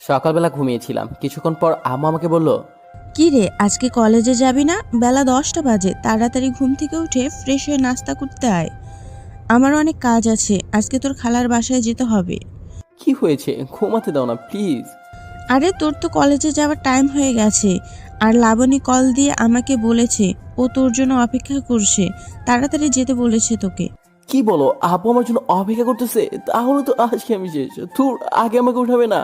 সকালবেলা ঘুমিয়েছিলাম, কিছুক্ষণ পর আম্মু আমাকে বলল, কি রে, আজকে কলেজে যাবি না? বেলা 10টা বাজে। তাড়াতাড়ি ঘুম থেকে উঠে ফ্রেশ হয়ে নাস্তা করতে আয়। আমার অনেক কাজ আছে, আজকে তোর খালার বাসায় যেতে হবে। কি হয়েছে, ঘুমাতে দাও না প্লিজ। আরে তোর তো কলেজে যাওয়ার টাইম হয়ে গেছে। আর লাবণী কল দিয়ে আমাকে বলেছে ও তোর জন্য অপেক্ষা করছে, তাড়াতাড়ি যেতে বলেছে তোকে। কি বলো, আপু আমার জন্য অপেক্ষা করতেছে? তাহলে তো আজকে আমি শেষ। ধুর, আগে আমাকে উঠাবে না?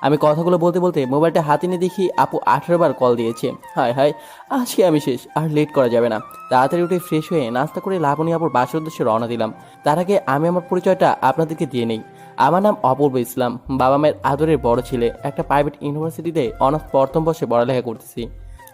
আমি কথাগুলো বলতে বলতে মোবাইলটা হাতে নিয়ে দেখি আপু 18 বার কল দিয়েছে। হায় হায়, আজকে আমি শেষ, আর লেট করা যাবে না। তাড়াতাড়ি উঠে ফ্রেশ হয়ে নাস্তা করে লাবণী আপুর বাসার উদ্দেশ্যে রওনা দিলাম। তার আগে আমি আমার পরিচয়টা আপনাদেরকে দিয়ে নেই। আমার নাম অপূর্ব ইসলাম, বাবা মায়ের আদরের বড় ছেলে। একটা প্রাইভেট ইউনিভার্সিটিতে অনার্স প্রথম বর্ষে পড়ালেখা করতেছি।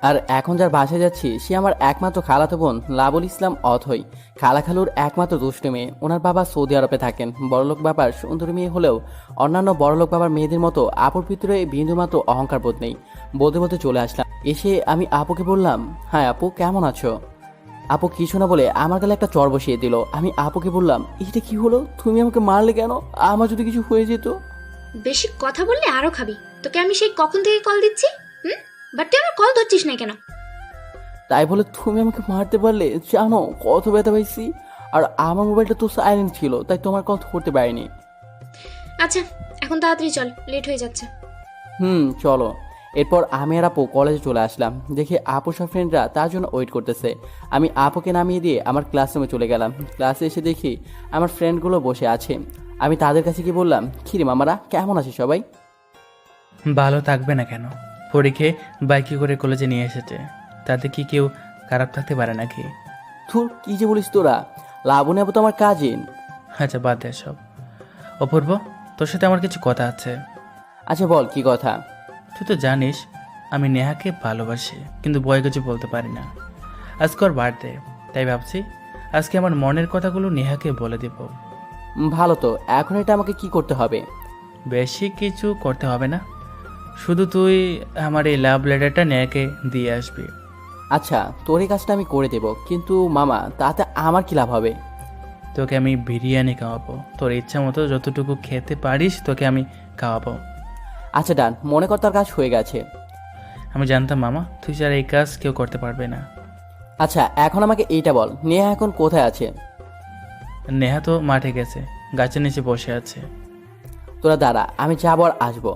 আর এখন যার বাসায় যাচ্ছি সে আমার একমাত্র খালাতো বোন লাবুল ইসলাম অথই। খালা খালুর একমাত্র দুষ্ট মেয়ে। ওনার বাবা সৌদি আরবে থাকেন। বড়লোক বাবার সুন্দরী মেয়ে হলেও অন্যান্য বড়লোক বাবার মেয়েদের মতো আপুর ভিতরে বিন্দুমাত্র অহংকার বোধ নেই। বলতে বলতে চলে আসলাম। এসে আমি আপুকে বললাম, হ্যাঁ আপু, কেমন আছো? আপু কিছু না বলে আমার গালে একটা চড় বসিয়ে দিল। আমি আপুকে বললাম, এটা কি হলো? তুমি আমাকে মারলে কেন? আমার যদি কিছু হয়ে যেত? বেশি কথা বললে আরো খাবি। তোকে আমি সেই কখন থেকে কল দিচ্ছি। বাট তুই আমার কল ধরছিস না কেন? তাই বলে তুমি আমাকে মারতে পারলে? জানো কত ব্যথা পাইছি? আর আমার মোবাইলটা তো সাইলেন্ট ছিল, তাই তোমার কল ধরতে পারিনি। আচ্ছা, এখন তাড়াতাড়ি চল, লেট হয়ে যাচ্ছে। চলো। এরপর আমি আর আপু কলেজে চলে আসলাম। দেখে আপু সব ফ্রেন্ডরা তার জন্য ওয়েট করতেছে। আমি আপুকে নামিয়ে দিয়ে আমার ক্লাসরুমে চলে গেলাম। ক্লাসে এসে দেখি আমার ফ্রেন্ডগুলো বসে আছে। আমি তাদের কাছে গিয়ে বললাম, খিরে মামারা, কেমন আছে সবাই? ভালো থাকবে না কেন? পরীক্ষে বাইকে করে কলেজে নিয়ে এসেছে, তাতে কি কেউ খারাপ থাকতে পারে নাকি? ধুর, কি যে বলিস তোরা! লাবণী আপু তো আমার কাজিন। আচ্ছা, বাদ দে সব। অপূর্ব, তোর সাথে আমার কিছু কথা আছে। আচ্ছা বল, কি কথা? তুই তো জানিস আমি নেহাকে ভালোবাসি, কিন্তু বয় কিছু বলতে পারি না। আজকে ওর বার্থডে, তাই ভাবছি আজকে আমার মনের কথাগুলো নেহাকে বলে দেব। ভালো তো, এখন এটা আমাকে কি করতে হবে? বেশি কিছু করতে হবে না, শুধু তুই আমার এই লাভ লেটারটা নেহাকে দিয়ে আসবি। আচ্ছা, তোর এই কাজটা আমি করে দেব, কিন্তু মামা, তাতে আমার কি লাভ হবে? তোকে আমি বিরিয়ানি খাওয়াবো, তোর ইচ্ছা মতো যতটুকু খেতে পারিস তোকে আমি খাওয়াবো। আচ্ছা ডান, মনে কর তার কাজ হয়ে গেছে। আমি জানতাম মামা, তুই ছাড়া এই কাজ কেউ করতে পারবে না। আচ্ছা, এখন আমাকে এইটা বল, নেহা এখন কোথায় আছে? নেহা তো মাঠে গেছে, গাছের নিচে বসে আছে। তোরা দাঁড়া, আমি যাবো আর আসবো।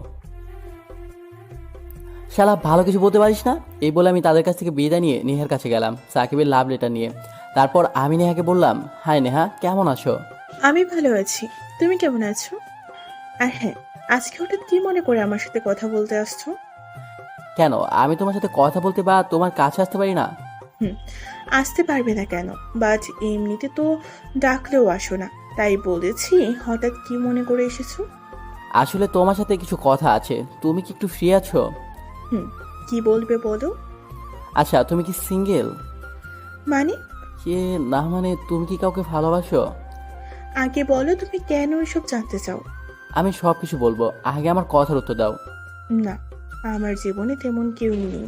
শালা, ভালো কিছু বলতে পারিস না? এই বলে আমি তাদের কাছ থেকে বিদায় নিয়ে নেহার কাছে গেলাম সাকিবের লাভ লেটার নিয়ে। তারপর আমি নেহাকে বললাম, হাই নেহা, কেমন আছো? আমি ভালো আছি। তুমি কেমন আছো? আর হ্যাঁ, আজকে হঠাৎ কি মনে করে আমার সাথে কথা বলতে আসছো? কেন, আমি তোমার সাথে কথা বলতে বা তোমার কাছে আসতে পারি না? হুম, আসতে পারবে না কেন? বাট এমনিতে তো ডাকলেও আসো না, তাই বলেছি হঠাৎ কি মনে করে এসেছো? আসলে তোমার সাথে কিছু কথা আছে। তুমি কি একটু ফ্রি আছো? হুম, কি বলবে বলো। আচ্ছা, তুমি কি সিঙ্গেল? মানে? কে, না মানে তুমি কি কাউকে ভালোবাসো? আগে বলো তুমি কেন এসব জানতে চাও? আমি সব কিছু বলবো, আগে আমার কথার উত্তর দাও। না, আমার জীবনে তেমন কেউ নেই।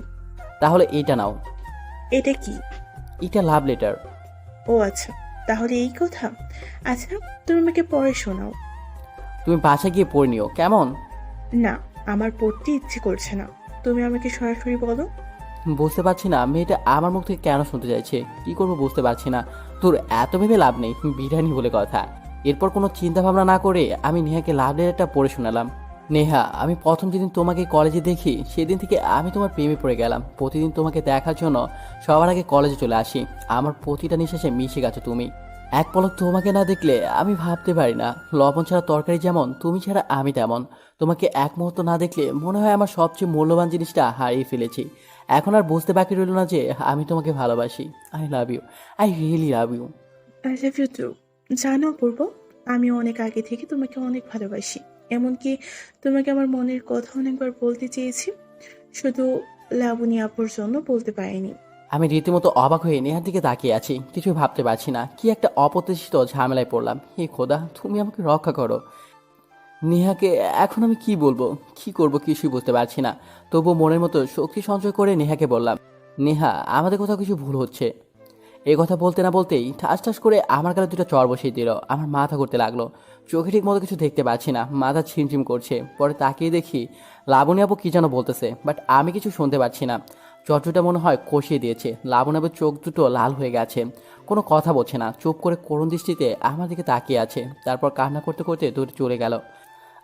তাহলে এইটা নাও। এটা কি? এটা লাভ লেটার। ও আচ্ছা, তাহলে এই কথা। আচ্ছা, তুমি আমাকে পড়ে শোনাও। তুমি বাসায় গিয়ে পড়ে নিও, কেমন? না, আমার পড়তে ইচ্ছে করছে না, তুমি আমাকে সরাসরি বলো। বুঝতে পারছি না মেয়েটা আমার মুখ থেকে কেন শুনতে চাইছে। কি করবো বুঝতে পারছি না। তোর এত ভেবে লাভ নেই, বিরিয়ানি বলে কথা। এরপর কোনো চিন্তা ভাবনা না করে আমি নেহাকে লাভ লেটারটা পড়ে শোনালাম। নেহা, আমি প্রথম যেদিন তোমাকে কলেজে দেখি সেদিন থেকে আমি তোমার প্রেমে পড়ে গেলাম। প্রতিদিন তোমাকে দেখার জন্য সবার আগে কলেজে চলে আসি। আমার প্রতিটা নিঃশ্বাসে মিশে গেছো তুমি। এক পলক তোমাকে না দেখলে আমি ভাবতে পারি না। লবণ ছাড়া তরকারি যেমন, তুমি ছাড়া আমি তেমন। তোমাকে এক মুহূর্ত না দেখলে মনে হয় আমার সবচেয়ে মূল্যবান জিনিসটা হারিয়ে ফেলেছি। এখন আর বুঝতে বাকি রইল না যে আমি তোমাকে ভালোবাসি। I love you, I really love you. I love you too. জানো পূর্ব, আমি অনেক আগে থেকে তোমাকে অনেক ভালোবাসি। এমনকি তোমাকে আমার মনের কথা অনেকবার বলতে চেয়েছি, শুধু লাবণী আপুর জন্য বলতে পারিনি। আমি রীতিমতো অবাক হয়ে নেহার দিকে তাকিয়ে আছি। কিছু ভাবতে পারছি না। কি একটা অপ্রত্যাশিত ঝামেলায় পড়লাম। হে খোদা, তুমি আমাকে রক্ষা করো। নেহাকে এখন আমি কি বলবো, কি করব, কিছুই বুঝতে পারছি না। তবু মনের মতো শক্তি সঞ্চয় করে নেহাকে বললাম, নেহা, আমাদের কোথাও কিছু ভুল হচ্ছে। এই কথা বলতে না বলতেই ঠাস ঠাস করে আমার গালে দুটো চড় বসিয়ে দিল। আমার মাথা ঘুরতে লাগলো, চোখে ঠিক মতো কিছু দেখতে পাচ্ছি না, মাথা ছিমছিম করছে। পরে তাকিয়ে দেখি লাবণী আপু কি যেন বলতেছে, বাট আমি কিছু শুনতে পাচ্ছি না। চটচুটা মনে হয় কষিয়ে দিয়েছে। লাবণী আপুর চোখ দুটো লাল হয়ে গেছে, কোনো কথা বলছে না, চুপ করে করুণ দৃষ্টিতে আমার দিকে তাকিয়ে আছে। তারপর কান্না করতে করতে দূরে চলে গেল।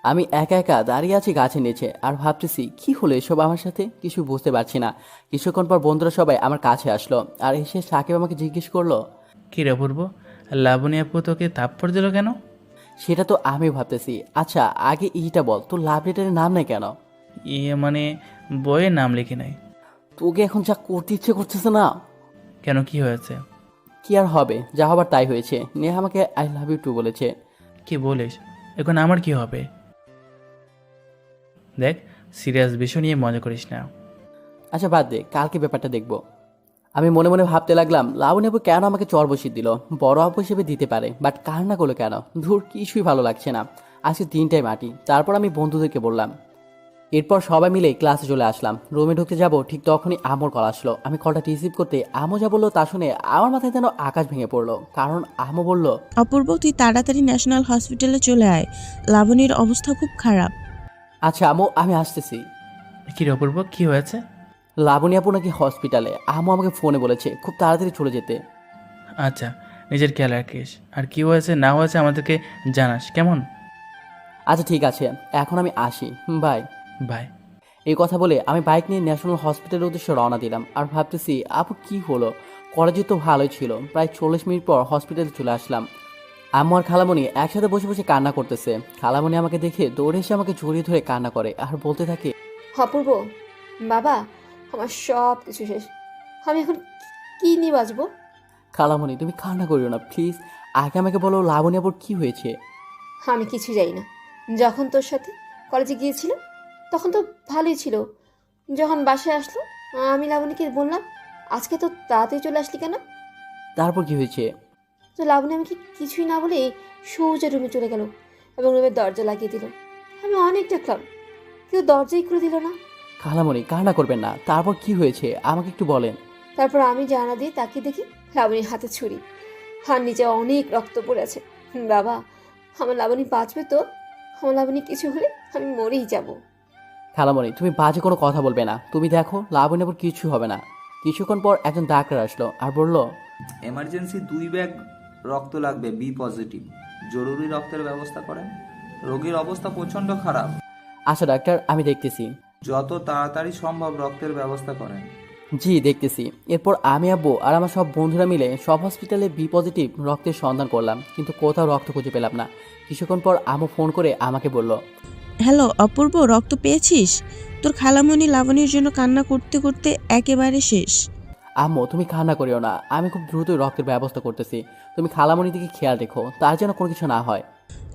আমি একা একা দাঁড়িয়ে আছি গাছের নিচে আর ভাবতেছি কি হলো এসব আমার সাথে, কিছু বুঝতে পারছি না। কিছুক্ষণ পর বন্ধুরা সবাই আমার কাছে আসলো আর এসে সাকিব আমাকে জিজ্ঞেস করলো, কী রে অপূর্ব, লাবণী আপু তোকে থাপ্পড় দিল কেন? সেটা তো আমি ভাবতেছি। আচ্ছা আগে এইটা বল, তোর লাভ লেটারের নাম নেই কেন? ইয়ে মানে বইয়ের নাম লিখি নাই। তোকে এখন যা করতে ইচ্ছে করতেছে না। কেন, কি হয়েছে? কি আর হবে, যা হবার তাই হয়েছে। নেহা আমাকে আই লাভ ইউ টু বলেছে। কি বলিস? এখন আমার কি হবে? দেখ, সিরিয়াস বিষয় নিয়ে মজা করিস না। আচ্ছা বাদ দে, কালকে ব্যাপারটা দেখবো। আমি মনে মনে ভাবতে লাগলাম লাবণী আপু কেন আমাকে চর বসিয়ে দিল, বড় আপু হিসেবে দিতে পারে, বাট কান্না করলো কেন? ধুর, কিছুই ভালো লাগছে না। আজকে দিনটাই মাটি। তারপর আমি বন্ধুদেরকে বললাম। এরপর সবাই মিলে ক্লাসে চলে আসলাম। রুমে ঢুকতে যাব ঠিক তখনই আমর কল আসলো। আমি কলটা রিসিভ করতে আমো যা বললো তা শুনে আমার মাথায় যেন আকাশ ভেঙে পড়লো। কারণ আমো বলল, অপূর্ব, তুই তাড়াতাড়ি ন্যাশনাল হসপিটালে চলে আয়, লাবণীর অবস্থা খুব খারাপ। আচ্ছা আমো, আমি আসতেছি। কী রে অপূর্ব, কি হয়েছে? লাবণী আপু নাকি হসপিটালে, আমো আমাকে ফোনে বলেছে খুব তাড়াতাড়ি চলে যেতে। আচ্ছা, নিজের খেয়াল রাখিস, আর কি হয়েছে না হয়েছে আমাদেরকে জানাস, কেমন? আচ্ছা ঠিক আছে, এখন আমি আসি, বাই। বাই। এই কথা বলে আমি বাইক নিয়ে ন্যাশনাল হসপিটালের উদ্দেশ্যে রওনা দিলাম। আর ভাবতেছি আপু কি হলো, কলেজে তো ভালোই ছিল। প্রায় 40 মিনিট পর হসপিটালে চলে আসলাম। আম্মু আর খালামণি একসাথে বসে বসে কান্না করতেছে। খালামণি আমাকে দেখে দৌড়ে এসে আমাকে জড়িয়ে ধরে কান্না করে আর বলতে থাকে, অপূর্ব, বাবা, আমার সব কিছু শেষ। আমি এখন কি নিয়ে বাঁচবো? খালামণি তুমি কান্না করিও না প্লিজ, আগে আমাকে বলো লাবণী আপুর কি হয়েছে। আমি কিছু জানি না। যখন তোর সাথে কলেজে গিয়েছিলাম তখন তো ভালোই ছিল। যখন বাসায় আসলো আমি লাবণীকে বললাম, আজকে তো তাড়াতাড়ি চলে আসলি কেন? তারপর কি হয়েছে? তো লাবণী আমাকে কিছুই না বলে সোজা রুমে চলে গেল এবং রুমের দরজা লাগিয়ে দিল। আমি অনেক ডাকলাম, কেউ দরজাই খুলে দিল না। খালামণি কান্না করবেন না, তারপর কি হয়েছে আমাকে একটু বলেন। তারপর আমি জানা দিয়ে তাকিয়ে দেখি লাবণীর হাতে ছুরি, হাত নিচে অনেক রক্ত পড়ে আছে। বাবা, আমার লাবণী বাঁচবে তো? আমার লাবণী কিছু হলে আমি মরেই যাব। খালামণি তুমি বাজে কোনো কথা বলবে না, তুমি দেখো লাবণী আপুর কিছু হবে না। কিছুক্ষণ পর একজন ডাক্তার আসলো আর বলল, এমার্জেন্সি 2 ব্যাগ রক্ত লাগবে, বি পজিটিভ। জরুরি রক্তের ব্যবস্থা করেন, রোগীর অবস্থা প্রচণ্ড খারাপ। আচ্ছা ডাক্তার, আমি দেখতেছি। যত তাড়াতাড়ি সম্ভব রক্তের ব্যবস্থা করেন। জি দেখতেছি। এরপর আমি আব্বু আর আমার সব বন্ধুরা মিলে সব হসপিটালে বি পজিটিভ রক্তের সন্ধান করলাম, কিন্তু কোথাও রক্ত খুঁজে পেলাম না। কিছুক্ষণ পর আমু ফোন করে আমাকে বলল, হ্যালো অপূর্ব, রক্ত পেয়েছিস? তোর খালামণি লাবণীর জন্য কান্না করতে করতে একেবারে শেষ। আম্মু তুমি কান্না করিও না, আমি খুব দ্রুতই রক্তের ব্যবস্থা করতেছি। তুমি খালামণির দিকে খেয়াল রেখো, তার যেন কোনো কিছু না হয়।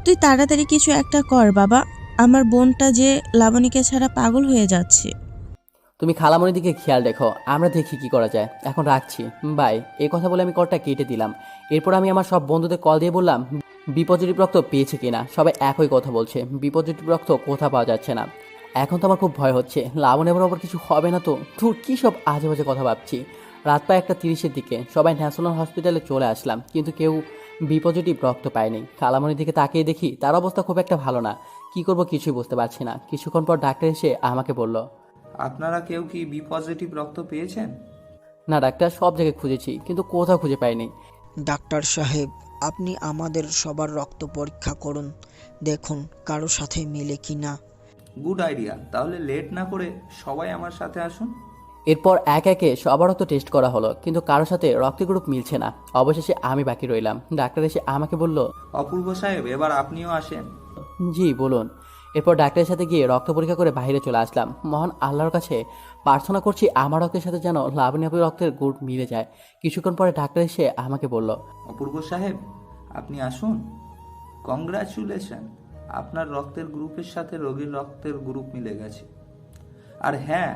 তুই তাড়াতাড়ি কিছু একটা কর বাবা, আমার বোনটা যে লাবণীকে ছাড়া পাগল হয়ে যাচ্ছে। তুমি খালামণির দিকে খেয়াল রেখো, আমরা দেখি কি করা যায়। এখন রাখছি, বাই। এই কথা বলে আমি কলটা কেটে দিলাম। এরপর আমি আমার সব বন্ধুদের কল দিয়ে বললাম বি পজিটিভ রক্ত পেয়েছে কিনা। সবাই একই কথা বলছে, বি পজিটিভ রক্ত কোথাও পাওয়া যাচ্ছে না। এখন তো আমার খুব ভয় হচ্ছে, লাবণী আবার কিছু হবে না তো? ধুর, কী সব আজে বাজে কথা ভাবছি। রাত প্রায় 1:30-এর দিকে সবাই ন্যাশনাল হসপিটালে চলে আসলাম, কিন্তু কেউ বি পজিটিভ রক্ত পায়নি। খালামণির দিকে তাকিয়ে দেখি তার অবস্থা খুব একটা ভালো না। কি করব কিছুই বুঝতে পারছি না। কিছুক্ষণ পর ডাক্তার এসে আমাকে বলল, আপনারা কেউ কি বি পজিটিভ রক্ত পেয়েছেন? না ডাক্তার, সব জায়গায় খুঁজেছি কিন্তু কোথাও খুঁজে পাইনি। ডাক্তার সাহেব, আপনি আমাদের সবার রক্ত পরীক্ষা করুন, দেখুন কারো সাথে মিলে কি না। গুড আইডিয়া, তাহলে লেট না করে সবাই আমার সাথে আসুন। এরপর এক একে সবার রক্ত টেস্ট করা হলো, কিন্তু কারোর সাথে রক্তের গ্রুপ মিলছে না। অবশেষে আমি বাকি রইলাম। ডাক্তার এসে আমাকে বলল, অপূর্ব সাহেব, এবার আপনিও আসেন। জি বলুন। এরপর ডাক্তারের সাথে গিয়ে রক্ত পরীক্ষা করে বাইরে চলে আসলাম। মহান আল্লাহর কাছে প্রার্থনা করছি আমার রক্তের সাথে যেন লাবণী আপুর রক্তের গ্রুপ মিলে যায়। কিছুক্ষণ পরে ডাক্তার এসে আমাকে বলল, অপূর্ব সাহেব, আপনি আসুন। কংগ্রাচুলেশন, আপনার রক্তের গ্রুপের সাথে রোগীর রক্তের গ্রুপ মিলে গেছে। আর হ্যাঁ,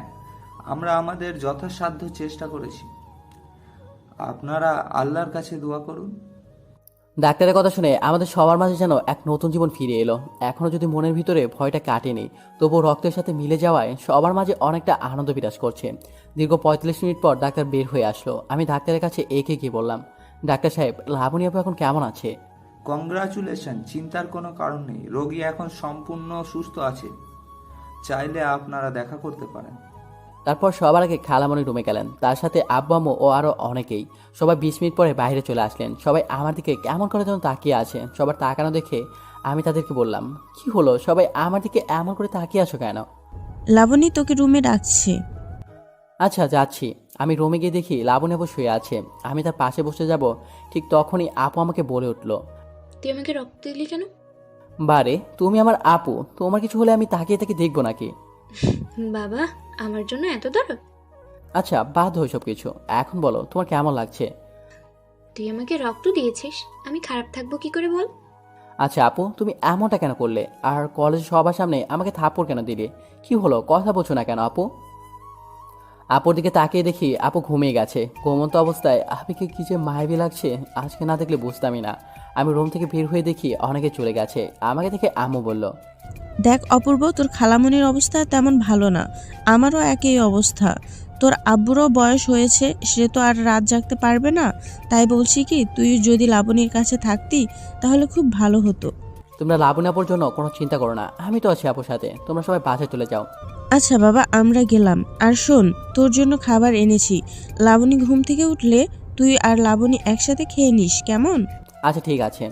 আমরা আমাদের যথাসাধ্য চেষ্টা করেছি। আপনারা আল্লাহর কাছে দোয়া করুন। ডাক্তারের কথা শুনে আমাদের সবার মাঝে যেন এক নতুন জীবন ফিরে এলো। এখনো যদি মনের ভিতরে ভয়টা কাটেনি, তবুও রক্তের সাথে মিলে যাওয়ায় সবার মাঝে অনেকটা আনন্দ বিরাজ করছে। দীর্ঘ 45 মিনিট পর ডাক্তার বের হয়ে আসলো। আমি ডাক্তারের কাছে একে গিয়ে বললাম, ডাক্তার সাহেব, লাবণী আপু এখন কেমন আছে? কংগ্রাচুলেশন, চিন্তার কোনো কারণ নেই, রোগী এখন সম্পূর্ণ সুস্থ আছে, চাইলে আপনারা দেখা করতে পারেন। তারপর সবার আগে খালামণি রুমে গেলেন, তার সাথে আব্বু আম্মু ও আরো অনেকেই। সবাই 20 মিনিট পরে বাইরে চলে আসলেন। সবাই আমার দিকে কেমন করে যেন তাকিয়ে আছে। সবার তাকানো দেখে আমি তাদেরকে বললাম, কি হলো, সবাই আমার দিকে এমন করে তাকিয়ে আছো কেন? লাবণী তোকে রুমে ডাকছে। আচ্ছা, যাচ্ছি। আমি রুমে গিয়ে দেখি লাবণী আপু শুয়ে আছে। আমি তার পাশে বসে যাব, ঠিক তখনই আপু আমাকে বলে উঠলো, তুই আমাকে রক্ত দিলি কেন? বারে, তুমি আমার আপু, তোমার কিছু হলে আমি তাকিয়ে তাকিয়ে দেখবো নাকি? বাবা, আমার জন্য এত দরদ? আচ্ছা, বাদ হয়ে সব কিছু, এখন বলো তোমার কেমন লাগছে? তুই আমাকে রক্ত দিয়েছিস, আমি খারাপ থাকবো কি করে বল? আচ্ছা আপু, তুমি এমনটা কেন করলে? আর কলেজে সবার সামনে আমাকে থাপ্পড় কেন দিলে? কি হলো, কথা বলছো না কেন আপু? আপুর দিকে তাকিয়ে দেখি আপু ঘুমিয়ে গেছে। ঘুমন্ত অবস্থায় আপিকে কি যে মায়াবী লাগছে, আজকে না দেখলে বুঝতামই না। আমি রুম থেকে বের হয়ে দেখি অনেকে চলে গেছে। আমাকে দেখে আম্মু বলল, দেখ অপূর্ব, তোর খালামণির অবস্থা তেমন ভালো না, আমারও একই অবস্থা। তোর আব্বুরও বয়স হয়েছে, সে তো আর রাত জাগতে পারবে না। তাই বলছি কি, তুই যদি লাবণীর কাছে থাকতি তাহলে খুব ভালো হতো। তোমরা লাবণী আপুর জন্য কোনো চিন্তা করো না, আমি তো আছি আপুর সাথে। তোমরা সবাই বাসায় চলে যাও। আচ্ছা বাবা, আমরা গেলাম। আর শোন, তোর জন্য খাবার এনেছি। লাবণী ঘুম থেকে উঠলে তুই আর লাবণী একসাথে খেয়ে নিস, কেমন? আচ্ছা ঠিক আছে।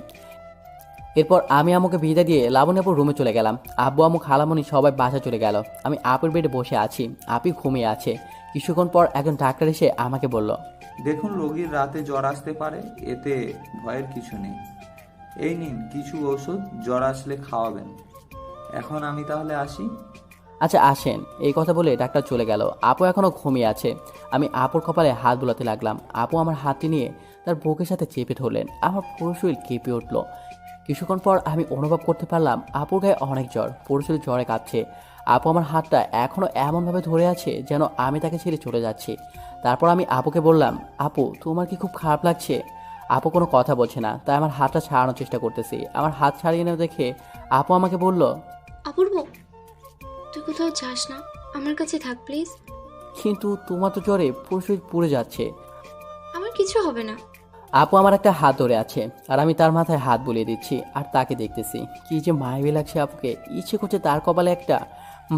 এরপর আমি আম্মুকে বিদায় দিয়ে লাবণী আপুর রুমে চলে গেলাম। আব্বু আম্মু খালামণি সবাই বাসা চলে গেল। আমি আপুর বেডে বসে আছি, আপি ঘুমিয়ে আছে। কিছুক্ষণ পর একজন ডাক্তার এসে আমাকে বলল, দেখুন, রোগীর রাতে জ্বর আসতে পারে, এতে ভয়ের কিছু নেই। এই নিন কিছু ওষুধ, জ্বর আসলে খাওয়াবেন। এখন আমি তাহলে আসি। আচ্ছা আসেন। এই কথা বলে ডাক্তার চলে গেল। আপু এখনো ঘুমিয়ে আছে। আমি আপুর কপালে হাত বুলাতে লাগলাম। আপু আমার হাতটি নিয়ে তার বুকের সাথে চেপে ধরলেন। আমার পুরো শরীর কেঁপে উঠল। কিছুক্ষণ পর আমি অনুভব করতে পারলাম আপুর গায়ে অনেক জ্বর, পুরো শরীর জ্বরে কাঁপছে। আপু আমার হাতটা এখনো এমনভাবে ধরে আছে যেন আমি তাকে ছেড়ে চলে যাচ্ছি। তারপর আমি আপুকে বললাম, আপু তোমার কি খুব খারাপ লাগছে? আপু কোনো কথা বলছে না, তাই আমার হাতটা ছাড়ানোর চেষ্টা করতেছি। আমার হাত ছাড়িয়ে নেওয়া দেখে আপু আমাকে বলল, অপূর্ব, তুই কোথাও যাস না, আমার কাছে থাক প্লিজ। কিন্তু তোমার তো জ্বরে পুরো শরীর পুড়ে যাচ্ছে। আমার কিছু হবে না। আপু আমার একটা হাত ধরে আছে, আর আমি তার মাথায় হাত বুলিয়ে দিচ্ছি আর তাকে দেখতেছি। কি যে মায়াবী লাগছে আপুকে, ইচ্ছে করছে তার কপালে একটা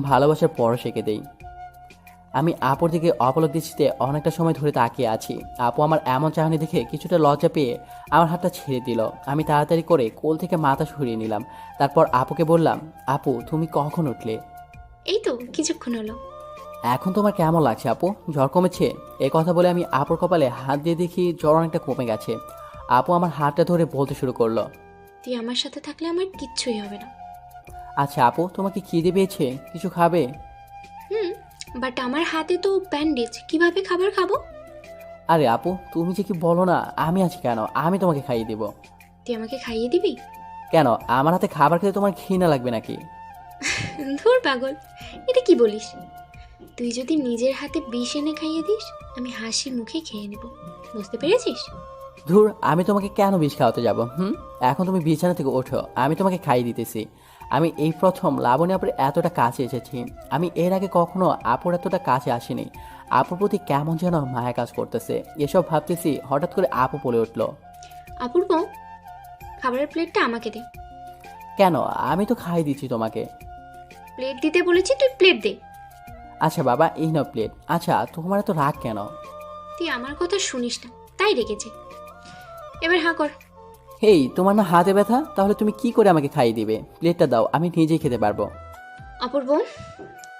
ভালোবাসার পরশ এঁকে দেই। আমি আপুর দিকে অপলক দৃষ্টিতে অনেকটা সময় ধরে তাকিয়ে আছি। আপু আমার এমন চাহনি দেখে কিছুটা লজ্জা পেয়ে আমার হাতটা ছেড়ে দিল। আমি তাড়াতাড়ি করে কোল থেকে মাথা সরিয়ে নিলাম। তারপর আপুকে বললাম, আপু তুমি কখন উঠলে? এই তো কিছুক্ষণ হলো। এখন তোমার কেমন লাগছে আপু, জ্বর কমেছে? এই কথা বলে আমি আপুর কপালে হাত দিয়ে দেখি জ্বর অনেকটা কমে গেছে। আপু আমার হাতটা ধরে বলতে শুরু করলো, তুই আমার সাথে থাকলে আমার কিচ্ছুই হবে না। আচ্ছা আপু, তোমাকে খিদে পেয়েছে, কিছু খাবে? বাট আমার হাতে তো ব্যান্ডেজ, কিভাবে খাবার খাবো? আরে আপু তুমি যে কি বলো না, আমি আছি কেন, আমি তোমাকে খাইয়ে দেব। তুই আমাকে খাইয়ে দিবি? কেন, আমার হাতে খাবার খেতে তোমার ঘৃণা লাগবে নাকি? ধুর পাগল, এটা কি বলিস? তুই যদি নিজের হাতে বিষ এনে খাইয়ে দিস, আমি হাসি মুখে খেয়ে নেব, বুঝতে পেরেছিস? ধুর, আমি তোমাকে কেন বিষ খাওয়াতে যাব? এখন তুমি বিছানা থেকে ওঠো, আমি তোমাকে খাইয়ে দিতেছি। আমি এই প্রথম লাবণী আপুর এতটা কাছে এসেছি। আমি এর আগে কখনো আপুর এতটা কাছে আসিনি। আপুর প্রতি কেমন যেন মায়া কাজ করতেছে। এসব ভাবতেছি, হঠাৎ করে আপু বলে উঠলো, অপূর্ব, খাবারের প্লেটটা আমাকে দে। কেন, আমি তো খাইয়ে দিচ্ছি তোমাকে। প্লেট দিতে বলেছি, তুই প্লেট দে। আচ্ছা বাবা, এই নাও প্লেট। আচ্ছা তোমার এত রাগ কেন? তুই আমার কথা শুনিস না, তাই রেখেছে। এবার হাঁ কর। হেই, তোমার না হাতে ব্যথা? তাহলে তুমি কি করে আমাকে খাইয়ে দিবে? প্লেটটা দাও, আমি নিজেই খেতে পারবো। অপূর্ব,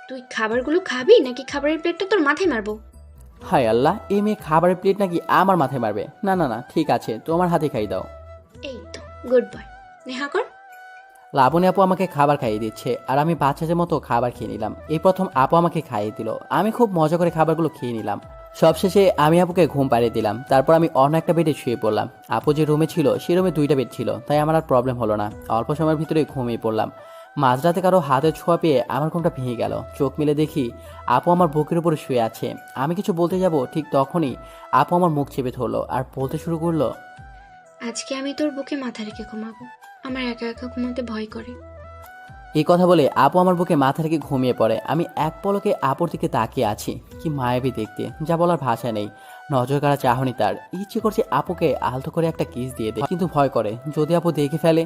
তুই খাবারগুলো খাবি নাকি খাবারের প্লেটটা তোর মাথায় মারবো? হায় আল্লাহ, এই মেয়ে খাবারের প্লেট নাকি আমার মাথায় মারবে? না না না, ঠিক আছে, তোমার হাতে খাইয়ে দাও। এই তো গুড বয়, নেহা কর। লাবণী আপু আমাকে খাবার খাইয়ে দিচ্ছে, আর আমি বাচ্চাদের মতো খাবার খেয়ে নিলাম। এই প্রথম আপু আমাকে খাইয়ে দিল। আমি খুব মজা করে খাবারগুলো খেয়ে নিলাম। সবশেষে আমি আপুকে ঘুম পাড়িয়ে দিলাম। তারপর আমি অন্য একটা বেডে শুয়ে পড়লাম। আপু যে রুমে ছিল সেই রুমে 2টা বেড ছিল, তাই আমার আর প্রবলেম হলো না। অল্প সময়ের ভিতরে ঘুমিয়ে পড়লাম। মাঝরাতে কারো হাতে ছোঁয়া পেয়ে আমার ঘুমটা ভেঙে গেল। চোখ মিলে দেখি আপু আমার বুকের উপরে শুয়ে আছে। আমি কিছু বলতে যাব, ঠিক তখনই আপু আমার মুখ চেপে ধরলো আর বলতে শুরু করলো, আজকে আমি তোর বুকে মাথা রেখে ঘুমাবো। আমার একা একা ঘুমাতে ভয় করে। এই কথা বলে আপু আমার বুকে মাথা রেখে ঘুমিয়ে পড়ে। আমি এক পলকে আপুর দিকে তাকিয়ে আছি। কি মায়াবী দেখতে, যা বলার ভাষা নেই। নজর কাড়া চাহনি তার। ইচ্ছে করছে আপুকে আলতো করে একটা কিস দিয়ে দেয়, কিন্তু ভয় করে যদি আপু দেখে ফেলে।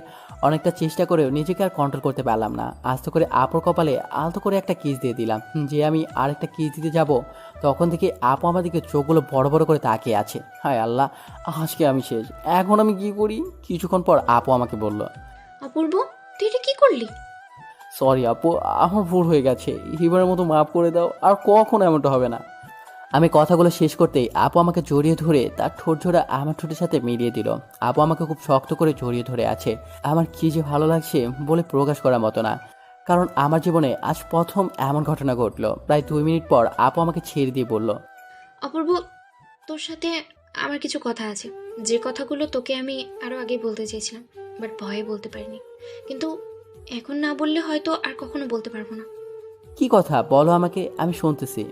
অনেকটা চেষ্টা করেও নিজেকে আর কন্ট্রোল করতে পারলাম না। আস্তে করে আপুর কপালে আলতো করে একটা কিস দিয়ে দিলাম। যে আমি আরেকটা কিস দিতে যাব, তখন থেকে আপু আমার দিকে চোখগুলো বড় বড় করে তাকিয়ে আছে। হায় আল্লাহ, আজকে আমি শেষ। এখন আমি কি করি? কিছুক্ষণ পর আপু আমাকে বলল, অপূর্ব, তুই এটা কি করলি? সরি আপু, আমার ভুল হয়ে গেছে, এবারের মতো মাফ করে দাও, আর কখনো এমনটা হবে না। আমি কথাগুলো শেষ করতেই আপু আমাকে জড়িয়ে ধরে তার ঠোঁট জোড়া আমার ঠোঁটের সাথে মিলিয়ে দিল। আপু আমাকে খুব শক্ত করে জড়িয়ে ধরে আছে। আমার কি যে ভালো লাগছে বলে প্রকাশ করার মতো না, কারণ আমার জীবনে আজ প্রথম এমন ঘটনা ঘটলো। প্রায় 2 মিনিট পর আপু আমাকে ছেড়ে দিয়ে বলল, অপূর্ব, তোর সাথে আমার কিছু কথা আছে, যে কথাগুলো তোকে আমি আরো আগে বলতে চেয়েছিলাম, বাট ভয়ে বলতে পারিনি। কিন্তু এখন না বললে হয়তো আর কখনো বলতে পারবো না। কি কথা বলো আমাকে, আমি শুনতেছি।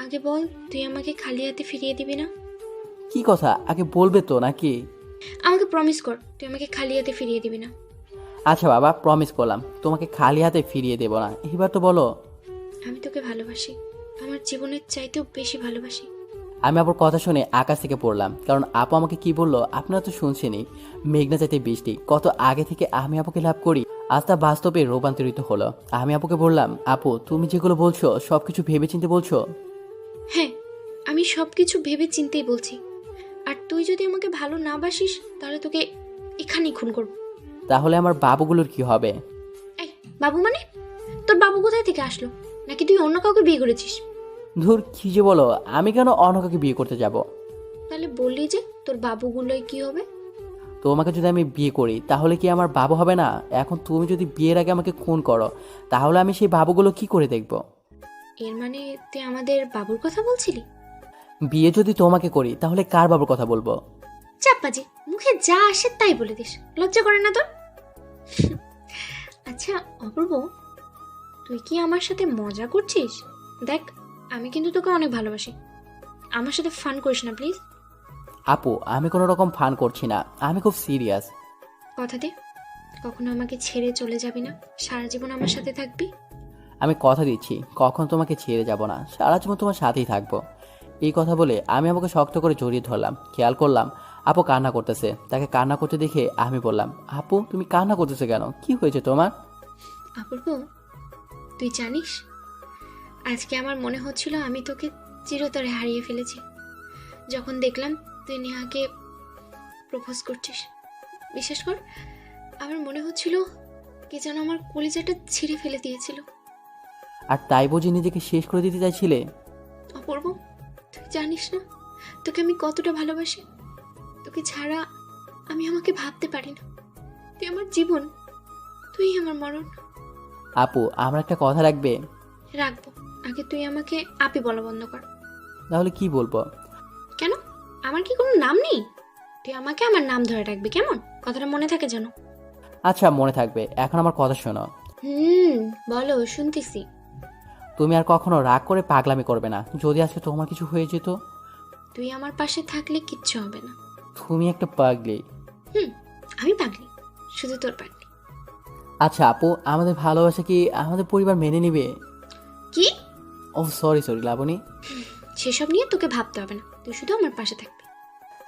আগে বল, তুই আমাকে খালি হাতে ফিরিয়ে দিবি না? কি কথা আগে বলবে তো নাকি? আমাকে প্রমিস কর, তুই আমাকে খালি হাতে ফিরিয়ে দিবি না। আচ্ছা বাবা, প্রমিস করলাম তোমাকে খালি হাতে ফিরিয়ে দেব না। এবার তো বলো। আমি তোকে ভালোবাসি, আমার জীবনের চাইতেও বেশি ভালোবাসি। আমি আপুর কথা শুনে আকাশ থেকে পড়লাম, কারণ আপু আমাকে কি বললো আপনারা তো শুনছেনই। মেঘনা চাইতে বৃষ্টি, কত আগে থেকে আমি আপুকে লাভ করি, আজ তা বাস্তবে রূপান্তরিত হলো। আমি আপুকে বললাম, আপু তুমি যেগুলো বলছো সবকিছু ভেবেচিন্তে বলছো? হ্যাঁ, আমি সব কিছু ভেবে চিন্তেই বলছি। আর তুই যদি আমাকে ভালো না বাসিস, তাহলে তোকে এখানেই খুন করব। তাহলে আমার বাবুগুলোর কি হবে? এই বাবু মানে? তোর বাবু কোথায় থেকে আসলো? নাকি তুই অন্য কাউকে বিয়ে করেছিস? ধুর, কি যে বলো, আমি কেন অনকাকে বিয়ে করতে যাব? তাহলে বললি যে তোর বাবুগুলোই কি হবে? তোমাকে যদি আমি বিয়ে করি তাহলে কি আমার বাবু হবে না? এখন তুমি যদি বিয়ের আগে আমাকে খুন করো, তাহলে আমি সেই বাবুগুলো কি করে দেখব? এর মানে তুই আমাদের বাবুর কথা বলছিলি? বিয়ে যদি তোমাকে করি তাহলে কার বাবুর কথা বলবো? চাপ্পাজি, মুখে যা আসে তাই বলে দিস, লজ্জা করে না তোর? আচ্ছা অপূর্ব, তুই কি আমার সাথে মজা করছিস? দেখ, আমি কিন্তু তোকে অনেক ভালোবাসি, আমার সাথে ফান করিস না প্লিজ। আপু আমি কোনো রকম ফান করছি না, আমি খুব সিরিয়াস। কথা দে, কখনো আমাকে ছেড়ে চলে যাবি না, সারা জীবন আমার সাথে থাকবি। আমি কথা দিচ্ছি কখন তোমাকে ছেড়ে যাব না, সারা জীবন তোমার সাথেই থাকবো। এই কথা বলে আমি আমাকে শক্ত করে জড়িয়ে ধরলাম। খেয়াল করলাম আপু কান্না করতেছে। তাকে কান্না করতে দেখে আমি বললাম, আপু তুমি কান্না করতেছে কেন, কি হয়েছে তোমার? অপূর্ব, তুই জানিস, আজকে আমার মনে হচ্ছিল আমি তোকে চিরতরে হারিয়ে ফেলেছি। যখন দেখলাম তুই নেহাকে প্রপোজ করছিস, বিশ্বাস কর, আমার মনে হচ্ছিল কে যেন আমার কলিজাটা ছিঁড়ে ফেলে দিয়েছিল। আর তাই বুঝি নিজেকে শেষ করে দিতে চাইছিলে? অপূর্ব, তুই জানিস না তোকে আমি কতটা ভালোবাসি। তোকে ছাড়া আমি আমাকে ভাবতে পারি না। তুই আমার জীবন, তুই আমার মরণ। আপু আমার একটা কথা রাখবে? রাখবো, আগে তুই আমাকে আপি বলা বন্ধ কর। তাহলে কি বলবো? কেন, আমার কি কোনো নাম নেই? তুই আমাকে আমার নাম ধরে রাখবি, কেমন? কথাটা মনে থাকে যেন। আচ্ছা মনে থাকবে, এখন আমার কথা শোনো। বলো, শুনতেছি। তুমি আর কখনো রাগ করে পাগলামি করবে না। যদি আজকে তোমার কিছু হয়ে যেত? তুই আমার পাশে থাকলে কিচ্ছু হবে না। তুমি একটা পাগলি। আমি পাগলি, শুধু তোর পাগলি। আচ্ছা আপু, আমাদের ভালোবাসা কি আমাদের পরিবার মেনে নিবে? কি? ও সরি লাবণী। সেসব নিয়ে তোকে ভাবতে হবে না, তুই শুধু আমার পাশে থাকবি।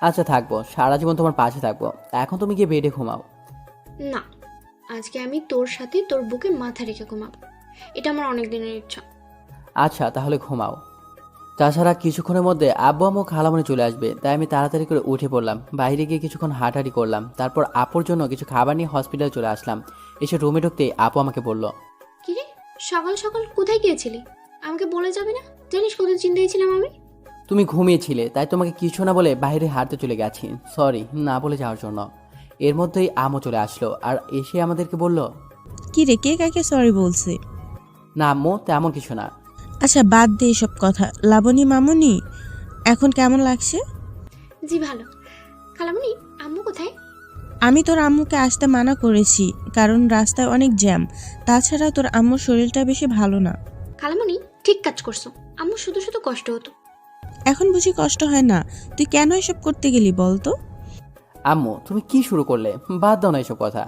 আচ্ছা থাকবো, সারা জীবন তোমার পাশে থাকবো। এখন তুমি গিয়ে বেডে ঘুমাও। না, আজকে আমি তোর সাথে তোর বুকে মাথা রেখে ঘুমাবো, এটা আমার অনেক দিনের ইচ্ছা। আচ্ছা তাহলে ঘুমাও। তাছাড়া কিছুক্ষণের মধ্যে আব্বু আম্মু খালামণি চলে আসবে, তাই আমি তাড়াতাড়ি করে উঠে পড়লাম। বাইরে গিয়ে কিছুক্ষণ হাঁটাহাঁটি করলাম, তারপর আপুর জন্য কিছু খাবার নিয়ে হসপিটালে চলে আসলাম। এসে রুমে ঢুকতেই আপু আমাকে বলল, কি রে, সকাল সকাল কোথায় গিয়েছিলি? আমাকে বলে যাবে না? জানিস কত চিন্তায় ছিলাম আমি। তুমি ঘুমিয়েছিলে তাই তোমাকে কিছু না বলে বাইরে হাঁটতে চলে গেছি, সরি না বলে যাওয়ার জন্য। এর মধ্যেই আম্মু চলে আসলো আর এসে আমাদেরকে বলল, কি রে, কে কাকে সরি বলছে? না আম্মু তেমন কিছু না। আচ্ছা বাদ দে এসব কথা। লাবণী মামুনি, এখন কেমন লাগছে? জি ভালো। খালামণি, আম্মু কোথায়? আমি তোর আম্মুকে আসতে মানা করেছি, কারণ রাস্তায় অনেক জ্যাম। তাছাড়া তোর আম্মুর শরীরটা বেশি ভালো না। খালামণি, ঠিক কাজ করছো, আম্মু শুধু শুধু কষ্ট হতো। এখন বুঝি কষ্ট হয় না? তুই কেন এসব করতে গেলি বলতো? আম্মু তুমি কি শুরু করলে? বাদ দাও না এসব কথা।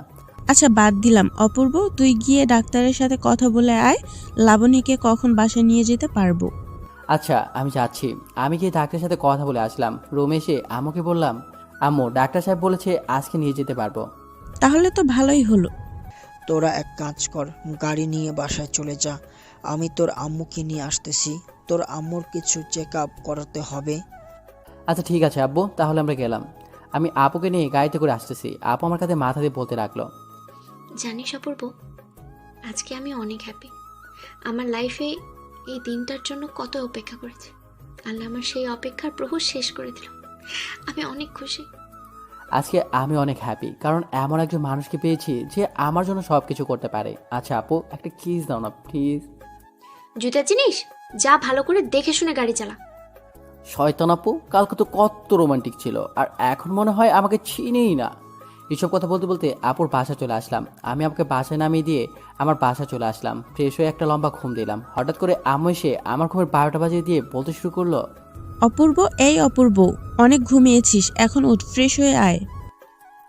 আচ্ছা বাদ দিলাম অপূর্ব, তুই গিয়ে ডাক্তারের সাথে কথা বলে আয়, লাবণীকে কখন বাসায় নিয়ে যেতে পারবো। আচ্ছা আমি যাচ্ছি। আমি গিয়ে ডাক্তারের সাথে কথা বলে আসলাম। রুমে এসে আম্মুকে বললাম, আম্মু ডাক্তার সাহেব বলেছে আজকে নিয়ে যেতে পারবো। তাহলে তো ভালোই হলো। তোরা এক কাজ কর, গাড়ি নিয়ে বাসায় চলে যা। আমি তোর আম্মুকে নিয়ে আসতেছি। তোর আম্মুর কিছু চেক আপ করাতে হবে। আচ্ছা ঠিক আছে আব্বু, তাহলে আমরা গেলাম। আমি আপুকে নিয়ে গাড়িতে করে আসতেছি। আপু আমার কাছে মাথা দিয়ে বলতে রাখলো, জানিস অপূর্ব, আজকে আমি অনেক হ্যাপি। আমার লাইফে এই দিনটার জন্য কত অপেক্ষা করেছে, আল্লাহ আমার সেই অপেক্ষার প্রহর শেষ করে দিল। আমি অনেক খুশি। আজকে আমি অনেক হ্যাপি, কারণ এমন একজন মানুষকে পেয়েছি যে আমার জন্য সব কিছু করতে পারে। আচ্ছা আপু একটা কিস দাও না প্লিজ। জুতা জিনিস, যা ভালো করে দেখে শুনে গাড়ি চালা। শয়তান আপু, কালকে তো কত রোমান্টিক ছিল, আর এখন মনে হয় আমাকে চিনেই না। এসব কথা বলতে বলতে আপুর বাসা চলে আসলাম। আমি আমাকে বাসায় নামিয়ে দিয়ে আমার বাসা চলে আসলাম। ফ্রেশ হয়ে একটা লম্বা ঘুম দিলাম। হঠাৎ করে আম্মু এসে আমার ঘুমের 12টা বাজিয়ে দিয়ে বলতে শুরু করলো, অপূর্ব, এই অপূর্ব, অনেক ঘুমিয়েছিস, এখন উঠ, ফ্রেশ হয়ে আয়।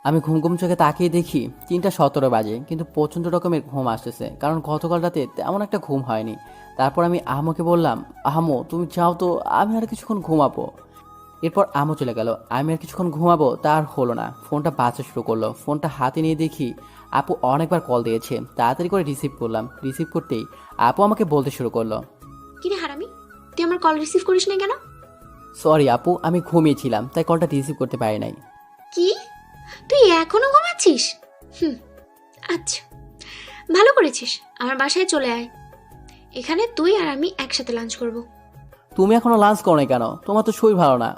আমি ঘুম ঘুম চোখে তাকিয়ে দেখি 3টা 17 বাজে, কিন্তু প্রচণ্ড রকমের ঘুম আসতেছে, কারণ গতকাল রাতে তেমন একটা ঘুম হয়নি। তারপর আমি আম্মুকে বললাম, আম্মু তুমি যাও তো, আমি আর কিছুক্ষণ ঘুমাবো। এরপর আম্মু চলে গেল। আমি আর কিছুক্ষণ ঘুমাবো তার হলো না। ফোনটা বাজতে শুরু করলো। ফোনটা হাতে নিয়ে দেখি আপু অনেকবার কল দিয়েছে। তাড়াতাড়ি করে রিসিভ করলাম। রিসিভ করতেই আপু আমাকে বলতে শুরু করলো, কিরে হারামি, তুই আমার কল রিসিভ করিস না কেন? সরি আপু, আমি ঘুমিয়েছিলাম তাই কলটা রিসিভ করতে পারি নাই। কি, তুই এখনো ঘুমাচ্ছিস? আচ্ছা, ভালো করেছিস। আমার বাসায় চলে আয়, এখানে তুই আর আমি একসাথে লাঞ্চ করব। তুমি এখনো লাঞ্চ করো নাই কেন? তোমার তো শরীর ভালো না।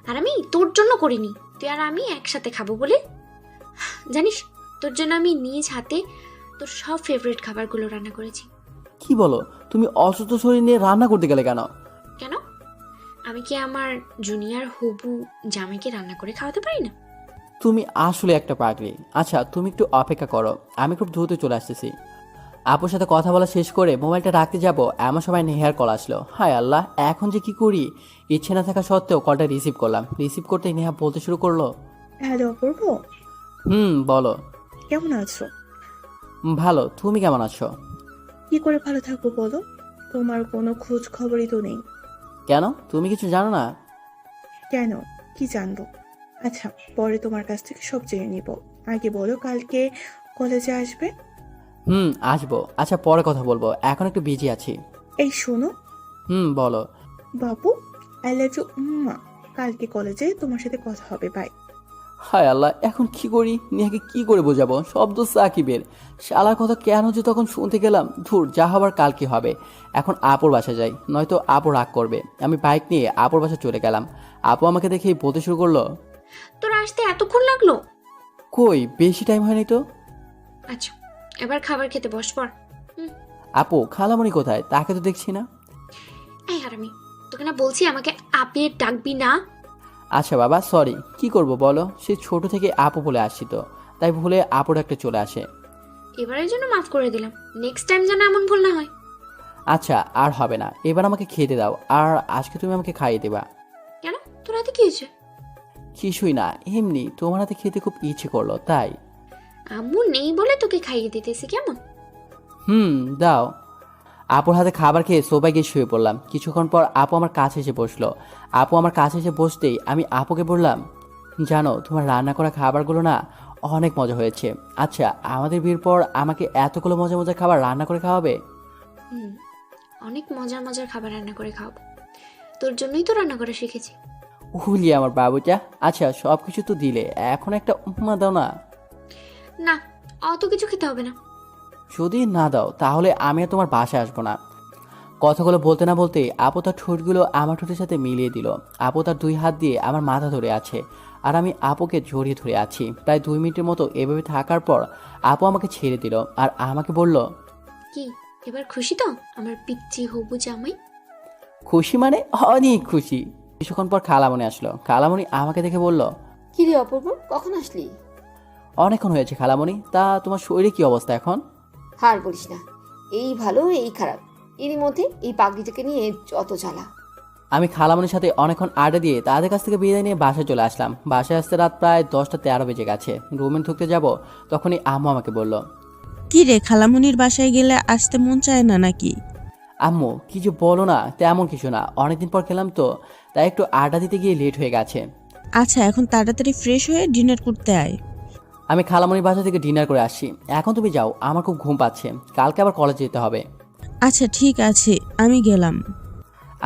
আর আমি তোর জন্য করিনি, তুই আর আমি একসাথে খাবো বলে। জানিস, তোর জন্য আমি নিজ হাতে তোর সব ফেভারিট খাবারগুলো রান্না করেছি। কি বলো? তুমি অসুস্থ শরীর নিয়ে রান্না করতে গেলে কেন? কেন, আমি কি আমার জুনিয়র হবু জামাইকে রান্না করে খাওয়াতে পারি না? তুমি আসলে একটা পাগলি। আচ্ছা তুমি একটু অপেক্ষা করো, আমি খুব দ্রুত চলে আসতেছি। আপুর সাথে কথা বলা শেষ করে মোবাইলটা রাখতে যাব, এমন সময় নেহার কল আসলো। হায় আল্লাহ, এখন যে কি করি! ইচ্ছে না থাকা সত্ত্বেও কলটা রিসিভ করলাম। রিসিভ করতেই নেহা বলতে শুরু করলো, হ্যালো অপূর্ব, বলো। কেমন আছো? ভালো, তুমি কেমন আছো? কি করে ভালো থাকবো বলো? তোমার কোনো খোঁজ খবরই তো নেই। কেন, তুমি কিছু জানো না? কেন, কি জানবো? আচ্ছা, পরে তোমার কাছ থেকে সব জেনে নিব। আগে বলো, কালকে কলেজে আসবে? আসবো। আচ্ছা পরে কথা বলবো, এখন একটু বিজি আছি। এই শোনো বলো। বাবু, আই লাভ ইউ। কালকে কলেজে তোমার সাথে কথা হবে। বাই। হায় আল্লাহ, এখন কি করি? নেহাকে কি করে বোঝাবো? শব্দ সাকিবের শালার কথা কেন যে তখন শুনতে গেলাম। ধুর, যা হবার কাল কি হবে। এখন আপুর বাসা যাই, নয়তো আপু রাগ করবে। আমি বাইক নিয়ে আপুর বাসা চলে গেলাম। আপু আমাকে দেখেই বলতে শুরু করলো, তোর আসতে এতক্ষণ লাগলো? কই বেশি টাইম হয়নি তো। আচ্ছা, এবার খাবার খেতে বস পর। আপু খালামণি কোথায়? তাকে তো দেখছি না। এই হারামি, তোকে না বলছি আমাকে আপনি ডাকবি না। আচ্ছা বাবা সরি, কি করব বলো, সে ছোট থেকে আপু বলে আসছি তো, তাই ভুলে আপুর একটা চলে আসে। এবারের জন্য মাফ করে দিলাম, নেক্সট টাইম যেন এমন ভুল না হয়। আচ্ছা আর হবে না, এবার আমাকে খেতে দাও, আর আজকে তুমি আমাকে খাইয়ে দেবা। কেন, তোর হাতে কি হয়েছে? কিছুই না, এমনি তোমার হাতে খেতে খুব ইচ্ছে করলো তাই। আম্মু নেই বলে তোকে খাইয়ে দিতেছি, কেমন? দাও। আপুর হাতে খাবার খেয়ে সোফায় গিয়ে শুয়ে পড়লাম। কিছুক্ষণ পর আপু আমার কাছে এসে বসলো। আপু আমার কাছে এসে বসতেই আমি আপুকে বললাম, জানো তোমার রান্না করা খাবারগুলো না অনেক মজা হয়েছে। আচ্ছা আমাদের বিয়ের পর আমাকে এতগুলো মজার মজার খাবার রান্না করে খাওয়াবে? অনেক মজার মজার খাবার রান্না করে খাওয়াবো, তোর জন্যই তো রান্না করা শিখেছি। উহুলি আমার বাবুটা। আচ্ছা সব কিছু তো দিলে, এখন একটা উপমা দাও না। না, অত কিছু খেতে হবে না। যদি না দাও তাহলে আমি আর তোমার বাসায় আসবো না। কথাগুলো বলতে না বলতেই আপু তার ঠোঁটগুলো আমার ঠোঁটের সাথে মিলিয়ে দিল। আপু তার 2 হাত দিয়ে আমার মাথা ধরে আছে, আর আমি আপুকে জড়িয়ে ধরে আছি। প্রায় 2 মিনিটের মতো এভাবে থাকার পর আপু আমাকে ছেড়ে দিল, আর আমাকে বলল, কি এবার খুশি তো আমার পিচ্চি হবু জামাই? খুশি মানে অনেক খুশি। কিছুক্ষণ পর খালামণি আসলো। খালামণি আমাকে দেখে বলল, কি রে অপূর্ব, কখন আসলি? অনেকক্ষণ হয়েছে খালামণি, তা তোমার শরীরে কি অবস্থা এখন? হার বলিস না, এই ভালো এই খারাপ, এরই মধ্যে এই পাগড়িটাকে নিয়ে যত জ্বালা। আমি খালামনির সাথে অনেকক্ষণ আড্ডা দিয়ে তাদের কাছ থেকে বিদায় নিয়ে বাসায় চলে আসলাম। বাসায় আসতে রাত প্রায় 10টা 13 বেজে গেছে। রুমে ঢুকতে যাব, তখনই আম্মু আমাকে বলল, কি রে, খালামুনির বাসায় গেলে আসতে মন চায় না নাকি? আম্মু কি যে বলো না, তেমন কিছু না, অনেকদিন পর খেলাম তো, তাই একটু আড্ডা দিতে গিয়ে লেট হয়ে গেছে। আচ্ছা, এখন তাড়াতাড়ি ফ্রেশ হয়ে ডিনার করতে আয়। আমি খালামনির বাসা থেকে ডিনার করে আসছি, এখন তুমি যাও, আমার খুব ঘুম পাচ্ছে, কালকে আবার কলেজে যেতে হবে। আচ্ছা ঠিক আছে, আমি গেলাম।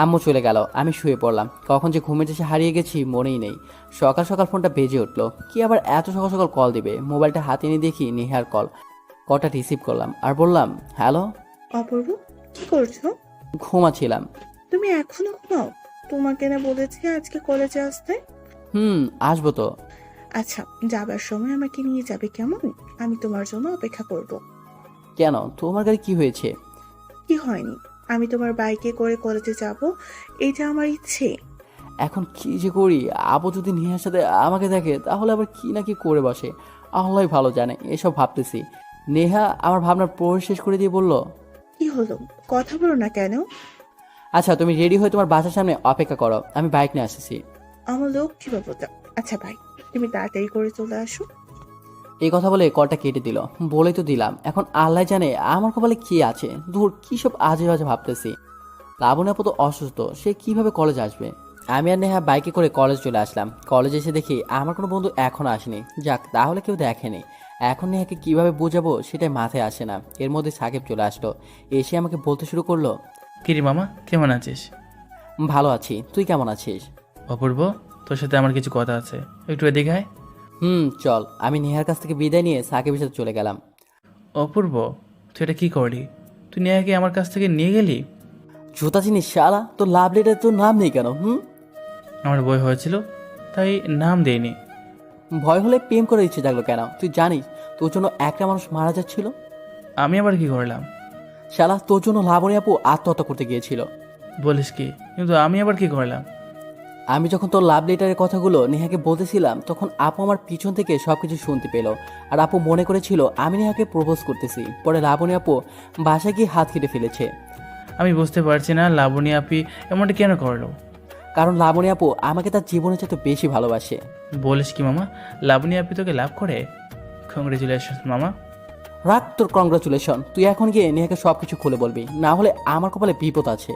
আম্মু চলে গেল, আমি শুয়ে পড়লাম। কখন যে ঘুমের দেশে হারিয়ে গেছি মনেই নেই। সকাল সকাল ফোনটা বেজে উঠলো। কি আবার এত সকাল সকাল কল দিবে? মোবাইলটা হাতে নিয়ে দেখি নেহার কল। কলটা রিসিভ করলাম আর বললাম, হ্যালো। অপূর্ব, কি করছো? ঘুমাচ্ছিলাম। তুমি এখনো ঘুমাও? তোমাকে না বলেছি আজকে কলেজে আসতে? আসবো তো। আচ্ছা, যাবার সময় আমাকে নিয়ে যাবে কেমন? আমি তোমার জন্য অপেক্ষা করব। কেন, তোমার গাড়ি কি হয়েছে? কি হয়নি, আমি তোমার বাইকে করে কলেজে যাব, এটা আমার ইচ্ছে। এখন কি যে করি, আপু যদি নেহার সাথে আমাকে দেখে তাহলে আবার কি না কি করে বসে। আল্লাহ ভালো জানে, এসব ভাবতেছি। নেহা আমার ভাবনার প্রবেশ শেষ করে দিয়ে বলল, কি হলো, কথা বলো না কেন? আচ্ছা তুমি রেডি হয়ে তোমার বাসার সামনে অপেক্ষা করো, আমি বাইক নিয়ে আসতেছি। আমার লক্ষ্মী বাবুটা। আচ্ছা ভাই, তুমি তাড়াতাড়ি করে চলে আসো। এই কথা বলে কলটা কেটে দিল। বলেই তো দিলাম, এখন আল্লাহ জানে আমার কপালে কি আছে। ধুর, কি সব আজে বাজে ভাবতেছি। লাবণী আপু তো অসুস্থ, সে কিভাবে কলেজ আসবে? আমি আর নেহা বাইকে করে কলেজ চলে আসলাম। কলেজে এসে দেখি আমার কোনো বন্ধু এখনো আসেনি। যাক, তাহলে কেউ দেখেনি। এখন নেহাকে কিভাবে বোঝাবো সেটাই মাথায় আসে না। এর মধ্যে সাকিব চলে আসলো। এসে আমাকে বলতে শুরু করলো, কিরে মামা, কেমন আছিস? ভালো আছি, তুই কেমন আছিস? অপূর্ব, তোর সাথে আমার কিছু কথা আছে, একটু এদিকে আয়। চল। আমি নেহার কাছ থেকে বিদায় নিয়ে সাকিবের সাথে চলে গেলাম। অপূর্ব, তুই এটা কি করলি? তুই নেহাকে আমার কাছ থেকে নিয়ে গেলি? জুতা চিনিস শালা? তোর লাভ লেটার তোর নাম নেই কেন? আমার বই হয়েছিল, তাই নাম দেইনি। ভয় হলে প্রেম করার ইচ্ছে জাগলো কেন? তুই জানিস তোর জন্য একটা মানুষ মারা যাচ্ছিল? আমি আবার কি করলাম? শালা, তোর জন্য লাবণী আপু আত্মহত্যা করতে গিয়েছিল। বলিস কি? কিন্তু আমি আবার কি করলাম? আমি যখন তোর লাভ লেটারের কথাগুলো নেহাকে বলতেছিলাম তখন আপু আমার পিছন থেকে সবকিছু শুনতে পেল। আর আপু মনে করেছিল আমি নেহাকে প্রপোজ করতেছি। পরে লাবণী আপু বাসায় গিয়ে হাত কেটে ফেলেছে। আমি বুঝতে পারছি না লাবণী আপি এমনটা কেন করলো। কারণ লাবণী আপু আমাকে তার জীবনের চেয়ে বেশি ভালোবাসে। বলিস কি মামা, লাবণী আপি তোকে লাভ করে? কংগ্রেচুলেশন মামা। রাখ তোর কংগ্রাচুলেশন। তুই এখন গিয়ে নেহাকে সবকিছু খুলে বলবি, না হলে আমার কপালে বিপদ আছে।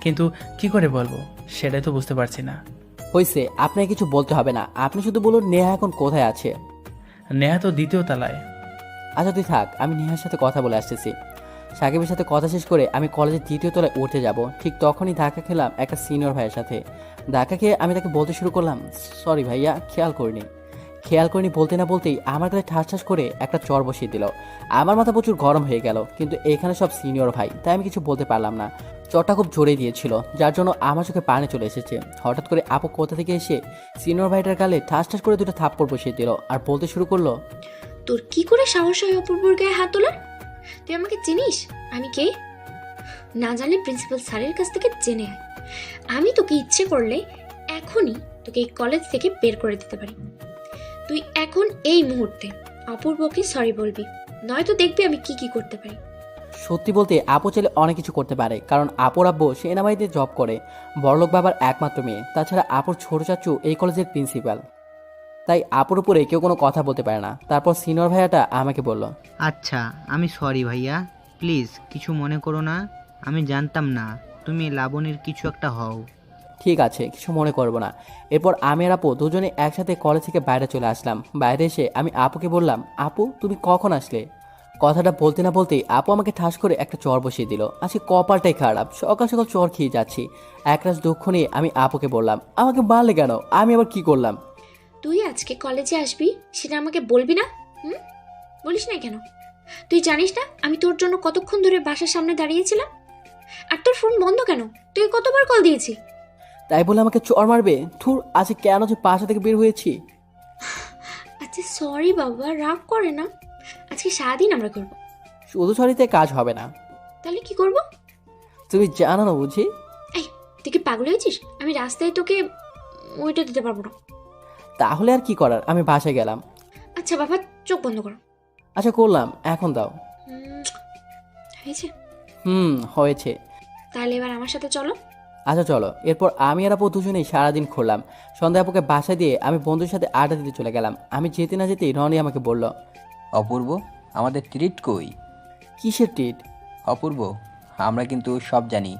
কিন্তু কি করে বলবো সেটাই তো বুঝতে পারছি না। হয়েছে, আপনাকে কিছু বলতে হবে না। আপনি শুধু বলুন নেহা এখন কোথায় আছে। নেহা তো দ্বিতীয় তলায়। আচ্ছা তুই থাক, আমি নেহার সাথে কথা বলে আসতেছি। সাকিবের সাথে কথা শেষ করে আমি কলেজের 2য় তলায় উঠতে যাব। ঠিক তখনই ধাক্কা খেলাম একটা সিনিয়র ভাইয়ের সাথে। ধাক্কা খেয়ে আমি তাকে বলতে শুরু করলাম, সরি ভাইয়া, খেয়াল করিনি বলতে না বলতেই আমার কাছে ঠাস ঠাস করে একটা চর বসিয়ে দিল। আমার মাথা প্রচুর গরম হয়ে গেল, কিন্তু এখানে সব সিনিয়র ভাই, তাই আমি কিছু বলতে পারলাম না। চরটা খুব জোরে দিয়েছিল, যার জন্য আমার চোখে পানি চলে এসেছে। হঠাৎ করে আপু কোথা থেকে এসে সিনিয়র ভাইটার গালে ঠাস ঠাস করে 2টা থাপ্পড় বসিয়ে দিল আর বলতে শুরু করলো, তোর কি করে সাহস হয় অপূর্বর গায়ে হাত তোলার? তুই আমাকে চিনিস আমি কে? না জানলে প্রিন্সিপাল স্যারের কাছ থেকে জেনে আয়। আমি তোকে ইচ্ছে করলে এখনই তোকে এই কলেজ থেকে বের করে দিতে পারি। তুই এখন এই মুহূর্তে অপূর্বকে সরি বলবি, নয়তো দেখবি আমি কি কি করতে পারি। সত্যি বলতে আপু চাইলে অনেক কিছু করতে পারে, কারণ আপুর আব্বু সেনাবাহিনীতে জব করে, বড়লোক বাবার একমাত্র মেয়ে। তাছাড়া আপুর ছোট চাচু এই কলেজের প্রিন্সিপাল, তাই আপুর উপরে কেউ কোনো কথা বলতে পারে না। তারপর সিনিয়র ভাইয়াটা আমাকে বলল, আচ্ছা আমি সরি ভাইয়া, প্লিজ কিছু মনে করো না। আমি জানতাম না তুমি লাবণীর কিছু একটা হও। ঠিক আছে, কিছু মনে করবো না। এরপর আমি আর আপু দুজনে একসাথে কলেজ থেকে বাইরে চলে আসলাম। বাইরে এসে আমি আপুকে বললাম, আপু তুমি কখন আসলে? কথাটা বলতে না বলতেই আপু আমাকে ঠাস করে একটা চর বসিয়ে দিল। আজকে কপালটাই খারাপ, সকাল সকাল চর খেয়ে যাচ্ছি। একরাশ দুঃখ নিয়ে আমি আপুকে বললাম, আমাকে মারলে কেন? আমি আবার কি করলাম? তুই আজকে কলেজে আসবি সেটা আমাকে বলবি না? বলিস না কেন? তুই জানিস না আমি তোর জন্য কতক্ষণ ধরে বাসার সামনে দাঁড়িয়েছিলাম? আর তোর ফোন বন্ধ কেন? তুই কতবার কল দিয়েছি? তাই বলে আমাকে চর মারবে? থুর, আজকে কেন যে বাসা থেকে বের হয়েছি। আচ্ছা সরি বাবা, রাগ করে না। আজকে সারাদিন আমরা করবো। শুধু সরিতে কাজ হবে না। তাহলে কি করব? তুমি জানো না বুঝি? এই তুই কি পাগল হয়েছিস? আমি রাস্তায় তোকে ওইটা দিতে পারবো না। তাহলে আর কি করার, আমি বাসায় গেলাম। আচ্ছা বাবা, চোখ বন্ধ করো। আচ্ছা করলাম, এখন দাও। হয়েছে? হয়েছে। তাহলে এবার আমার সাথে চলো। আচ্ছা চলো। এরপর আমি আর আপু দুজনেই সারাদিন ঘুরলাম। সন্ধ্যায় আপুকে বাসায় দিয়ে আমি বন্ধুর সাথে আড্ডা দিতে চলে গেলাম। আমি যেতে না যেতেই রনি আমাকে বলল, অপূর্ব, আমাদের ট্রিট কই? কিসের ট্রিট? অপূর্ব, আমরা কিন্তু সব জানি।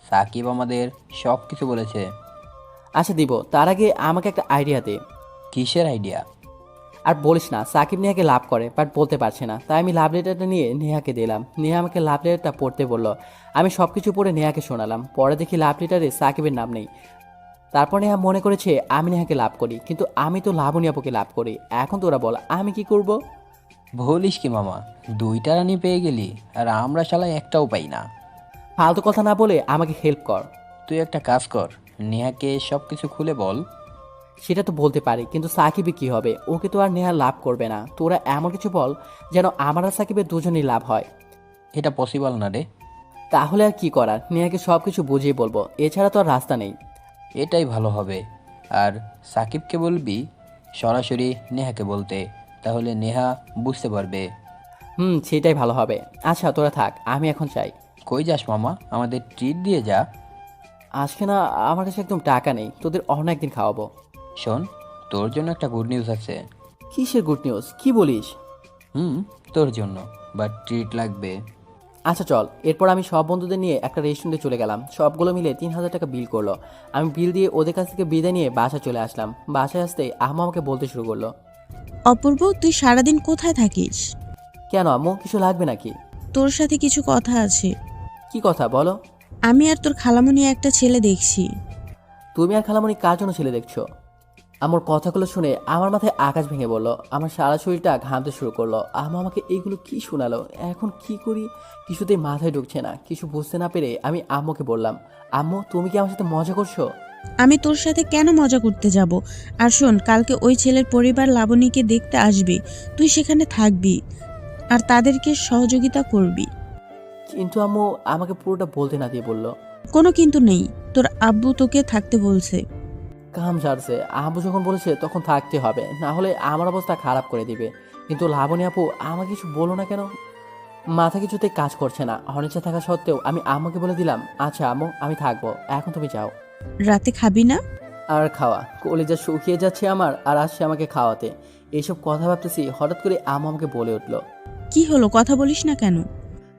সাকিব আমাদের সব কিছু বলেছে। আচ্ছা দিব, তার আগে আমাকে একটা আইডিয়া দে। কিসের আইডিয়া? আর বলিস না, সাকিব নেহাকে লাভ করে বাট বলতে পারছে না, তাই আমি লাভ লেটারটা নিয়ে নেহাকে দিলাম। নেহা আমাকে লাভ লেটারটা পড়তে বলল। আমি সব কিছু পড়ে নেহাকে শোনালাম। পরে দেখি লাভ লেটারে সাকিবের নাম নেই। তারপর নেহা মনে করেছে আমি নেহাকে লাভ করি, কিন্তু আমি তো লাবণী আপুকে লাভ করি। এখন তোরা বল আমি কি করব? বলিস কি মামা, 2টা রানী পেয়ে গেলি আর আমরা শালা একটাও পাই না। ফালতু কথা না বলে আমাকে হেল্প কর। তুই একটা কাজ কর, নেহাকে সব কিছু খুলে বল। সেটা তো বলতে পারি, কিন্তু সাকিবে কি হবে? ওকে তো আর নেহা লাভ করবে না। তোরা এমন কিছু বল যেন আমার আর সাকিবের দুজনেই লাভ হয়। এটা পসিবল না রে। তাহলে আর কি করার, নেহাকে সব কিছু বুঝিয়ে বলবো, এছাড়া তো আর রাস্তা নেই। এটাই ভালো হবে। আর সাকিবকে বলবি সরাসরি নেহাকে বলতে, তাহলে নেহা বুঝতে পারবে। সেটাই ভালো হবে। আচ্ছা তোরা থাক, আমি এখন চাই। কই যাস মামা, আমাদের ট্রিট দিয়ে যা। আজকে না আমার কাছে একদম টাকা নেই, তোদের অন্য একদিন খাওয়াবো। শোন, তোর জন্য একটা গুড নিউজ আছে। কিসের গুড নিউজ? কি বলিস? তোর জন্য, বাট ট্রিট লাগবে। আচ্ছা চল। এরপর আমি সব বন্ধুদের নিয়ে একটা রেস্টুরেন্টে চলে গেলাম। সবগুলো মিলে 3,000 টাকা বিল করলো। আমি বিল দিয়ে ওদের কাছ থেকে বিদায় নিয়ে বাসা চলে আসলাম। বাসায় আসতেই আম্মু আমাকে বলতে শুরু করলো, অপূর্ব, তুই সারাদিন কোথায় থাকিস? কেন আম্মু, কিছু লাগবে নাকি? তোর সাথে কিছু কথা আছে। কি কথা বলো? আমি আর তোর খালামণি একটা ছেলে দেখছি। তুমি আর খালামণি কার জন্য ছেলে দেখছো? আমার কথাগুলো শুনে আমার মাথায় আকাশ ভেঙে বলল। আমার সারা শরীরটা ঘামতে শুরু করলো। আম্মু আমাকে এইগুলো কি শোনালো? এখন কি করি কিছুতেই মাথায় ঢুকছে না। কিছু বুঝতে না পেরে আমি আম্মুকে বললাম, আম্মু তুমি কি আমার সাথে মজা করছো? আমি তোর সাথে কেন মজা করতে যাব? আর শোন, কালকে ওই ছেলের পরিবার লাবণীকে দেখতে আসবে। তুই সেখানে থাকবি আর তাদেরকে সহযোগিতা করবি। কিন্তু আম্মু আমাকে পুরোটা বলতে না দিয়ে বলল, কোনো কিন্তু নেই, তোর আব্বু তোকে থাকতে বলছে। কাম ছাড়ছে। আব্বু যখন বলেছে তখন থাকতে হবে, না হলে আমার অবস্থা খারাপ করে দিবে। কিন্তু লাবণী আপু আমাকে কিছু বলো না কেন? মাথা কিছুতেই কাজ করছে না। অনিচ্ছা থাকা সত্ত্বেও আমি আম্মুকে বলে দিলাম, আচ্ছা আম্মু আমি থাকবো, এখন তুমি যাও। রাতে খাবি না? আর খাওয়া কলিজা শুকিয়ে যাচ্ছে আমার, আর আসছে আমাকে খাওয়াতে। এইসব কথা ভাবতেছি, হঠাৎ করে আম্মু আমাকে বলে উঠলো, কি হলো, কথা বলিস না কেন?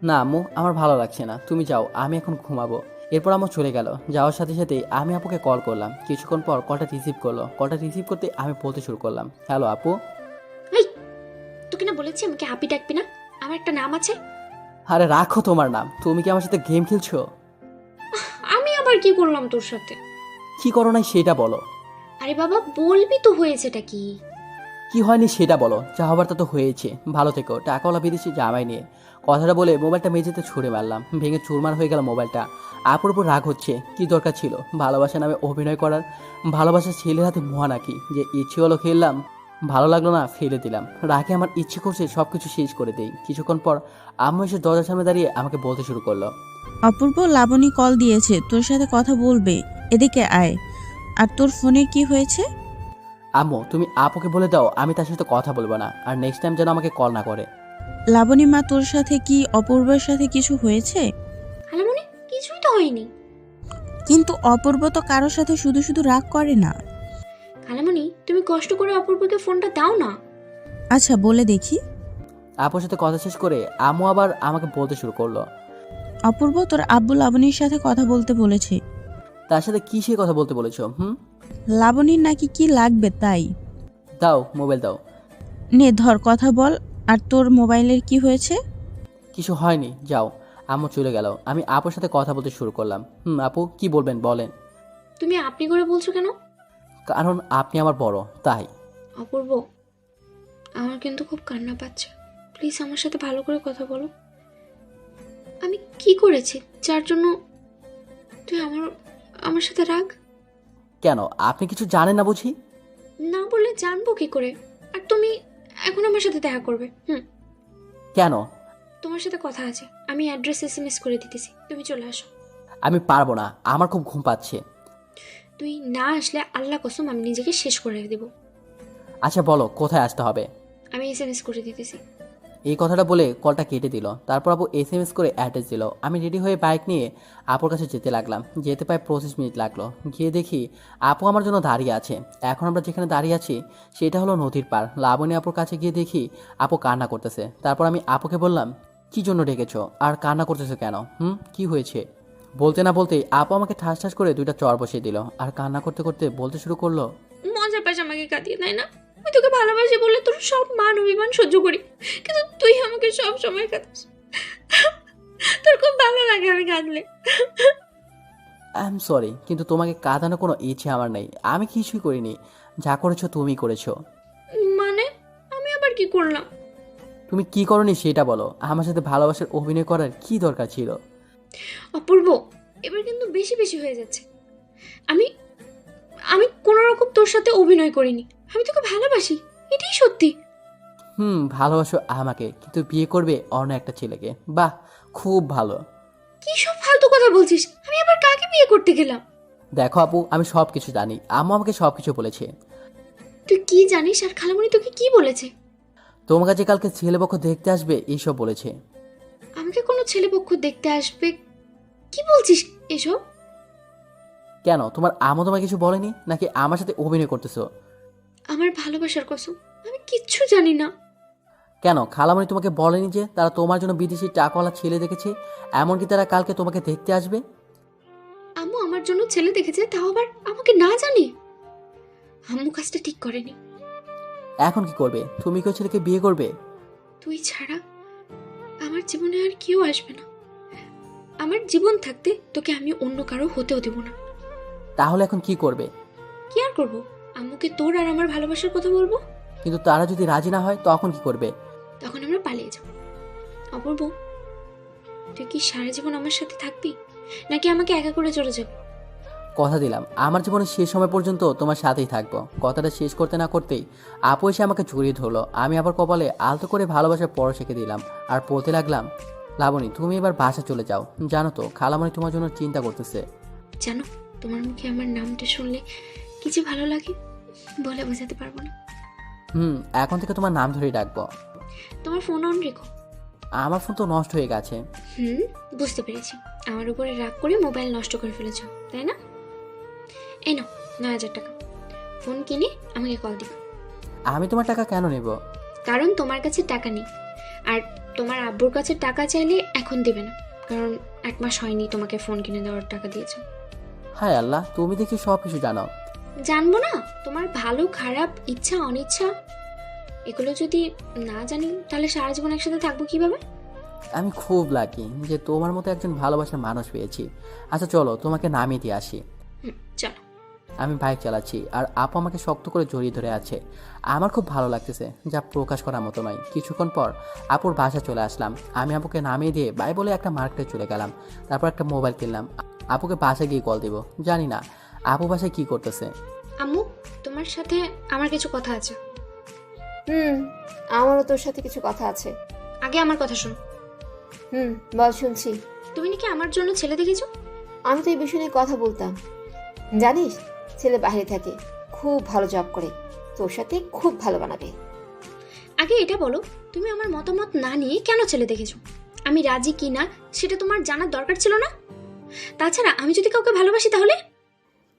না আম্মু আমার ভালো লাগছে না, তুমি যাও, আমি এখন ঘুমাবো। এরপর আম্মু চলে গেল। যাওয়ার সাথে সাথে আমি আপুকে কল করলাম। কিছুক্ষণ পর কলটা রিসিভ করলো। কলটা রিসিভ করতে আমি বলতে শুরু করলাম, হ্যালো আপু। এই, তোকে না বলেছি আমাকে হাপি ডাকবি না? আমার একটা নাম আছে। আরে রাখো তোমার নাম। তুমি কি আমার সাথে গেম খেলছো? আমি আবার কি করলাম তোর সাথে? কি করো নাই সেটা বলো। আরে বাবা বলবি তো হয়েছেটা কি? কি হয়নি সেটা বলো। যা হবার তা তো হয়েছে। ভালো থেকো। টাকাওয়ালা বিদেশি জামাই নিয়ে। কথাটা বলে মোবাইলটা মেঝেতে ছুঁড়ে মারলাম। ভেঙে চুরমার হয়ে গেল মোবাইলটা। আপুর উপর রাগ হচ্ছে। কি দরকার ছিল ভালোবাসা নামে অভিনয় করার? ভালোবাসা ছেলের হাতে মোয়া নাকি? যে ইচ্ছে হলো খেললাম, ভালো লাগলো না ফেলে দিলাম। রাগে আমার ইচ্ছে করছে সবকিছু শেষ করে দেই। কিছুক্ষণ পর আম্মু এসে দরজার সামনে দাঁড়িয়ে আমাকে বলতে শুরু করলো, অপূর্ব, লাবণী কল দিয়েছে, তোর সাথে কথা বলবে, এদিকে আয়। আর তোর ফোনে কি হয়েছে? আম্মু তুমি আপুকে বলে দাও আমি তার সাথে কথা বলবো না, আর নেক্সট টাইম যেন আমাকে কল না করে। লাবণী মা, তোর সাথে কি অপূর্বের সাথে কিছু হয়েছে? খালামণি কিছুই তো হয়নি। কিন্তু অপূর্ব তো কারোর সাথে শুধু শুধু রাগ করে না। খালামণি তুমি কষ্ট করে অপূর্বকে ফোনটা দাও না। আচ্ছা বলে দেখি। আপুর সাথে কথা শেষ করে আম্মু আবার আমাকে বলতে শুরু করলো, অপূর্ব, তোর আব্বু লাবণীর সাথে কথা বলতে বলেছে। তার সাথে কি সে কথা বলতে বলেছো? লাবণীর নাকি কি লাগবে তাই। দাও মোবাইল দাও। নে ধর, কথা বল। আর তোর মোবাইলের কি হয়েছে? কিছু হয়নি, যাও। আম্মু চলে গেল। আমি আপুর সাথে কথা বলতে শুরু করলাম। আপু কি বলবেন বলেন। তুমি আপনি করে বলছো কেন? কারণ আপনি আমার বড় তাই। অপূর্ব, আমার কিন্তু খুব কান্না পাচ্ছে। প্লিজ আমার সাথে ভালো করে কথা বলো। আমি কি করেছি যার জন্য তুই আমার সাথে রাগ? কেন আপনি কিছু জানেন না বুঝি? না বললে জানবো কি করে? আর তুমি এখন আমার সাথে দেখা করবে? কেন? তোমার সাথে কথা আছে। আমি অ্যাড্রেস SMS করে দিতেছি, তুমি চলে আসো। আমি পারবো না, আমার খুব ঘুম পাচ্ছে। তুই না আসলে আল্লাহ কসম আমি নিজেকে শেষ করে দেব। আচ্ছা বলো কোথায় আসতে হবে? আমি SMS করে দিতেছি। এই কথাটা বলে কলটা কেটে দিল। তারপর আপু SMS করে অ্যাড্রেস দিল। আমি রেডি হয়ে বাইক নিয়ে আপুর কাছে যেতে লাগলাম। যেতে প্রায় 25 মিনিট লাগলো। গিয়ে দেখি আপু আমার জন্য দাঁড়িয়ে আছে। এখন আমরা যেখানে দাঁড়িয়ে আছি সেটা হলো নদীর পার। লাবণী আপুর কাছে গিয়ে দেখি আপু কান্না করতেছে। তারপর আমি আপুকে বললাম, কি জন্য ডেকেছো আর কান্না করতেছো কেন? কি হয়েছে? বলতে না বলতেই আপু আমাকে ঠাস ঠাস করে 2টা চড় বসিয়ে দিল আর কান্না করতে করতে বলতে শুরু করলো, মজা পাস আমাকে কাঁদিয়ে, তাই না? আমি তোকে ভালোবাসি বলে তোর সব মান অভিমান সহ্য করি, কিন্তু তুই আমাকে সব সময় কাঁদিস। তোর খুব ভালো লাগে আমি কাঁদলে। আই এম সরি, কিন্তু তোমাকে কাঁদানোর কোনো ইচ্ছে আমার নেই। আমি কিছুই করিনি, যা করেছো তুমি করেছো। মানে আমি আবার কি করলাম? তুমি কি করনি সেটা বলো। আমার সাথে ভালোবাসার অভিনয় করার কি দরকার ছিল? অপূর্ব, এবার কিন্তু বেশি বেশি হয়ে যাচ্ছে। আমি আমি কোনো রকম তোর সাথে অভিনয় করিনি। আমি তোকে ভালোবাসি, এটাই সত্যি। ভালোবাসো আমাকে, কিন্তু বিয়ে করবে অন্য একটা ছেলেকে। বাহ, খুব ভালো। কি সব ফালতু কথা বলছিস? আমি আবার কাকে বিয়ে করতে গেলাম? দেখো আপু, আমি সব কিছু জানি। আম্মু আমাকে সব কিছু বলেছে। তুই কি জানিস আর খালামণি তোকে কি বলেছে? তোমার কাছে কালকে ছেলেপক্ষ দেখতে আসবে এইসব বলেছে। আমাকে কোনো ছেলেপক্ষ দেখতে আসবে? কি বলছিস এসব? কেন, তোমার আম্মু তোমায় কিছু বলেনি নাকি আমার সাথে অভিনয় করতেছো? আমার ভালোবাসার কসম, আমি কিচ্ছু জানি না। কেন, খালামণি তোমাকে বলেনি যে তারা তোমার জন্য বিদেশি টাকাওয়ালা ছেলে দেখেছে, এমনকি তারা কালকে তোমাকে দেখতে আসবে? আম্মু আমার জন্য ছেলে দেখেছে, তাও আবার আমাকে না জানি। আম্মু কাজটা ঠিক করেনি। এখন কি করবে? তুমি কি ওই ছেলেকে বিয়ে করবে? তুই ছাড়া আমার জীবনে আর কেউ আসবে না। আমার জীবন থাকতে তোকে আমি অন্য কারো হতেও দেব না। তাহলে এখন কি করবে? কি আর করবো? আম্মুকে তোর আর আমার ভালোবাসার কথা বলবো। কিন্তু তারা যদি রাজি না হয় তখন কি করবে? তখন আমরা পালিয়ে যাব। অপূর্ব, তুই কি সারা জীবন আমার সাথে থাকবি নাকি আমাকে একা করে চলে যাবি? কথা দিলাম, আমার জীবনের শেষ সময় পর্যন্ত তোমার সাথেই থাকবো। কথাটা শেষ করতে না করতেই আপু এসে আমাকে জড়িয়ে ধরলো। আমি আবার কপালে আলতো করে ভালোবাসার পর শিখে দিলাম আর বলতে লাগলাম, লাবণী তুমি এবার বাসা চলে যাও। জানো তো খালামণি তোমার জন্য চিন্তা করতেছে। জানো, তোমার মুখে আমার নামটা শুনলে কি যে ভালো লাগে, বলে বোঝাতে পারবো না। এখন থেকে তোমার নাম ধরেই ডাকবো। তোমার ফোন অন রেখো। আমার ফোন তো নষ্ট হয়ে গেছে। বুঝতে পেরেছি, আমার উপরে রাগ করে মোবাইল নষ্ট করে ফেলেছ, তাই না? এই নাও 9,000 টাকা। ফোন কিনে আমাকে কল দিও। আমি তোমার টাকা কেন নেব? কারণ তোমার কাছে টাকা নেই, আর তোমার আব্বুর কাছে টাকা চাইলে এখন দেবে না, কারণ 1 মাস হয়নি তোমাকে ফোন কিনে দেওয়ার টাকা দিয়েছে। হায় আল্লাহ, তুমি দেখি সব কিছু জানো। জানবো না? তোমার ভালো খারাপ, ইচ্ছা অনিচ্ছা, এগুলো যদি না জানি তাহলে সারা জীবন একসাথে থাকবো কিভাবে? আমি খুব লাকি যে তোমার মতো একজন ভালোবাসার মানুষ পেয়েছি। আচ্ছা চলো, তোমাকে নামিয়ে দিয়ে আসি। চলো। আমি বাইক চালাচ্ছি আর আপু আমাকে শক্ত করে জড়িয়ে ধরে আছে। আমার খুব ভালো লাগতেছে, যা প্রকাশ করার মতো নয়। কিছুক্ষণ পর আপুর বাসা চলে আসলাম। আমি আপুকে নামিয়ে দিয়ে বাই বলে একটা মার্কেটে চলে গেলাম। তারপর একটা মোবাইল কিনলাম। আপুকে বাসায় গিয়ে কল দিব। জানি না আপু বাসায় কি করতেছে। আম্মু, তোমার সাথে আমার কিছু কথা আছে। আমারও তোর সাথে কিছু কথা আছে। আগে আমার কথা শোনো। বল, শুনছি। তুমি নাকি আমার জন্য ছেলে দেখেছো? আমি তো এই বিষয় নিয়ে কথা বলতাম। জানিস, ছেলে বাইরে থাকে, খুব ভালো জব করে, তোর সাথে খুব ভালো বানাবে। আগে এটা বলো, তুমি আমার মতামত না নিয়ে কেন ছেলে দেখেছো? আমি রাজি কি না সেটা তোমার জানার দরকার ছিল না? তাছাড়া আমি যদি কাউকে ভালোবাসি তাহলে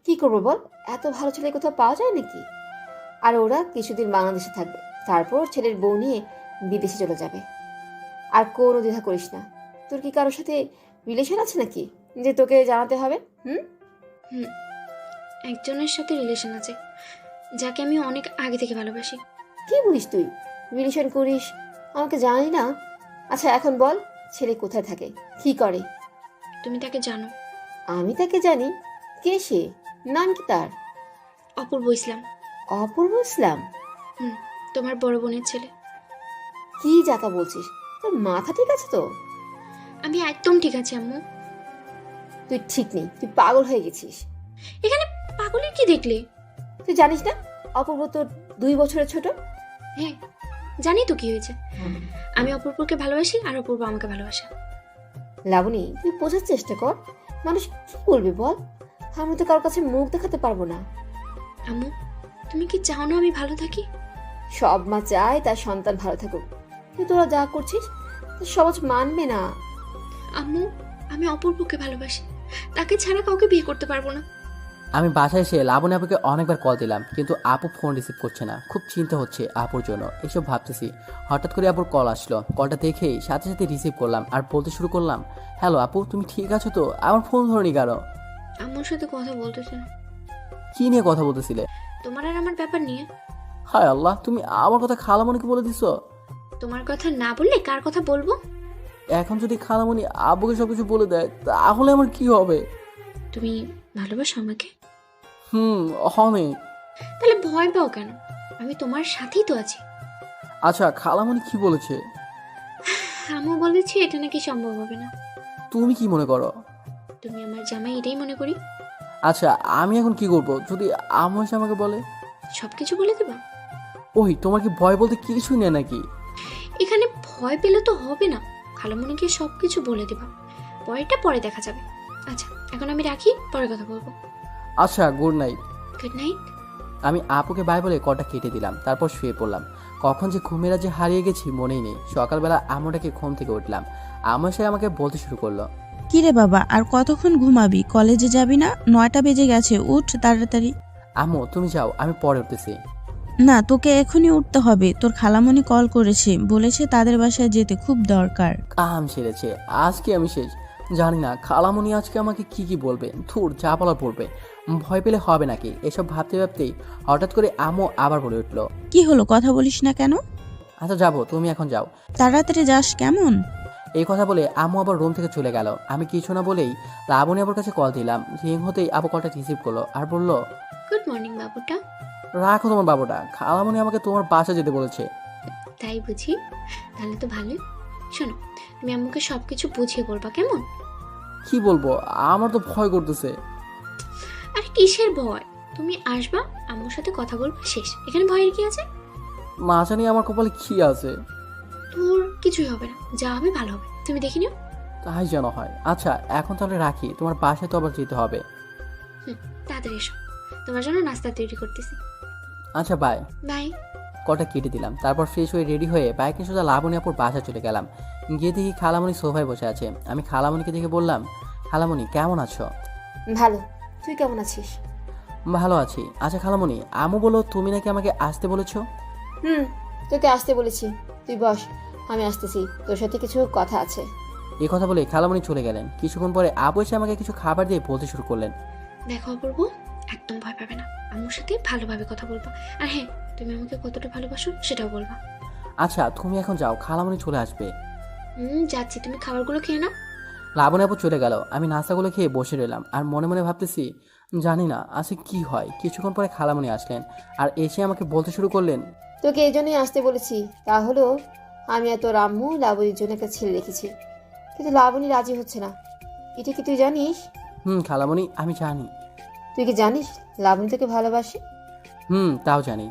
কি করবো বল? এত ভালো ছেলে কোথাও পাওয়া যায় নাকি? আর ওরা কিছুদিন বাংলাদেশে থাকবে, তারপর ছেলের বউ নিয়ে বিদেশে চলে যাবে। আর কোনো দ্বিধা করিস না। তোর কি কারোর সাথে রিলেশন আছে নাকি যে তোকে জানাতে হবে? একজনের সাথে রিলেশন আছে, যাকে আমি অনেক আগে থেকে ভালোবাসি। কি বলিস তুই? রিলেশন করিস, আমাকে জানি না? আচ্ছা এখন বল, ছেলে কোথায় থাকে, কি করে? তুমি তাকে জানো? আমি তাকে জানি। কে সে? নাম কি তার? অপূর্ব ইসলাম। অপূর্ব ইসলাম? তোমার বড় বোনের ছেলে। কি যাতা বলছিস? তোর মাথা ঠিক আছে তো? আমি একদম ঠিক আছি আম্মু। তুই ঠিক নেই, তুই পাগল হয়ে গেছিস। এখানে পাগলের কি দেখলে? তুই জানিস না অপূর্ব তোর 2 বছরের ছোট? হ্যাঁ জানি তো, কি হয়েছে? আমি অপূর্বকে ভালোবাসি আর অপূর্ব আমাকে ভালোবাসে। লাবণী, তুই বোঝার চেষ্টা কর, মানুষ কি বলবে বল? আমি তো কারোর কাছে মুখ দেখাতে পারবো না। আম্মু, তুমি কি চাও না আমি ভালো থাকি? সব মা চায় তার সন্তান ভালো থাকুক, তুই তোরা যা করছিস তা সমাজ মানবে না। আম্মু, আমি অপূর্বকে ভালোবাসি, তাকে ছাড়া কাউকে বিয়ে করতে পারবো না। আমি বাসায় এসে লাবণী আপুকে অনেকবার কল দিলাম, কিন্তু আপু ফোন রিসিভ করছে না। খুব চিন্তা হচ্ছে আপুর জন্য, এসব ভাবতেছি। হঠাৎ করে আপুর কল আসলো। কলটা দেখেই সাথে সাথে রিসিভ করলাম আর বলতে শুরু করলাম, হ্যালো আপু, তুমি ঠিক আছো তো? আমার ফোন ধরনি কেন? আম্মুর সাথে কথা বলতেছে না, কি নিয়ে কথা বলতেছিলে? তোমার আর আমার ব্যাপার নিয়ে। হায় আল্লাহ, তুমি আমার কথা খালামণিকে বলে দিছো? তোমার কথা না বললে কার কথা বলবো? এখন যদি খালামণি আব্বুকে সবকিছু বলে দেয় তাহলে আমার কি হবে? তুমি ভালোবাসো আমাকে? অনেক। তাহলে ভয় পাও কেন? আমি তোমার সাথেই তো আছি। আচ্ছা, খালামণি কি বলেছে? আম্মু বলেছে এটা নাকি সম্ভব হবে না। তুমি কি মনে করো? তুমি আমার জামাই, এটাই মনে করি। আচ্ছা, আমি এখন কি করব যদি আম্মু এসে আমাকে বলে? সবকিছু বলে দেবা? ওই, তোমার কি ভয় বলতে কিছুই নেই নাকি? এখানে ভয় পেলে তো হবে না, খালামণিকে সবকিছু বলে দেবা, পরেরটা পরে দেখা যাবে। আচ্ছা, এখন আমি রাখি, পরে কথা বলবো। আচ্ছা, গুড নাইট। Good night. আমি আপুকে বাই বলে কলটা কেটে দিলাম, তারপর শুয়ে পড়লাম। কখন যে ঘুমের রাজ্যে হারিয়ে গেছি মনেই নেই। সকালবেলা আম্মুটাকে ঘুম থেকে উঠলাম। আম্মু এসে আমাকে বলতে শুরু করলো, কিরে বাবা, আর কতক্ষণ ঘুমাবি? কলেজে যাবি না? 9টা বেজে গেছে, উঠ তাড়াতাড়ি। আম্মু তুমি যাও, আমি পরে উঠতেছি। না, তোকে এখনই উঠতে হবে। তোর খালামণি কল করেছে, বলেছে তাদের বাসায় যেতে খুব দরকার। কাম সেরেছে, আজকে আমি শেষ। জানি না খালামণি আজকে আমাকে কি কি বলবে। ধুর, যা বলার পড়বে। ভয় পেলে হবে নাকি? এসব ভাবতে ভাবতেই হঠাৎ করে আম্মু আবার বলে উঠলো, কি হলো, কথা বলিস না কেন? আচ্ছা যাবো, তুমি এখন যাও। তাড়াতাড়ি যাস কেমন? এই কথা বলে আম্মু আবার রুম থেকে চলে গেল। আমি কিছু না বলেই লাবণী আবার কাছে কল দিলাম। রিং হতেই আবু কলটা রিসিভ করলো আর বলল, গুড মর্নিং বাবুটা। রাখো তোমার বাবুটা, খালামণি আমাকে তোমার বাসা যেতে বলেছে। তাই বুঝি? তাহলে তো ভালোই। শোনো, তুমি আম্মুকে সবকিছু বুঝিয়ে বলবা, কেমন? কি বলবো, আমার তো ভয় করতেছে। আরে কিসের ভয়? তুমি আসবা, আম্মুর সাথে কথা বলবা, শেষ। এখানে ভয়ের কি আছে? মা জানি আমার কপালে কি আছে। তোর কিছুই হবে না, যা হবে ভালো হবে, তুমি দেখে নিও। তাই যেন হয়। আচ্ছা, এখন তাহলে রাখি, তোমার বাসায় তো আবার যেতে হবে। তাড়াতাড়ি এসো, তোমার জন্য নাস্তা তৈরি করতেছি। আচ্ছা, বাই। বাই। কলটা কেটে দিলাম। তারপর ফ্রেশ হয়ে রেডি হয়ে বাইক নিয়ে সোজা লাবণী আপুর বাসা চলে গেলাম। গিয়ে দেখি খালামণি সোফায় বসে আছে। আমি খালামণিকে দেখে বললাম, খালামণি কেমন আছো? ভালো, তুই কেমন আছিস? ভালো আছি। আচ্ছা খালামণি, আম্মু বলো তুমি নাকি আমাকে আসতে বলেছো? তোকে আসতে বলেছি, তুই বস, আমি আসতেছি, তোর সাথে কিছু কথা আছে। এই কথা বলে খালামণি চলে গেলেন। কিছুক্ষণ পরে আপু এসে আমাকে কিছু খাবার দিয়ে বলতে শুরু করলেন, দেখো অপূর্ব, একদম ভয় পাবে না, আম্মুর সাথে ভালোভাবে কথা বলবা। আর হ্যাঁ, তুমি আমাকে কতটা ভালোবাসো সেটাও বলবা। আচ্ছা তুমি এখন যাও, খালামণি চলে আসবে। যাচ্ছি, তুমি খাবারগুলো খেয়ে নাও। লাবণী আপু চলে গেল। আমি নাস্তাগুলো খেয়ে বসে রইলাম আর মনে মনে ভাবতেছি, জানি না আজকে কি হয়। কিছুক্ষণ পরে খালামণি আসলেন আর এসে আমাকে বলতে শুরু করলেন, তোকে এই জন্যই আসতে বলেছি। তা হলো, আমি আর তোর আম্মু লাবণীর জন্য একটা ছেলে রেখেছি, কিন্তু লাবণী রাজি হচ্ছে না। এটা কি তুই জানিস? খালামণি আমি জানি। তুই কি জানিস লাবণী তোকে ভালোবাসে? তাও জানি।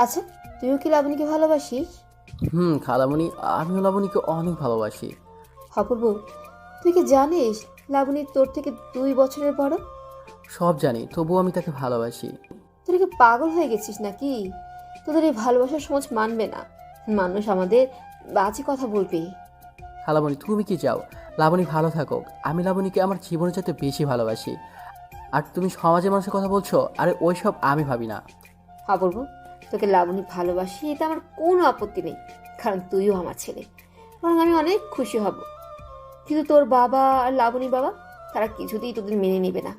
আচ্ছা, তুইও কি লাবণীকে ভালোবাসিস? খালামণি, আমিও লাবণীকে অনেক ভালোবাসি। অপূর্ব, তুই কি জানিস লাবণী তোর থেকে 2 বছরের বড়? সব জানি, তবুও আমি তাকে ভালোবাসি। তুই কি পাগল হয়ে গেছিস নাকি? তোদের এই ভালোবাসার সমাজ মানবে না, মানুষ আমাদের বাজে কথা বলবে। খালামণি তুমি কি চাও লাবণী ভালো থাকুক? আমি লাবণীকে আমার জীবনের চাইতে বেশি ভালোবাসি। আর তুমি সমাজের মানুষের কথা বলছো, আরে ওইসব আমি ভাবি না। অপূর্ব, তোকে লাবণী ভালোবাসি এটা আমার কোনো আপত্তি নেই, কারণ তুইও আমার ছেলে, বরং আমি অনেক খুশি হব। কিন্তু তোর বাবা আর লাবণী বাবা, তারা কিছুতেই তোদের মেনে নেবে না।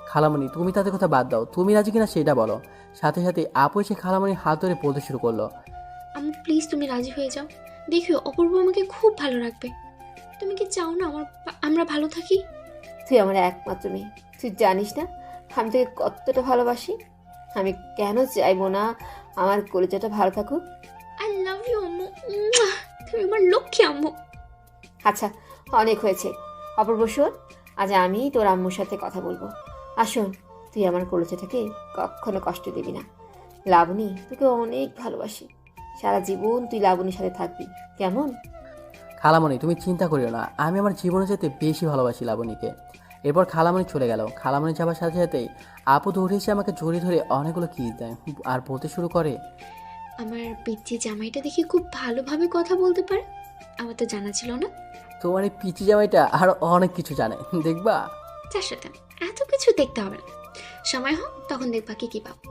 খালামণি তুমি তাদের কথা বাদ দাও, তুমি রাজি কিনা সেটা বলো। সাথে সাথে আপু এসে খালামণির হাত ধরে বলতে শুরু করলো, আম্মু প্লিজ তুমি রাজি হয়ে যাও, দেখিও অপূর্ব আমাকে খুব ভালো রাখবে। তুমি কি চাও না আমরা ভালো থাকি? তুই আমার একমাত্র মেয়ে, তুই জানিস না আমি তোকে কতটা ভালোবাসি। আমি কেন চাইবো না আমার কলিজাটা ভালো থাকুক? আই লাভ ইউ আম্মু, তুমি আমার লক্ষ্মী আম্মু। আচ্ছা, অনেক হয়েছে। অপূর্ব শোন, আজ আমি তোর আম্মুর সাথে কথা বলবো। আসুন, তুই আমার কলিজাটাকে কখনো কষ্ট দিবি না। লাবণী তোকে অনেক ভালোবাসি, সারা জীবন তুই লাবণীর সাথে থাকবি, কেমন? খালামণি তুমি চিন্তা করিও না, আমি আমার জীবনের চাইতে বেশি ভালোবাসি লাবণীকে। এরপর খালামণি চলে গেল। খালামণি যাবার সাথে সাথেই আপু দৌড়ে এসে আমাকে জড়িয়ে ধরে অনেকগুলো কিস দেয় আর বলতে শুরু করে, আমার পিচ্চি জামাইটা দেখি খুব ভালোভাবে কথা বলতে পারে, আমার তো জানা ছিল না। তোমার এই পিচি জামাইটা আর অনেক কিছু জানে, দেখবা। যার সাথে এত কিছু দেখতে হবে না, সময় হোক তখন দেখবা কি কি পাবো।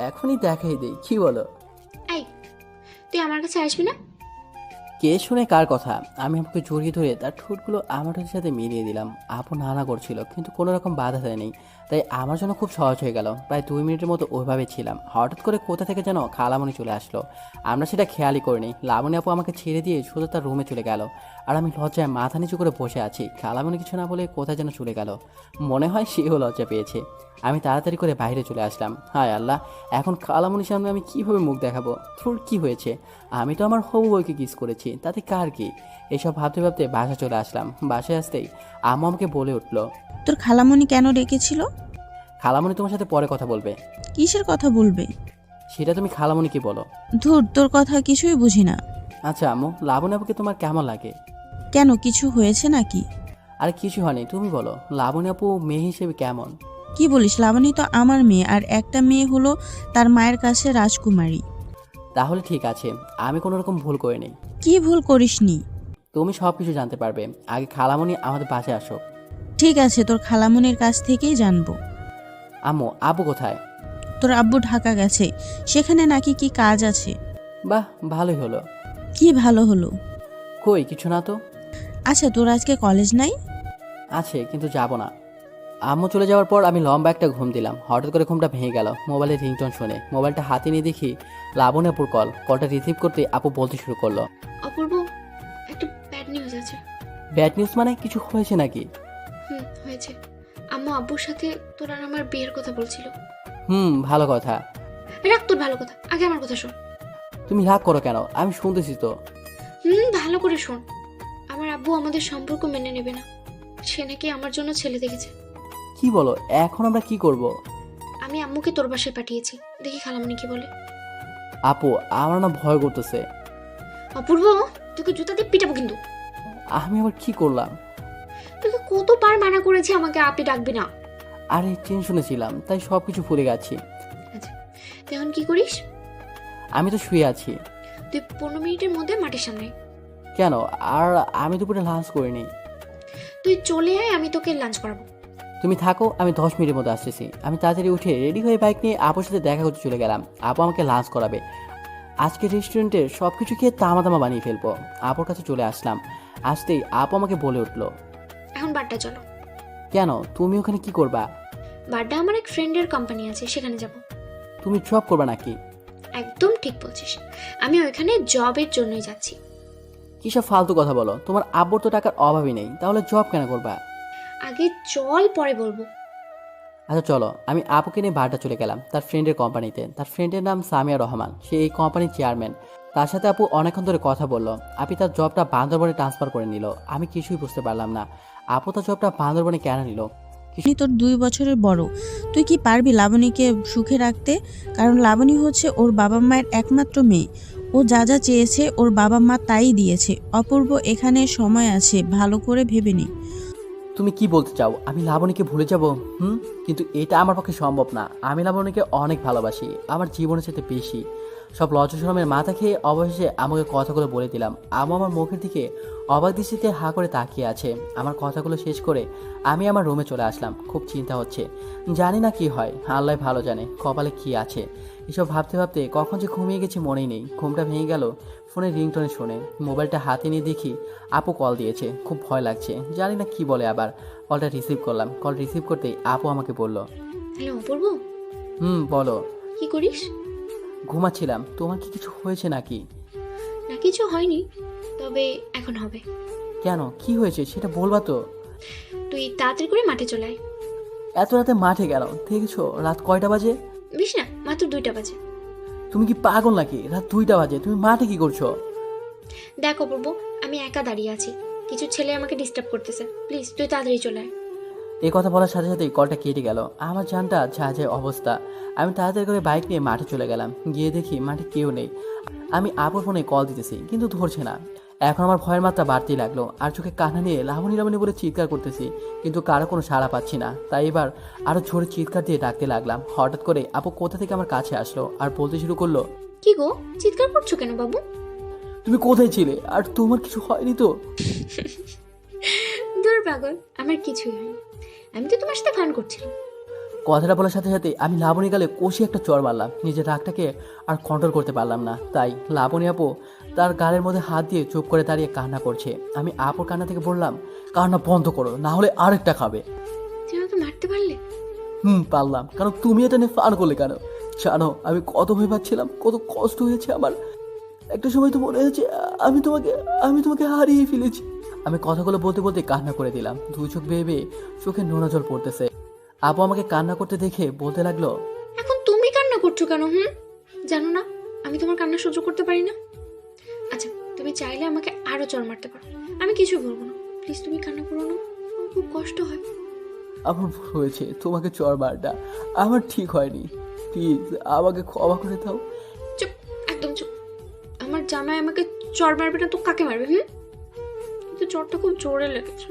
এখনই দেখাই দেই, কি বলো? এই, তুই আমার কাছে আসবি না? কে শুনে কার কথা? আমি আমাকে জড়িয়ে ধরে তার ঠোঁটগুলো আমার ঠোঁটের সাথে মিলিয়ে দিলাম। আপু নানা করছিল, কিন্তু কোনো রকম বাধা দেয়নি, তাই আমার জন্য খুব সহজ হয়ে গেল। প্রায় 2 মিনিটের মতো ওইভাবে ছিলাম। হঠাৎ করে কোথা থেকে যেন খালামণি চলে আসলো। আমরা সেটা খেয়ালই করিনি। লাবণী আপু আমাকে ছেড়ে দিয়ে শুধু তার রুমে চলে গেল, আর আমি লজ্জায় মাথা নিচু করে বসে আছি। খালামণি কিছু না বলে কোথায় যেন চলে গেল, মনে হয় সেও লজ্জা পেয়েছে। আমি তাড়াতাড়ি করে বাইরে চলে আসলাম। হায় আল্লাহ, এখন খালামণির সামনে আমি কিভাবে মুখ দেখাবো? তোর কি হয়েছে? আমি তো আমার হবু বউকে কিস করেছি, তাতে কার কি? এসব ভাবতে ভাবতে বাসা চলে আসলাম। বাসায় আসতেই আম্মু আমাকে বলে উঠলো, তোর খালামণি কেন ডেকেছিল? খালামণি তোমার সাথে পরে কথা বলবে। কিসের কথা বলবে? সেটা তুমি খালামণিকে বলো। ধুর, তোর কথা কিছুই বুঝি না। আচ্ছা আম্মু, লাবণী আপুকে তোমার কেমন লাগে? কেন, কিছু হয়েছে নাকি? আর কিছু হয়নি, তুমি বলো। লাবণী আপু মেয়ে হিসেবে কেমন? কি বলিস? লাবণী তো আমার মেয়ে, আর একটা মেয়ে হলো তার মায়ের কাছে রাজকুমারী। তাহলে ঠিক আছে, আমি কোনো রকম ভুল করিনি। কি ভুল করিসনি? তুমি সব কিছু জানতে পারবে। আগে খালামণি আমাদের বাসায় আসো। ঠিক আছে, তোর খালামণির কাছ থেকেই জানবো। আম্মু, আব্বু কোথায়? তোর আব্বু ঢাকা গেছে, সেখানে নাকি কি কাজ আছে। বাহ, ভালোই হলো। কি ভালো হলো? কই কিছু না তো। আচ্ছা, তোর আজকে কলেজ নাই? আছে, কিন্তু যাব না। আম্মু চলে যাওয়ার পর আমি লম্বা একটা ঘুম দিলাম। হঠাৎ করে ঘুমটা ভেঙে গেল মোবাইলের রিংটোন শুনে। মোবাইলটা হাতে নিয়ে দেখি লাবণী আপুর কল। কলটা রিসিভ করতে আপু বলতে শুরু করলো, অপূর্ব, একটা ব্যাড নিউজ আছে। ব্যাড নিউজ মানে? কিছু হয়েছে নাকি? হয়েছে। আম্মু আব্বুর সাথে তোর আর আমার বিয়ের কথা বলছিল। ভালো কথা। রাখ তোর ভালো কথা, আগে আমার কথা শোন। তুমি রাগ করো কেন? আমি শুনতেছি তো। ভালো করে শোন। আমার আব্বু আমাদের সম্পর্ক মেনে নেবে না। সে নাকি আমার জন্য ছেলে দেখেছে। কি বলো? এখন আমরা কি করব? আমি আম্মুকে তোর বাসায় পাঠিয়েছি, দেখি খালামণি কি বলে। আপু, আমার না ভয় করতেছে। অপূর্ব, তোকে জুতা দিয়ে পিটাবো কিন্তু। আমি আবার কি করলাম? তোকে কতবার মানা করেছি আমাকে আপনি ডাকবি না। আরে টেনশনে ছিলাম, তাই সবকিছু ভুলে গেছি। আচ্ছা, তুই এখন কি করিস? আমি তো শুয়ে আছি। তুই 15 মিনিটের মধ্যে মাটির সামনে। কেন? আর আমি দুপুরে লাঞ্চ করিনি। তুই চলে আয়, আমি তোকে লাঞ্চ করাবো। তুমি থাকো, আমি 10 মিনিটের মধ্যে আসতেছি। আমি তাড়াতাড়ি উঠে রেডি হয়ে বাইক নিয়ে আপুর সাথে দেখা করতে চলে গেলাম। আপু আমাকে লাঞ্চ করাবে। আজকে রেস্টুরেন্টের সব কিছু খেয়ে তামা তামা বানিয়ে ফেলবো। আপুর কাছে চলে আসলাম। আসতেই আপু আমাকে বলে উঠলো, এখন বাড্ডা চলো। কেন? তুমি ওখানে কি করবা? বাড্ডা আমার এক ফ্রেন্ডের কোম্পানি আছে, সেখানে যাব। তুমি জব করবা নাকি? একদম ঠিক বলছিস, আমি ওইখানে জবের জন্যই যাচ্ছি। কিসব ফালতু কথা বলো? তোমার আব্বুর তো টাকার অভাবই নেই, তাহলে জব কেন করবা? আগে চল, পরে বলবো। আচ্ছা চলো। আমি আপুকে নিয়ে বাড্ডা চলে গেলাম তার ফ্রেন্ডের কোম্পানিতে। তার ফ্রেন্ডের নাম সামিয়া রহমান, সে এই কোম্পানির চেয়ারম্যান। তার সাথে আপু অনেকক্ষণ ধরে কথা বললো। আপনি তার জবটা বান্দরবনে ট্রান্সফার করে নিল। আমি কিছুই বুঝতে পারলাম না, আপু তার জবটা বান্দরবনে কেন নিল। উনি তোর 2 বছরের বড়। তুই কি পারবি লাবণীকে সুখে রাখতে? কারণ লাবণী হচ্ছে ওর বাবা মায়ের একমাত্র মেয়ে। ও যা যা চেয়েছে ওর বাবা মা তাই দিয়েছে। অপূর্ব, এখানে সময় আছে, ভালো করে ভেবে নি। তুমি কি বলতে চাও? আমি লাবণীকে ভুলে যাব? কিন্তু এটা আমার পক্ষে সম্ভব না। আমি লাবণীকে অনেক ভালোবাসি, আমার জীবনের সাথে বেশি। সব লজ্জা শরমের মাথা খেয়ে অবশেষে আমাকে কথাগুলো বলে দিলাম। আমু আমার মুখের দিকে অবাক দৃষ্টিতে হা করে তাকিয়ে আছে। আমার কথাগুলো শেষ করে আমি আমার রুমে চলে আসলাম। খুব চিন্তা হচ্ছে, জানি না কি হয়, আল্লাহ ভালো জানে কপালে কি আছে। এসব ভাবতে ভাবতে কখন যে ঘুমিয়ে গেছি মনেই নেই। ঘুমটা ভেঙে গেল ফোনের রিংটোনে শুনে। মোবাইলটা হাতে নিয়ে দেখি আপু কল দিয়েছে। খুব ভয় লাগছে, জানি না কি বলে। আবার কলটা রিসিভ করলাম। কল রিসিভ করতেই আপু আমাকে বলল, হ্যালো অপূর্ব, বলো। কি করিস? ঘুমাচ্ছিলাম। তোমার কি কিছু হয়েছে নাকি? না, কিছু হয়নি, তবে এখন হবে। কেন? কি হয়েছে সেটা বলবা তো। তুই তাড়াতাড়ি করে মাঠে চলে আয়। এত রাতে মাঠে গেল? দেখেছো রাত কয়টা বাজে? বেশ না, মাত্র 2টা বাজে। তুমি কি পাগল নাকি? রাত 2টা বাজে, তুমি মাঠে কি করছো? দেখ অপূর্ব, আমি একা দাঁড়িয়ে আছি, কিছু ছেলে আমাকে ডিস্টার্ব করতেছে। প্লিজ তুই তাড়াতাড়ি চলে আয়। এই কথা বলার সাথে সাথেই কলটা কেটে গেল। আমার জানটা যা যায় অবস্থা। আমি তাড়াতাড়ি করে বাইক নিয়ে মাঠে চলে গেলাম। গিয়ে দেখি মাঠে কেউ নেই। আমি আপুর ফোনে কল দিতেছি, কিন্তু ধরছে না। এখন আমার ভয়ের মাত্রা বাড়তেই লাগলো। আর চোখে কান্না নিয়ে লাবণী লাবণী বলে চিৎকার করতেছি, কিন্তু কারো কোনো সাড়া পাচ্ছি না। তাই এবার আরো জোরে চিৎকার দিয়ে ডাকতে লাগলাম। হঠাৎ করে আপু কোথা থেকে আমার কাছে আসলো আর বলতে শুরু করলো, কি গো, চিৎকার করছো কেন বাবু? তুমি কোথায় ছিলে? আর তোমার কিছু হয়নি তো? দূর পাগল, আমার কিছুই হয়নি। আমি তো তোমার সাথে ফান করছিলাম। কথাটা বলার সাথে সাথে আমি লাবণী গালে কষি একটা চড় মারলাম। নিজের রাগটাকে আর কন্ট্রোল করতে পারলাম না। তাই লাবণী আপু তার গালের মধ্যে হাত দিয়ে চুপ করে দাঁড়িয়ে কান্না করছে। আমি আপুর কান্না থেকে বললাম, কান্না বন্ধ করো, না হলে আরেকটা খাবে। তুমি আমাকে মারতে পারলে? পারলাম। কারণ তুমি এটা নিয়ে ফান করলে কেন? জানো আমি কত ভয় পাচ্ছিলাম, কত কষ্ট হয়েছে আমার। একটা সময় তো মনে হচ্ছে আমি তোমাকে হারিয়ে ফেলেছি। আমি কথাগুলো বলতে বলতে কান্না করে দিলাম। দুই চোখ বেয়ে বেয়ে চোখে নোনা জল পড়তেছে। আপু আমাকে কান্না করতে দেখে বলতে লাগলো, এখন তুমি কান্না করছো কেন? জানো না আমি তোমার কান্না সহ্য করতে পারি না। আচ্ছা, তুমি চাইলে আমাকে আরো চড় মারতে পারো, আমি কিছু বলবো না। প্লিজ তুমি কান্না করো না, আমার খুব কষ্ট হয়। আমার ভুল হয়েছে, তোমাকে চড় মারটা আমার ঠিক হয়নি। প্লিজ আমাকে ক্ষমা করে দাও। চুপ, একদম চুপ। আমার জামাই আমাকে চড় মারবে না তো কাকে মারবে? কিন্তু চড়টা খুব জোরে লেগেছে।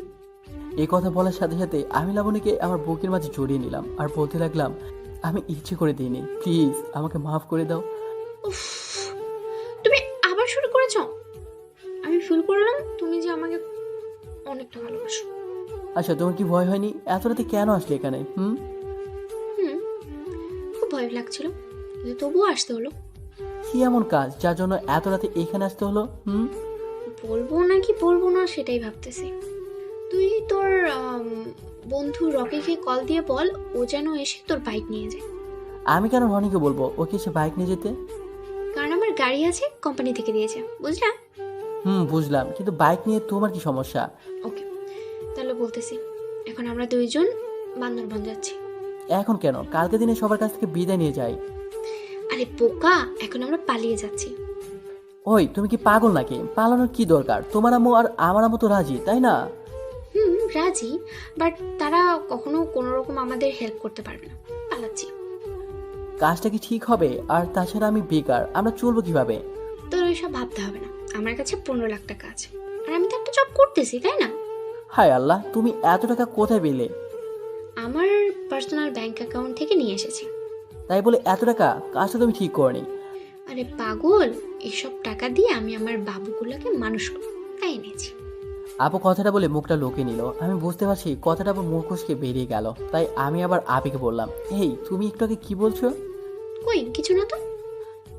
এই কথা বলার সাথে সাথে আমি লাবণীকে আমার বুকের মাঝে জড়িয়ে নিলাম আর বলতে লাগলাম, আমি ইচ্ছে করে দিইনি, প্লিজ আমাকে মাফ করে দাও। উফ, তুমি আবার শুরু করেছো। আমি ফিল করলাম তুমি যে আমাকে অনেকটা ভালোবাসো। আচ্ছা তোমার কি ভয় হয়নি? এত রাতে কেন আসলে এখানে? হুম, খুব ভয় লাগছিল, কিন্তু তবুও আসতে হলো। কি এমন কাজ যার জন্য এত রাতে এখানে আসতে হলো? বলবো নাকি বলবো না সেটাই ভাবতেছি। তুই তোর বন্ধু রকিকে কল দিয়ে বল ও যেন এসে তোর বাইক নিয়ে যায়। আমি কেন রনিকে বলবো ওকে সে বাইক নিয়ে যেতে? কারণ আমার গাড়ি আছে, কোম্পানি থেকে দিয়েছে, বুঝলা? বুঝলাম, কিন্তু বাইক নিয়ে তোমার কি সমস্যা? ওকে, তাহলে বলতেছি, এখন আমরা দুইজন বান্দরবন যাচ্ছি। এখন কেন? কালকে দিনে সবার কাছ থেকে বিদায় নিয়ে যাই। আরে বোকা, এখন আমরা পালিয়ে যাচ্ছি। ওই তুমি কি পাগল নাকি? পালানোর কি দরকার? তোমার আম্মু আর আমার আম্মু তো রাজি, তাই না? রাজি, বাট তারা কখনো কোনো রকম আমাদের হেল্প করতে পারবে না। পালাচ্ছি। কাজটা কি ঠিক হবে? আর তাছাড়া আমি বেকার, আমরা চলবো কিভাবে? তোর ওইসব ভাবতে হবে না, আমার কাছে 15 লাখ টাকা আছে, আর আমি তো একটা জব করতেছি, তাই না? হায় আল্লাহ, তুমি এত টাকা কোথায় পেলে? আমার পার্সোনাল ব্যাংক অ্যাকাউন্ট থেকে নিয়ে এসেছি। তাই বলে এত টাকা? কাজটা তুমি ঠিক করনি। আরে পাগল, এসব টাকা দিয়ে আমি আমার বাবুগুলোকে মানুষ করব, তাই এনেছি। আপু কথাটা বলে মুখটা লুকিয়ে নিল। আমি বুঝতে পারছি কথাটা আবার মুখ কুঁচকে বেরিয়ে গেল। তাই আমি আবার আপিকে বললাম, এই তুমি একটু আগে কি বলছো? কই কিছু না তো।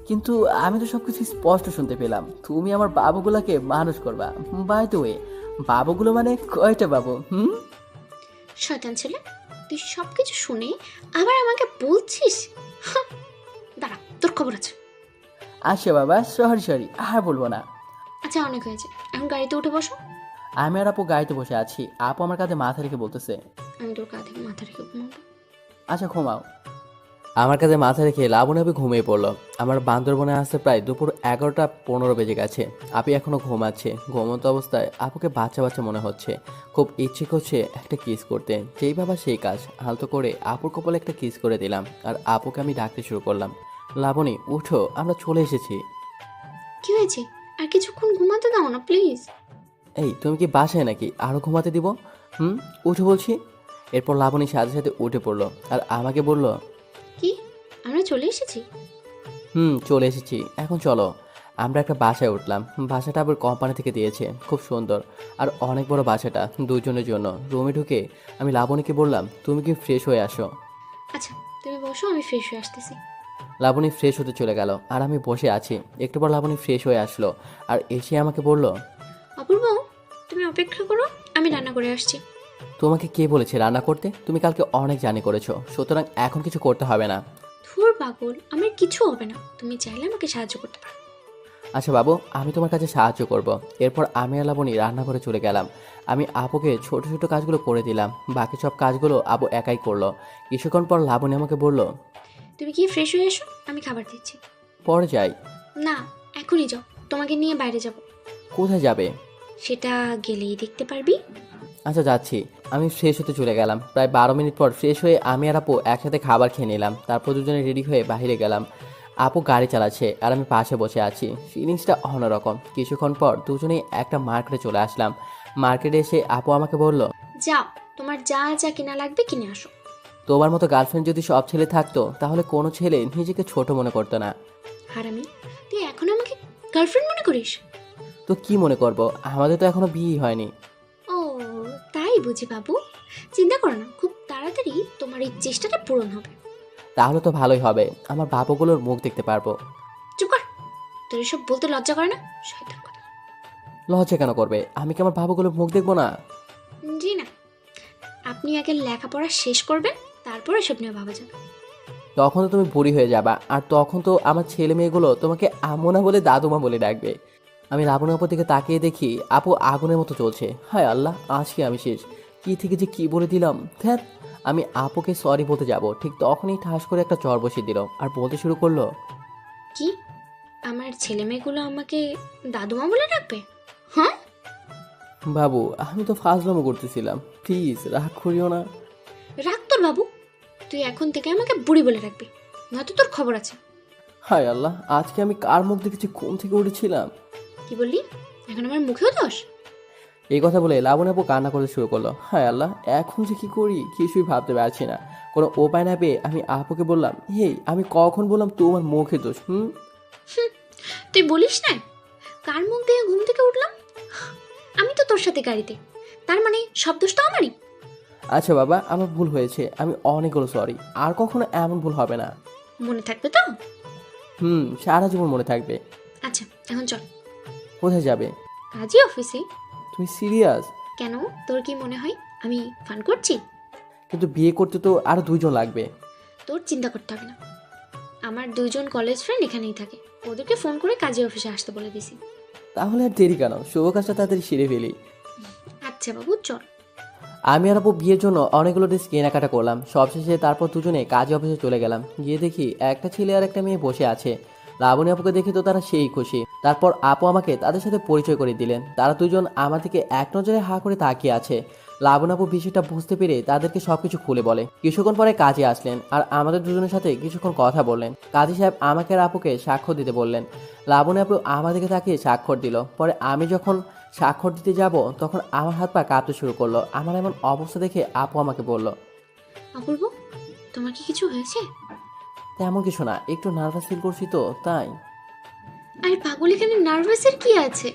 কিন্তু আমি তো সবকিছু স্পষ্ট শুনতে পেলাম। তুমি আমার বাবুগুলাকে মানুষ করবা। বাই দ্য ওয়ে, বাবুগুলো মানে কয়টা বাবু? শয়তান ছেলে, তুই সবকিছু শুনে আবার আমাকে বলছিস? দাঁড়া, তোর খবর আছে। আচ্ছা বাবা, সরি আর বলবো না। আচ্ছা অনেক হয়েছে, এখন গাড়িতে উঠে বসো। আমি আর আপু গাড়িতে বসে আছি। আপু আমার কাঁধে মাথা রেখে বলতেছে, আমি তোর কাঁধে মাথা রেখে ঘুমাবো। আচ্ছা ঘুমাও। আমার কাছে মাথা রেখে লাবণী আপি ঘুমিয়ে পড়লো। আমার বান্দরবনে আসতে প্রায় দুপুর 11:15 বেজে গেছে। আপি এখনো ঘুমাচ্ছে। ঘুমন্ত অবস্থায় আপুকে বাচ্চা বাচ্চা মনে হচ্ছে। খুব ইচ্ছে করছে একটা কিস করতে। যেই ভাবা সেই কাজ। আলতো করে আপুর কপালে একটা কিস করে দিলাম। আর আপুকে আমি ডাকতে শুরু করলাম, লাবণী উঠো, আমরা চলে এসেছি। কি হয়েছে? আর কিছুক্ষণ ঘুমাতে দাও না প্লিজ। এই তুমি কি বাসায় নাকি? আরো ঘুমাতে দিব? উঠো বলছি। এরপর লাবণী সাথে সাথে উঠে পড়লো আর আমাকে বলল, কি, আমরা চলে এসেছি? চলে এসেছি, এখন চলো। আমরা একটা বাসায় উঠলাম। বাসাটা আবার কোম্পানি থেকে দিয়েছে, খুব সুন্দর আর অনেক বড় বাসাটা, দুজনের জন্য। রুমে ঢুকে আমি লাবণীকে বললাম, তুমি কি ফ্রেশ হয়ে আসো? আচ্ছা তুমি বসো, আমি ফ্রেশ হয়ে আসতেছি। লাবণী ফ্রেশ হতে চলে গেল আর আমি বসে আছি। একটু পর লাবণী ফ্রেশ হয়ে আসলো আর এসে আমাকে বলল, অপূর্ব, তুমি অপেক্ষা করো, আমি রান্না করে আসছি। তোমাকে কে বলেছে রান্না করতে? তুমি কালকে অনেক জার্নি করেছো, সুতরাং এখন কিছু করতে হবে না। ধুর পাগল, আমার কিছু হবে না, তুমি চাইলে আমাকে সাহায্য করতে পারো। আচ্ছা বাবু, আমি তোমার কাছে সাহায্য করব। এরপর আমি আর লাবণী রান্না করে চলে গেলাম। আমি আপুকে ছোট ছোট কাজগুলো করে দিলাম। বাকি সব কাজগুলো আপু একাই করলো। কিছুক্ষণ পর লাবণী আমাকে বলল, তুমি কি ফ্রেশ হয়ে এসো, আমি খাবার দিচ্ছি। পরে যাই। না, এখনই যাও, তোমাকে নিয়ে বাইরে যাব। কোথায় যাবে? সেটা গেলেই দেখতে পারবি। আচ্ছা যাচ্ছি। আমি ফ্রেশ হতে চলে গেলাম। প্রায় 12 মিনিট পর ফ্রেশ হয়ে আমি আর আপু একসাথে খাবার খেয়ে নিলাম। তারপর দুজনে রেডি হয়ে বাইরে গেলাম। আপু গাড়ি চালাচ্ছে আর আমি পাশে বসে আছি। ফিলিংসটা অন্যরকম। কিছুক্ষণ পর দুজনেই একটা মার্কেটে চলে আসলাম। মার্কেটে এসে আপু আমাকে বলল, যাও, তোমার যা যা কিনা লাগবে কিনে আসো। তোমার মতো গার্লফ্রেন্ড যদি সব ছেলে থাকতো তাহলে কোনো ছেলে নিজেকে ছোট মনে করতো না। হারামি, তুই এখন আমাকে গার্লফ্রেন্ড মনে করিস? তো কি মনে করব, আমাদের তো এখনো বিয়ে হয়নি। ও তাই বুঝি বাবু, চিন্তা করো না, খুব তাড়াতাড়ি তোমার এই চেষ্টাটা পূরণ হবে। তাহলে তো ভালোই হবে, আমার বাবুগুলোর মুখ দেখতে পারবো। চুপ কর, তোর এসব বলতে লজ্জা করে না? শয়তান কথা। লজ্জা কেন করবে? আমি কি আমার বাবুগুলোর মুখ দেখবো না? জি না, আপনি আগে লেখাপড়া শেষ করবেন, তারপর এসব নিয়ে ভাবা যাবে। তখন তো তুমি বুড়ি হয়ে যাবা, আর তখন তো আমার ছেলে মেয়েগুলো তোমাকে আম্মু না বলে দাদুমা বলে ডাকবে। আমি লাবণী আপুর দিকে তাকিয়ে দেখি আপু আগুনের মতো চলছে। হায় আল্লাহ, আজকে আমি শেষ। কি থেকে যে কি বলে দিলাম। ধ্যাত, আমি আপুকে সরি বলতে যাব, ঠিক তখনই ঠাস করে একটা চর বসিয়ে দিল আর বলতে শুরু করলো, কি আমার ছেলে মেয়েগুলো আমাকে দাদুমা বলে ডাকবে? হ্যাঁ, বাবু আমি তো ফাজলামো করতেছিলাম, প্লিজ রাগ করিও না। রাখ তোর বাবু, তুই এখন থেকে আমাকে বুড়ি বলে রাখবি, নয়তো তোর খবর আছে। হায় আল্লাহ, আজকে আমি কার মুখ দেখেছি, ঘুম থেকে উঠেছিলাম। কি বললি? এখন আমার মুখেও দোষ? এই কথা বলে লাবণী আপু কান্না করতে শুরু করলো। হায় আল্লাহ, এখন যে কি করি কিছুই ভাবতে পারছি না। কোনো উপায় না পেয়ে আমি আপুকে বললাম, হেই আমি কখন বললাম তোমার মুখে দোষ? তুই বলিস না কার মুখ দিয়ে ঘুম থেকে উঠলাম? আমি তো তোর সাথে গাড়িতে, তার মানে সব দোষ তো আমারই। আচ্ছা বাবা, আমার ভুল হয়েছে, আমি অনেকগুলো সরি, আর কখনো এমন ভুল হবে না। মনে থাকবে তো? সারা জীবন মনে থাকবে। আচ্ছা এখন চল। কোথায় যাবে? কাজী অফিসে। তুমি সিরিয়াস? কেন, তোর কি মনে হয় আমি ফান করছি? কিন্তু বিয়ে করতে তো আরো 2 জন লাগবে। তোর চিন্তা করতে হবে না, আমার 2 জন কলেজ ফ্রেন্ড এখানেই থাকে, ওদেরকে ফোন করে কাজী অফিসে আসতে বলে দিছি। তাহলে আর দেরি কেন, শুভ কাজটা তাড়াতাড়ি সেরে ফেলি। আচ্ছা বাবু চল। আমি আর আপু বিয়ের জন্য অনেকগুলো ড্রেস কেনাকাটা করলাম। সবশেষে তারপর দুজনে কাজী অফিসে চলে গেলাম। গিয়ে দেখি একটা ছেলে আর একটা মেয়ে বসে আছে। লাবণী আপুকে দেখে তো তারা সেই খুশি। তারপর আপু আমাকে তাদের সাথে পরিচয় করে দিলেন। তারা দুজন আমার দিকে এক নজরে হা করে তাকিয়ে আছে। লাবণী আপু বিষয়টা বুঝতে পেরে তাদেরকে সবকিছু খুলে বলে। কিছুক্ষণ পরে কাজী আসলেন আর আমাদের দুজনের সাথে কিছুক্ষণ কথা বললেন। কাজী সাহেব আমাকে আর আপুকে স্বাক্ষর দিতে বললেন। লাবণী আপু আমাদেরকে তাকিয়ে স্বাক্ষর দিল। পরে আমি যখন স্বাক্ষর দিতে যাব তখন আমার হাত পা কাঁপতে শুরু করলো। আমার এমন অবস্থা দেখে আপু আমাকে বলল, অপূর্ব, তোমার কি কিছু হয়েছে? তেমন কিছু না, একটু নার্ভাস ফিল করছি তো তাই। আরে পাগল, এখানে নার্ভাসের কি আছে?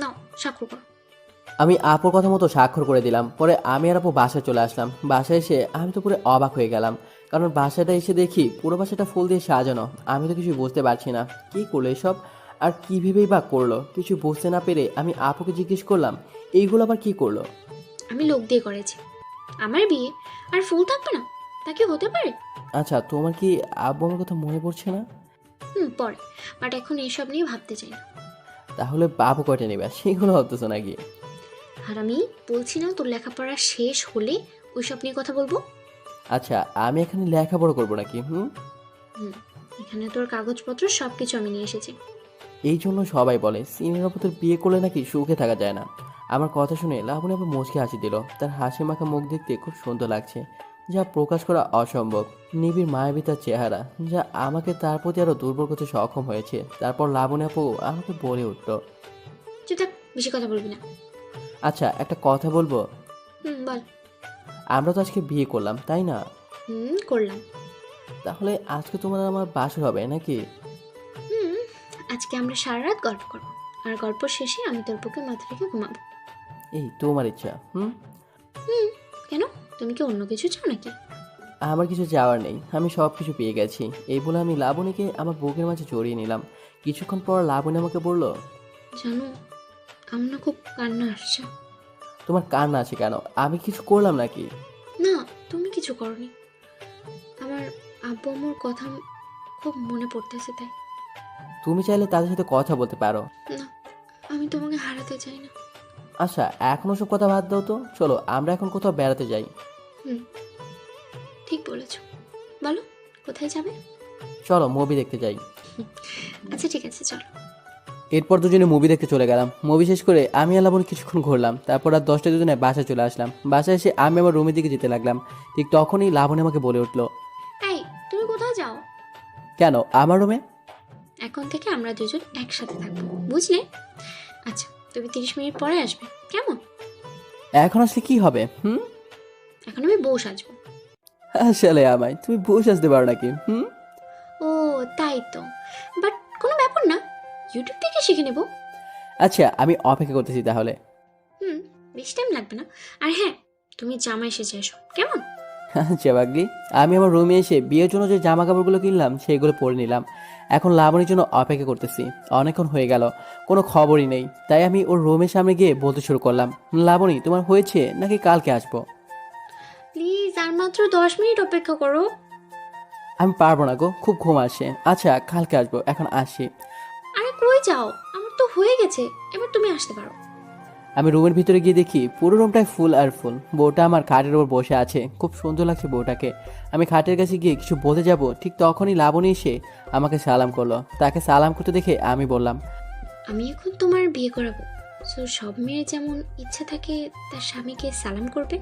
নাও স্বাক্ষর করো। আমি আপুর কথা মতো স্বাক্ষর করে দিলাম। পরে আমি আর আপু বাসায় চলে আসলাম। বাসায় এসে আমি তো পুরো অবাক হয়ে গেলাম, কারণ বাসাটা এসে দেখি পুরো বাসাটা ফুল দিয়ে সাজানো। আমি তো কিছু বুঝতে পারছি না কি করলো এসব, আর কি ভেবেই বা করলো। কিছু বুঝতে না পেরে আমি আপুকে জিজ্ঞেস করলাম, এইগুলো আবার কি করলো? আমি লোক দিয়ে করেছি, আমার বিয়ে আর ফুল থাকবে না? তা কি হতে পারে? আচ্ছা, তোমার কি আব্বু আমার কথা মনে পড়ছে না? পরে, বাট এখন এসব নিয়ে ভাবতে চাই না। তাহলে বাবু কয়টা নেবে সেগুলো ভাবতেছো নাকি? আর আমি বলছি না তোর লেখাপড়া শেষ হলে ওইসব নিয়ে কথা বলবো। আচ্ছা, আমি এখানে লেখাপড়া করবো নাকি? এখানে তোর কাগজপত্র সবকিছু আমি নিয়ে এসেছি। এই জন্য সবাই বলে সিনিয়র অপরদের বিয়ে করলে নাকি সুখে থাকা যায় না। আমার কথা শুনে লাবণী আবার মুচকে হাসি দিল। তার হাসি মাখা মুখ দেখতে খুব সুন্দর লাগছে, যা প্রকাশ করা অসম্ভব। নিবিড় মায়াবী তার চেহারা, যা আমাকে তার প্রতি আরো দুর্বল করতে সক্ষম হয়েছে। তারপর লাবণী আপু আমাকে বলে উঠল, চুপ থাক, বেশি কথা বলবি না। আচ্ছা একটা কথা বলবো? বল। আমরা তো আজকে বিয়ে করলাম তাই না? করলাম। তাহলে আজকে তোমার আমার বাসর হবে নাকি? আজকে আমরা সারা রাত গল্প করবো, আর গল্প শেষে আমি তোর বুকে মাথা রেখে ঘুমাবো। এই তোমার ইচ্ছা। কেন, তুমি কি অন্য কিছু চাও নাকি? আমার কিছু যাওয়ার নেই, আমি সব কিছু পেয়ে গেছি। এই বলে আমি লাবণীকে আমার বুকের মাঝে জড়িয়ে নিলাম। কিছুক্ষণ পর লাবণী আমাকে বলল, জানো আমার না খুব কান্না আসছে। তোমার কান্না আছে কেন? আমি কিছু করলাম নাকি? না, তুমি কিছু করনি, আমার আব্বু আম্মুর কথা খুব মনে পড়তেছে তাই। তুমি চাইলে তাদের সাথে কথা বলতে পারো। না, আমি তোমাকে হারাতে চাই না। আচ্ছা এখনো সব কথা বাদ দাও তো, চলো আমরা এখন কোথাও বেড়াতে যাই। ঠিক বলেছ, বলো কোথায় যাবে? চলো মুভি দেখতে যাই। আচ্ছা ঠিক আছে চলো। এরপর দুজনে মুভি দেখতে চলে গেলাম। মুভি শেষ করে আমি আর লাবণী কিছুক্ষণ ঘুরলাম। তারপর রাত 10টা দুজনে বাসায় চলে আসলাম। বাসায় এসে আমি আমার রুমের দিকে যেতে লাগলাম। ঠিক তখনই লাবণী আমাকে বলে উঠলো, এই তুমি কোথায় যাও? কেন আমার রুমে? এখন থেকে আমরা দুজন একসাথে থাকবো, বুঝলে? আচ্ছা তুমি 30 মিনিট পরে আসবে, কেমন? এখন আসলে কি হবে? এখন আমি বউ সাজবো। আসলে আমায় তুমি বসে আসতে পারো নাকি? ও তাই তো, বাট ইউটিউব থেকে শিখে নেব। আচ্ছা আমি অপেক্ষা করতেছি তাহলে। বেশি টাইম লাগবে না। আর হ্যাঁ, তুমি জামা এসেছে এসো, কেমন? আচ্ছা বাগলি, আমি আমার রুমে এসে বিয়ের জন্য যে জামা কাপড়গুলো কিনলাম সেগুলো পরে নিলাম। এখন লাবণীর জন্য অপেক্ষা করতেছি। অনেকক্ষণ হয়ে গেল, কোনো খবরই নেই। তাই আমি ওর রুমের সামনে গিয়ে বলতে শুরু করলাম, লাবণী তোমার হয়েছে নাকি কালকে আসবো? প্লিজ আর মাত্র 10 মিনিট অপেক্ষা করো। আমি পারবো না গো, খুব ঘুম আসে। আচ্ছা কালকে আসবো, এখন আসি। আরে কই যাও, আমার তো হয়ে গেছে, এবার তুমি আসতে পারো। আমি রুমের ভিতরে গিয়ে দেখি পুরো রুমটাই ফুল আর ফুল। বউটা আমার খাটের ওপর বসে আছে, খুব সুন্দর লাগছে বউটাকে। আমি খাটের কাছে গিয়ে কিছু বলতে যাব, ঠিক তখনই লাবণী এসে আমাকে সালাম করলো। তাকে সালাম করতে দেখে আমি বললাম, আমি এখন তোমার বিয়ে করাবো। সো সব মেয়ের যেমন ইচ্ছা থাকে তার স্বামীকে সালাম করবে,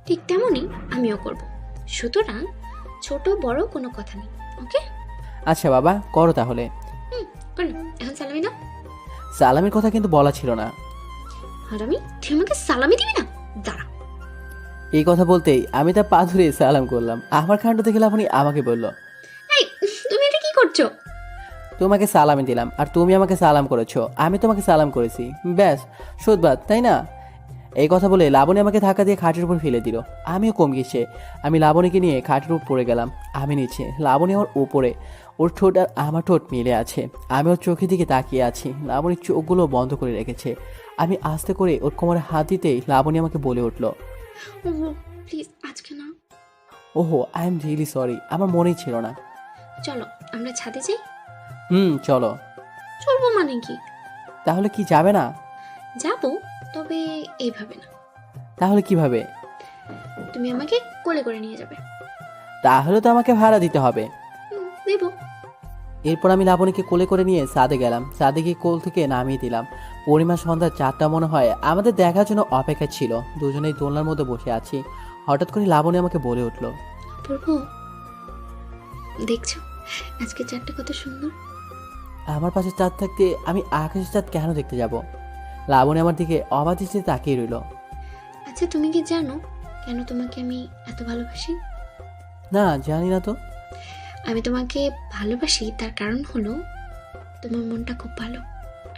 ঠিক তেমনই আমিও করব। সুতরাং ছোট বড় কোনো কথা নেই, ওকে? আচ্ছা বাবা করো তাহলে। করো, এখন সালামি দাও। সালামের কথা কিন্তু বলা ছিল না। হারামি, তুই আমাকে সালামি দিবি না? দাঁড়া। এই কথা বলতেই আমি তার পা ধরে সালাম করলাম। আমার কাণ্ড দেখে লাবণী আমাকে বলল, এই, তুমি এটা কি করছো? তোমাকে সালামি দিলাম আর তুমি আমাকে সালাম করেছো, আমি তোমাকে সালাম করেছি, ব্যাস সুদবাদ, তাই না? এই কথা বলে লাবণী আমাকে ধাক্কা দিয়ে খাটের উপর ফেলে দিল। আমিও কম গেছে, আমি লাবণীকে নিয়ে খাটের উপর পড়ে গেলাম। আমি নিচে, লাবণী আমার উপরে। ওর ঠোঁট আর আমার ঠোঁট মিলে আছে। আমি ওর চোখের দিকে তাকিয়ে আছি। লাবণীর চোখগুলো বন্ধ করে রেখেছে। আমি আস্তে করে ওর কোমরে হাত দিতেই লাবণী আমাকে বলে উঠল, প্লিজ আজকে না। ওহো আই এম রিয়েলি সরি, আমার মনেই ছিল না। চলো আমরা ছাদে যাই। চলো। চলবো মানে কি? তাহলে কি যাবে না? যাবো, তবে এইভাবে না। তাহলে কিভাবে? তুমি আমাকে কোলে করে নিয়ে যাবে। তাহলে তো আমাকে ভাড়া দিতে হবে। দেবো। এরপর আমি লাবণীকে কোলে করে নিয়ে ছাদে গেলাম। ছাদে গিয়ে কোল থেকে নামিয়ে দিলাম। পরিমা সন্ধ্যা 4টা মনে হয় আমাদের দেখার জন্য অপেক্ষা ছিল। দুজনেই দোলনার মধ্যে বসে আছি। হঠাৎ করে লাবণী আমাকে বলে উঠল, পড়বো? দেখছো আজকে চাঁদটা কত সুন্দর। আমার পাশে চাঁদ থাকতে আমি আকাশের চাঁদ কেন দেখতে যাব? লাবণী আমার দিকে অবাক দৃষ্টিতে তাকিয়ে রইল। আচ্ছা তুমি কি জানো কেন তোমাকে আমি এত ভালোবাসি? না জানি না তো। আমি তোমাকে ভালোবাসি তার কারণ হলো তোমার মনটা খুব ভালো,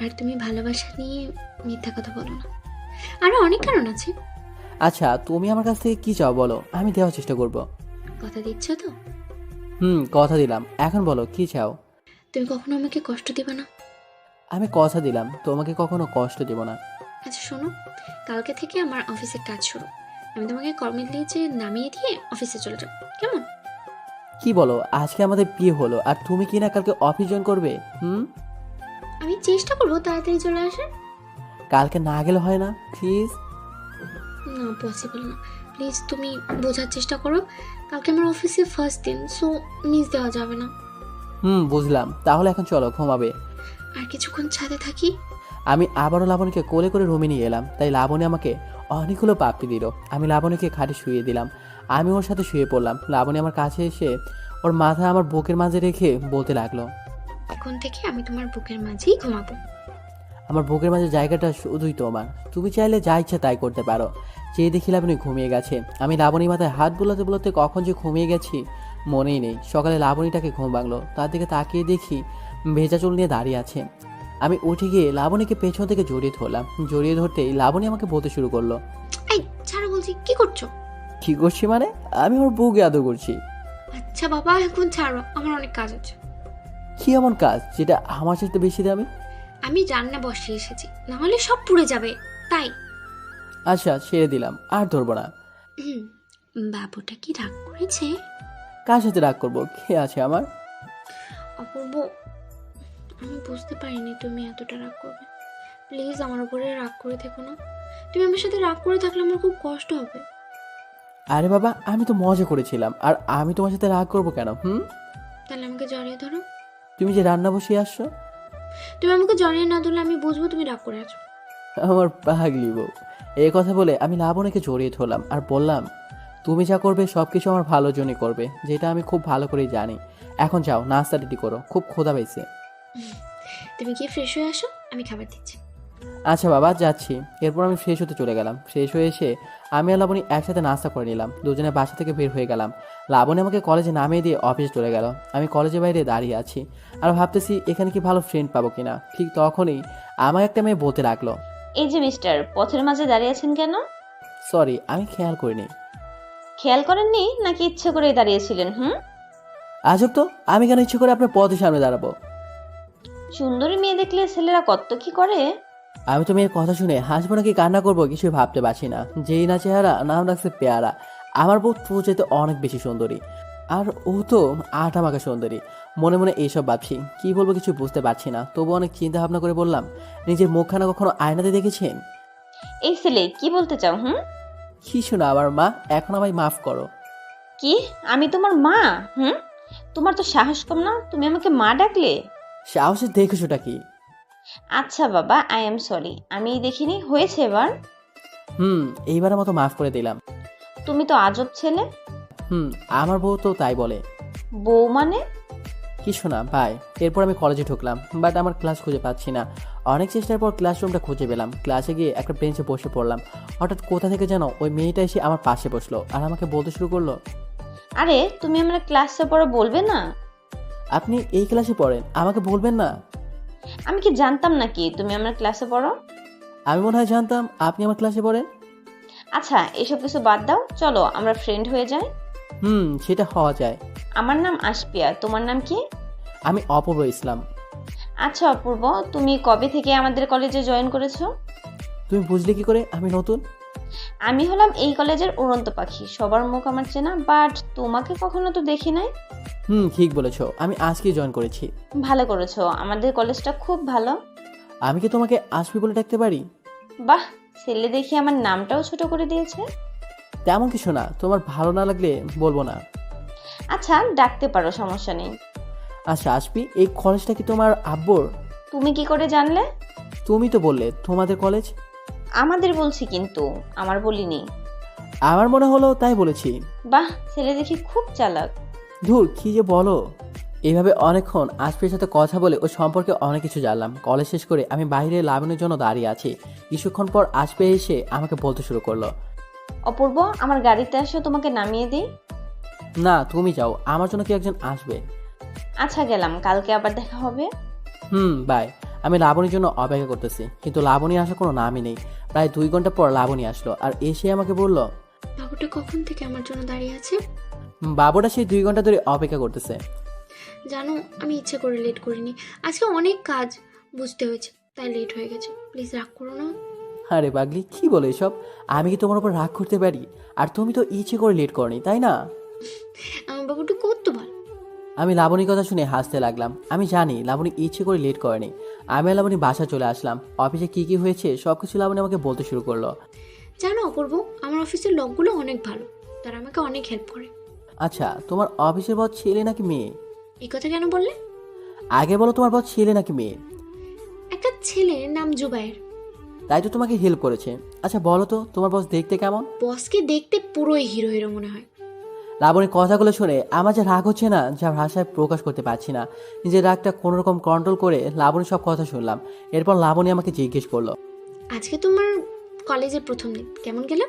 আর তুমি ভালোবাসা নিয়ে মিথ্যা কথা বলো না। আরো অনেক কারণ আছে। আচ্ছা তুমি আমার কাছ থেকে কি চাও বলো, আমি দেওয়ার চেষ্টা করব। কথা দিচ্ছ তো? কথা দিলাম, এখন বলো কি চাও। তুমি কখনো আমাকে কষ্ট দিবে না। আমি কথা দিলাম তোমাকে কখনো কষ্ট দেব না। আচ্ছা শোনো, কালকে থেকে আমার অফিসের কাজ শুরু। আমি তোমাকে কর্মের লিস্টে নামিয়ে দিয়ে অফিসে চলে যাবো, কেমন? কি বলো, আজকে আমাদের বিয়ে হলো আর তুমি কি না কালকে অফিস জয়েন করবে? আমি চেষ্টা করবো তাড়াতাড়ি চলে আসার। কালকে না গেলে হয় না প্লিজ? না পসিবল না, প্লিজ তুমি বোঝার চেষ্টা করো। কালকে আমার অফিসে ফার্স্ট দিন, সো মিস দেওয়া যাবে না। বুঝলাম, তাহলে এখন চলো ঘুমাবে। আর কিছুক্ষণ ছাদে থাকি। আমি আবারও লাবণীকে কোলে করে রুমে নিয়ে এলাম। তাই লাবণী আমাকে অনেকগুলো পাপ্পি দিল। আমি লাবণীকে খাটে শুয়ে দিলাম। আমি ওর সাথে শুয়ে পড়লাম। লাবণী আমার কাছে এসে ওর মাথা আমার বুকের মাঝে রেখে বলতে লাগলো, এখন থেকে আমি তোমার বুকের মাঝেই ঘুমাবো। আমার বুকের মাঝে জায়গাটা শুধুই তোমার, তুমি চাইলে যা ইচ্ছা তাই করতে পারো। চেয়ে দেখি লাবণী ঘুমিয়ে গেছে। আমি লাবণী মাথায় হাত বোলাতে বোলাতে কখন যে ঘুমিয়ে গেছি মনেই নেই। সকালে লাবণীটাকে ঘুম ভাঙলো। তার দিকে তাকিয়ে দেখি ভেজা চুল নিয়ে দাঁড়িয়ে আছে। আমি উঠে গিয়ে লাবণীকে পেছন থেকে জড়িয়ে ধরলাম। জড়িয়ে ধরতেই লাবণী আমাকে বলতে শুরু করলো, এই ছাড়ো বলছি, কি করছো? কি করছি মানে? আমি আমার বুকে আদর করছি। আচ্ছা বাবা এখন ছাড়ো, আমার অনেক কাজ আছে। কি এমন কাজ যেটা আমার সাথে বেশি দামি? আমি রান্না বসিয়ে এসেছি, না হলে সব পুড়ে যাবে, তাই। আচ্ছা ছেড়ে দিলাম, আর ধরবো না। বাবুটা কি রাগ করেছে? কার সাথে রাগ করবো? কে আছে আমার? অপূর্ব, আমি বুঝতে পারিনি তুমি এতটা রাগ করবে। প্লিজ আমার উপরে রাগ করে থেকো না। তুমি আমার সাথে রাগ করে থাকলে আমার খুব কষ্ট হবে। আরে বাবা আমি তো মজা করেছিলাম, আর আমি তোমার সাথে রাগ করবো কেন? তাহলে আমাকে জড়িয়ে ধরো। তুমি যে রান্না বসিয়ে আসছো। তুমি আমাকে জড়িয়ে না ধরলে আমি বুঝবো তুমি রাগ করে আছো। আমার পাগলি বউ। এই কথা বলে আমি লাবণীকে জড়িয়ে ধরলাম আর বললাম, তুমি যা করবে সবকিছু আমার ভালোর জন্যই করবে, যেটা আমি খুব ভালো করেই জানি। এখন যাও নাস্তা রেডি করো, খুব ক্ষুধা পেয়েছে। তুমি গিয়ে ফ্রেশ হয়ে আসো, আমি খাবার দিচ্ছি। আচ্ছা বাবা, যাচ্ছি। এরপর আমি ফ্রেশ হতে চলে গেলাম। ফ্রেশ হয়ে এসে আমি আর লাবণী একসাথে নাস্তা করে নিলাম। দুজনে বাসা থেকে বের হয়ে গেলাম। লাবণী আমাকে কলেজে নামিয়ে দিয়ে অফিসে চলে গেল। আমি কলেজের বাইরে দাঁড়িয়ে আছি আর ভাবতেছি এখানে কি ভালো ফ্রেন্ড পাবো কিনা। ঠিক তখনই আমার একটা মেয়ে বলতে লাগলো, এই যে মিস্টার, পথের মাঝে দাঁড়িয়ে আছেন কেন? সরি, আমি খেয়াল করিনি। খেয়াল করেননি নাকি ইচ্ছে করেই দাঁড়িয়েছিলেন? আজব তো, আমি কেন ইচ্ছে করে আপনার পথের সামনে দাঁড়াবো? সুন্দরী মেয়ে দেখলে ছেলেরা কত কি করে। আমি তো মেয়ের কথা শুনে হাসবো নাকি কান্না করবো কিছুই ভাবতে পারছি না। যেই না চেহারা, নাম রাখছে পেয়ারা। আমার বউ তো যেতে অনেক বেশি সুন্দরী, আর ও তো আটা মাখা সুন্দরী। মনে মনে এইসব ভাবছি, কি বলবো কিছু বুঝতে পারছি না। তবু অনেক চিন্তা ভাবনা করে বললাম, নিজের মুখখানা কখনো আয়নাতে দেখেছেন? এই ছেলে কি বলতে চাও? কিছু না আমার মা, এখন আমায় মাফ করো। কি? আমি তোমার মা? তোমার তো সাহস কম না, তুমি আমাকে মা ডাকলে? সাহসের দেখেছোটা কি? আচ্ছা বাবা, আই এম সরি, আমি দেখিনি, হয়েছে এবার। এইবারের মতো মাফ করে দিলাম। তুমি তো আজব ছেলে। আমার বউ তো তাই বলে। বউ মানে? কিছু না ভাই। এরপর আমি কলেজে ঢুকলাম, বাট আমার ক্লাস খুঁজে পাচ্ছি না। অনেক চেষ্টার পর ক্লাসরুমটা খুঁজে পেলাম। ক্লাসে গিয়ে একটা বেঞ্চে বসে পড়লাম। হঠাৎ কোথা থেকে যেন ওই মেয়েটা এসে আমার পাশে বসলো আর আমাকে বলতে শুরু করলো, আরে তুমি আমরা ক্লাসে পড়া বলবে না? আপনি এই ক্লাসে পড়েন, আমাকে বলবেন না? আমি কি জানতাম নাকি তুমি আমার ক্লাসে পড়ো? আমি মনে হয় জানতাম আপনি আমার ক্লাসে পড়েন। আচ্ছা, এসব কিছু বাদ দাও, চলো আমরা ফ্রেন্ড হয়ে যাই। সেটা হওয়া যায়। আমার নাম আশপিয়া, তোমার নাম কি? আমি অপূর্ব ইসলাম। আচ্ছা অপূর্ব, তুমি কবে থেকে আমাদের কলেজে জয়েন করেছো? তুমি বুঝলে কি করে আমি নতুন? আমি হলাম এই কলেজের উড়ন্ত পাখি, সবার মুখ আমার চেনা, বাট তোমাকে কখনো তো দেখি নাই। ঠিক বলেছো, আমি আজকেই জয়েন করেছি। ভালো করেছো, আমাদের কলেজটা খুব ভালো। আমি কি তোমাকে আসবি বলে ডাকতে পারি? বাহ, ছেলে দেখি আমার নামটাও ছোট করে দিয়েছে। তেমন কিছু না, তোমার ভালো না লাগলে বলবো না। আচ্ছা ডাকতে পারো, সমস্যা নেই। আচ্ছা আসবি, এই কলেজটা কি তোমার আব্বুর? তুমি কি করে জানলে? তুমি তো বললে তোমাদের কলেজ। আমাদের বলছি কিন্তু, আমার বলিনি। আমার মনে হলো তাই বলেছি। বাহ, ছেলে দেখি খুব চালাক। ধুর, কি যে বলো। এইভাবে অনেকক্ষণ আসপির সাথে কথা বলে ও সম্পর্কে অনেক কিছু জানলাম। কলেজ শেষ করে আমি বাইরে লাবণের জন্য দাঁড়িয়ে আছি। কিছুক্ষণ পর আসপে এসে আমাকে বলতে শুরু করলো, অপূর্ব আমার গাড়িতে আসো, তোমাকে নামিয়ে দিই। না তুমি যাও, আমার জন্য কি একজন আসবে। আচ্ছা গেলাম, কালকে আবার দেখা হবে। বাই। আমি লাবণীর জন্য অপেক্ষা করতেছি, কিন্তু লাবণী আসার কোনো নামই নেই। প্রায় 2 ঘন্টা পর লাবণী আসলো আর এসে আমাকে বলল, বাবুটা কখন থেকে আমার জন্য দাঁড়িয়ে আছে? বাবুটা সেই 2 ঘন্টা ধরে অপেক্ষা করতেছে। জানো, আমি ইচ্ছে করে লেট করিনি, আজকে অনেক কাজ বুঝতে হয়েছে, তাই লেট হয়ে গেছে। প্লিজ রাগ করো না। আরে পাগলি, কি বলো এসব? আমি কি তোমার উপর রাগ করতে পারি? আর তুমি তো ইচ্ছে করে লেট করনি, তাই না? আমার বাবুটা কত ভালো। আমি লাবণীর কথা শুনে হাসতে লাগলাম। আমি জানি লাবণী ইচ্ছে করে লেট করেনি। আমি আর লাবণী বাসা চলে আসলাম। অফিসে কি কি হয়েছে সবকিছু লাবণী আমাকে বলতে শুরু করলো। জানো অপূর্ব, আমার অফিসের লোকগুলো অনেক ভালো, তারা আমাকে অনেক হেল্প করে। আচ্ছা, তোমার অফিসের বস ছেলে নাকি মেয়ে? এই কথা কেন বললে? আগে বলো, তোমার বস ছেলে নাকি মেয়ে? একটা ছেলের নাম জুবায়ের। তাই তো তোমাকে হেল্প করেছে। আচ্ছা বলো তো, তোমার বস দেখতে কেমন? বসকে দেখতে পুরোই হিরো হিরো মনে হয়। লাবণীর কথাগুলো শুনে আমার যে রাগ হচ্ছে না, যা ভাষায় প্রকাশ করতে পারছি না। নিজের রাগটা কোনোরকম কন্ট্রোল করে লাবণীর সব কথা শুনলাম। এরপর লাবণী আমাকে জিজ্ঞেস করলো, আজকে তোমার কলেজের প্রথম দিন, কেমন গেল?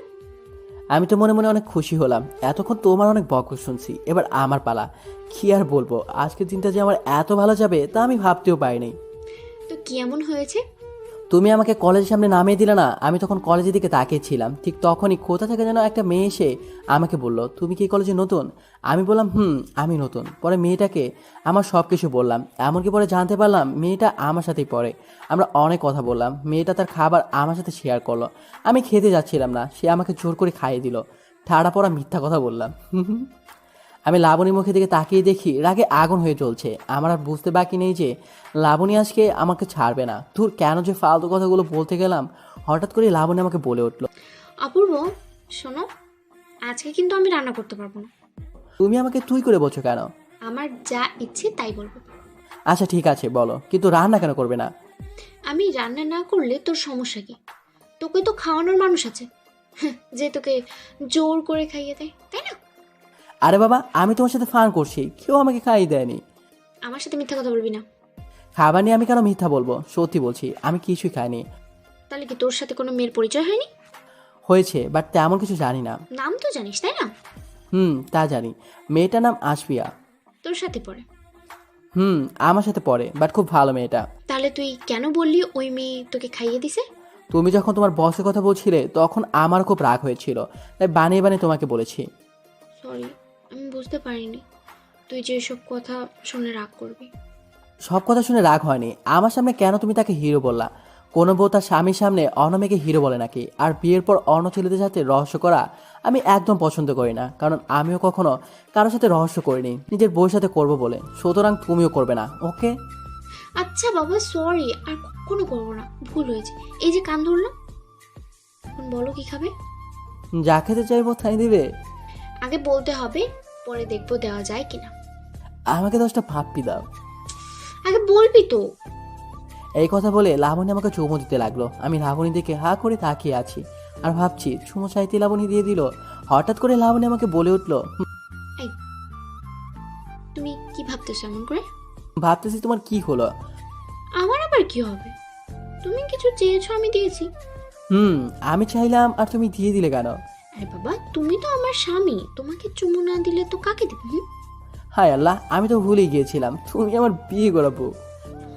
আমি তো মনে মনে অনেক খুশি হলাম। এতক্ষণ তোমার অনেক বকবক শুনছি, এবার আমার পালা। কি আর বলবো, আজকের দিনটা যে আমার এত ভালো যাবে তা আমি ভাবতেও পারিনি। তো কি এমন হয়েছে? তুমি আমাকে কলেজের সামনে নামিয়ে দিলে না, আমি তখন কলেজের দিকে তাকিয়েছিলাম। ঠিক তখনই কোথা থেকে যেন একটা মেয়ে এসে আমাকে বলল, তুমি কি কলেজে নতুন? আমি বললাম আমি নতুন। পরে মেয়েটাকে আমার সব কিছু বললাম। এমনকি পরে জানতে পারলাম মেয়েটা আমার সাথেই পড়ে। আমরা অনেক কথা বললাম। মেয়েটা তার খাবার আমার সাথে শেয়ার করলো। আমি খেতে যাচ্ছিলাম না, সে আমাকে জোর করে খাইয়ে দিল। ঠাড়া পড়া মিথ্যা কথা বললাম। আমি লাবণীর মুখের দিকে তাকিয়ে দেখি রাগে আগুন হয়ে চলছে। আমার আর বুঝতে বাকি নেই যে লাবণী আজকে আমাকে ছাড়বে না। ধুর, কেন যে ফালতু কথাগুলো বলতে গেলাম। হঠাৎ করে লাবণী আমাকে বলে উঠলো, অপূর্ব শোনো, আজকে কিন্তু আমি রান্না করতে পারবো না। তুমি আমাকে তুই করে বলছো কেন? আমার যা ইচ্ছে তাই বলবো। আচ্ছা ঠিক আছে বলো, কিন্তু রান্না কেন করবে না? আমি রান্না না করলে তোর সমস্যা কি? তোকে তো খাওয়ানোর মানুষ আছে, যে তোকে জোর করে খাইয়ে দেয়, তাই না? আরে বাবা, আমি তোমার সাথে ফান করছি, কেউ আমাকে খাইয়ে দেয়নি। আমার সাথে মিথ্যা কথা বলবি না। খাবার নিয়ে আমি কেন মিথ্যা বলবো? সত্যি বলছি, আমি কিছুই খাইনি। তাহলে কি তোর সাথে কোনো মেয়ের পরিচয় হয়নি? হয়েছে, বাট তেমন কিছু জানি না। নাম তো জানিস তাই না? তা জানি। মেয়েটার নাম আশফিয়া। তোর সাথে পড়ে? আমার সাথে পড়ে, বাট খুব ভালো মেয়েটা। তাহলে তুই কেন বললি ওই মেয়ে তোকে খাইয়ে দিছে? তুমি যখন তোমার বসের কথা বলছিলে তখন আমার খুব রাগ হয়েছিল, তাই বানিয়ে বানিয়ে তোমাকে বলেছি। সরি, আমি বুঝতে পারিনি তুই যে এসব কথা শুনে রাগ করবি। সব কথা শুনে রাগ হয়নি। আমার সামনে কেন তুমি তাকে হিরো বললা? কোনো বউ তার স্বামীর সামনে অন্য মেয়েকে হিরো বলে নাকি? আর বিয়ের পর অন্য ছেলেদের সাথে রহস্য করা আমি একদম পছন্দ করি না, কারণ আমিও কখনো কারোর সাথে রহস্য করিনি নিজের বউয়ের সাথে করবো বলে। সুতরাং তুমিও করবে না, ওকে? আচ্ছা বাবা, সরি, আর কখনো করবো না, ভুল হয়েছে। এই যে কান ধরলাম, এখন বলো কি খাবে? যা খেতে চাইবো তাই দিবে? আগে বলতে হবে, পরে দেখবো দেওয়া যায় কিনা। আমাকে 10টা পাপ্পি দাও। আগে বলবি তো। এই কথা বলে লাবণী আমাকে চুমু দিতে লাগলো। আমি লাবণী দিকে হা করে তাকিয়ে আছি আর ভাবছি চুমু চাইতে লাবণী দিয়ে দিল। হঠাৎ করে লাবণী আমাকে বলে উঠলো, এই, তুমি কি ভাবতেছো এমন করে? ভাবতেছি তোমার কি হলো? আমার আবার কি হবে? তুমি কিছু চেয়েছো, আমি দিয়েছি। আমি চাইলাম আর তুমি দিয়ে দিলে কেন? আরে বাবা, তুমি তো আমার স্বামী, তোমাকে চুমু না দিলে তো কাকে দেব? হায় আল্লাহ, আমি তো ভুলে গিয়েছিলাম তুমি আমার বিয়ে করাবো।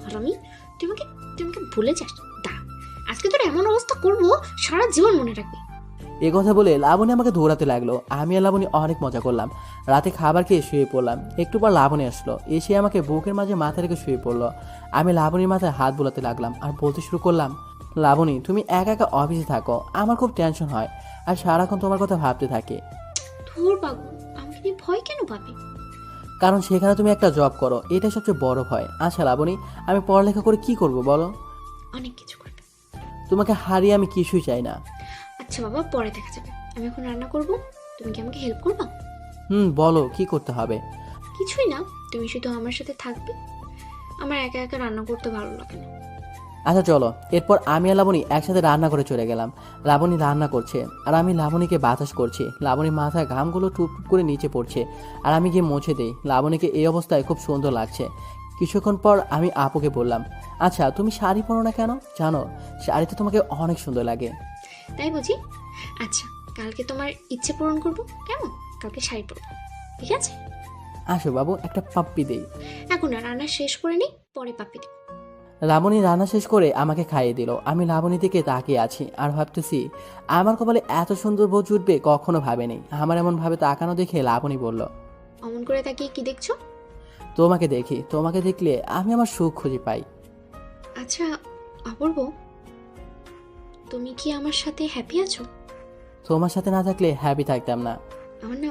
আর আমি তোমাকে ভুলে যাস? দাঁড়া, আজকে তোর এমন অবস্থা করবো সারা জীবন মনে রাখবি। এ কথা বলে লাবণী আমাকে দৌড়াতে লাগলো। আমি আর লাবণী অনেক মজা করলাম। রাতে খাবার খেয়ে শুয়ে পড়লাম। একটু পর লাবণী আসলো, এসে আমাকে বুকের মাঝে মাথা রেখে শুয়ে পড়লো। আমি লাবণীর মাথায় হাত বোলাতে লাগলাম আর বলতে শুরু করলাম, লাবণী তুমি একা একা অফিসে থাকো, আমার খুব টেনশন হয় আর সারাক্ষণ তোমার কথা ভাবতে থাকে। ধুর পাগল, আমাকে নিয়ে ভয় কেন পাবি? কারণ সেখানে তুমি একটা জব করো, এটাই সবচেয়ে বড় ভয়। আচ্ছা লাবণী, আমি পড়ালেখা করে কি করব বলো? অনেক কিছু করবে। তোমাকে হারিয়ে আমি কিছুই চাই না। আচ্ছা বাবা, পরে দেখা যাবে। আমি এখন রান্না করব, তুমি কি আমাকে হেল্প করবা? বলো কি করতে হবে? কিছুই না, তুমি শুধু আমার সাথে থাকবে। আমার একা একা রান্না করতে ভালো লাগে না। আচ্ছা চলো। এরপর আমি আর লাবণী একসাথে রান্না করে চলে গেলাম। লাবণী রান্না করছে আর আমি লাবণীকে বাতাস করছি। লাবণীর মাথায় ঘামগুলো টুপ টুপ করে নিচে পড়ছে আর আমি গিয়ে মুছে দিই। লাবণীকে এই অবস্থায় খুব সুন্দর লাগছে। কিছুক্ষণ পর আমি আপুকে বললাম, আচ্ছা তুমি শাড়ি পরো না কেন? জানো শাড়িতে তোমাকে অনেক সুন্দর লাগে। তাই বুঝি? আচ্ছা, কালকে তোমার ইচ্ছে পূরণ করব। কেমন? কালকে শাড়ি পরবো, ঠিক আছে? আসো বাবু, একটা পাপ্পি দেই। এখন না, রান্না শেষ করে নিই, পরে পাপ্পি দিই। লাবণী রান্না শেষ করে আমাকে খাইয়ে দিল। আমি লাবণী দিকে তাকিয়ে আছি আর ভাবতেছি আমার কপালে এত সুন্দর বউ জুটবে কখনো ভাবেনি। আমার এমন ভাবে তাকানো দেখে লাবণী বলল, অমন করে তাকিয়ে কি দেখছো? তোমাকে দেখি, তোমাকে দেখলে আমি আমার সুখ খুঁজে পাই। আচ্ছা অপূর্ব, তুমি কি আমার সাথে হ্যাপি আছো? তোমার সাথে না থাকলে হ্যাপি থাকতাম না। আমার না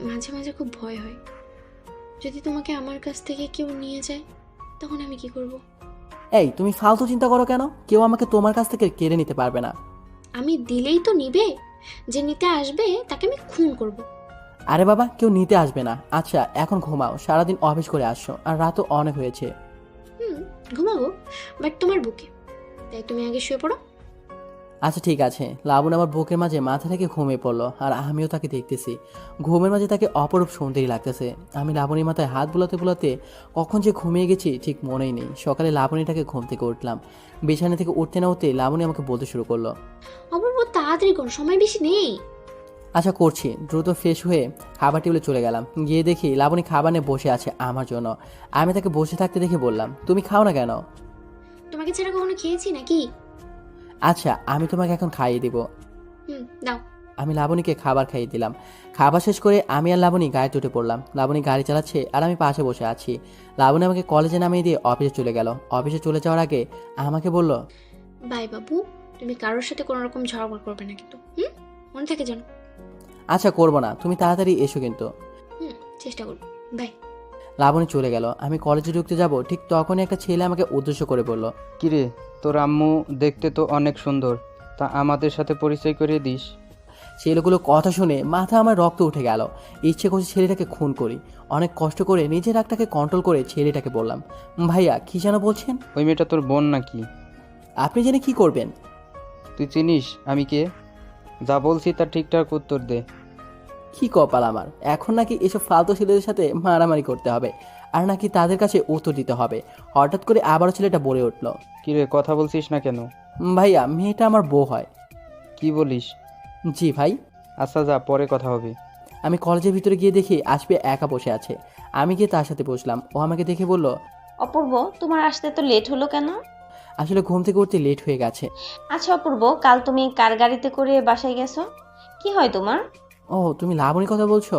মাঝে মাঝে খুব ভয় হয়, যদি তোমাকে আমার কাছ থেকে কেউ নিয়ে যায় তখন আমি কি করব? এই তুমি ফালতু চিন্তা করো কেন? কেউ আমাকে তোমার কাছ থেকে কেড়ে নিতে পারবে না। আমি দিলেই তো নিবে, যে নিতে আসবে তাকে আমি খুন করব। আরে বাবা, কেউ নিতে আসবে না। আচ্ছা এখন ঘুমাও, সারাদিন অফিস করে আসছো আর রাতও অনেক হয়েছে। ঘুমাবো, বাট তোমার বুকে, তাই তুমি আগে শুয়ে পড়ো। আচ্ছা ঠিক আছে। লাবণ আমার বুকের মাঝে মাথা থেকে ঘুমিয়ে পড়লো আর আমিও তাকে দেখতেছি। ঘুমের মাঝে তাকে অপরূপ সুন্দরী লাগতেছে। আমি লাবণীর মাথায় হাত বুলাতে বুলাতে কখন যে ঘুমিয়ে গেছি ঠিক মনেই নেই। সকালে লাবণীটাকে ঘুম থেকে উঠলাম। বিছানা থেকে উঠতে না উঠতে লাবণী আমাকে বলতে শুরু করলো, অপূর্ব তাড়াতাড়ি করো, সময় বেশি নেই। আচ্ছা করছি। দ্রুত ফ্রেশ হয়ে খাবার টেবিলে চলে গেলাম। গিয়ে দেখি লাবণী খাবার নিয়ে বসে আছে আমার জন্য। আমি তাকে বসে থাকতে দেখে বললাম, তুমি খাও না কেন? তোমাকে ছাড়া কখনো খেয়েছি নাকি? আচ্ছা আমি তোমাকে এখন খাইয়ে দিব। দাও। আমি লাবণীকে খাবার খাইয়ে দিলাম। খাবার শেষ করে আমি আর লাবণী গাড়িতে উঠে পড়লাম। লাবণী গাড়ি চালাচ্ছে আর আমি পাশে বসে আছি। লাবণী আমাকে কলেজে নামিয়ে দিয়ে অফিসে চলে গেল। অফিসে চলে যাওয়ার আগে আমাকে বলল, বাই বাবু, তুমি কারোর সাথে কোনো রকম ঝগড়া করবে না কিন্তু, মনে থাকে জানো? আচ্ছা করবো না, তুমি তাড়াতাড়ি এসো কিন্তু। চেষ্টা করবো। বাই। লাবণী চলে গেল। আমি কলেজে ঢুকতে যাব ঠিক তখনই একটা ছেলে আমাকে উদ্দেশ্য করে বলল, কিরে তোর আম্মু দেখতে তো অনেক সুন্দর, তা আমাদের সাথে পরিচয় করিয়ে দিস। ছেলেগুলো কথা শুনে মাথা আমার রক্ত উঠে গেল। ইচ্ছে করছে ছেলেটাকে খুন করি। অনেক কষ্ট করে নিজের রাগটাকে কন্ট্রোল করে ছেলেটাকে বললাম, ভাইয়া কি যেন বলছেন? ওই মেয়েটা তোর বোন নাকি? আপনি জেনে কি করবেন? তুই চিনিস আমি কে? যা বলছি তার ঠিকঠাক উত্তর দে। কি কপাল আমার, এখন নাকি এসব ফালতু ছেলেদের সাথে মারামারি করতে হবে আর নাকি তাদের কাছে উত্তর দিতে হবে। হঠাৎ করে আবারও ছেলেটা বলে উঠল, কিরে কথা বলছিস না কেন? ভাইয়া মেয়েটা আমার বউ হয়। কি বলিস? জি ভাই। আচ্ছা যা, পরে কথা হবে। আমি কলেজের ভিতরে গিয়ে দেখি আশপিয়া একা বসে আছে। আমি গিয়ে তার সাথে বসলাম। ও আমাকে দেখে বলল, অপূর্ব, তোমার আসতে তো লেট হলো কেন? আসলে ঘুম থেকে উঠতে লেট হয়ে গেছে। আচ্ছা অপূর্ব, কাল তুমি কার গাড়িতে করে বাসায় গেছো? কি হয় তোমার? ও তুমি লাবণীর কথা বলছো?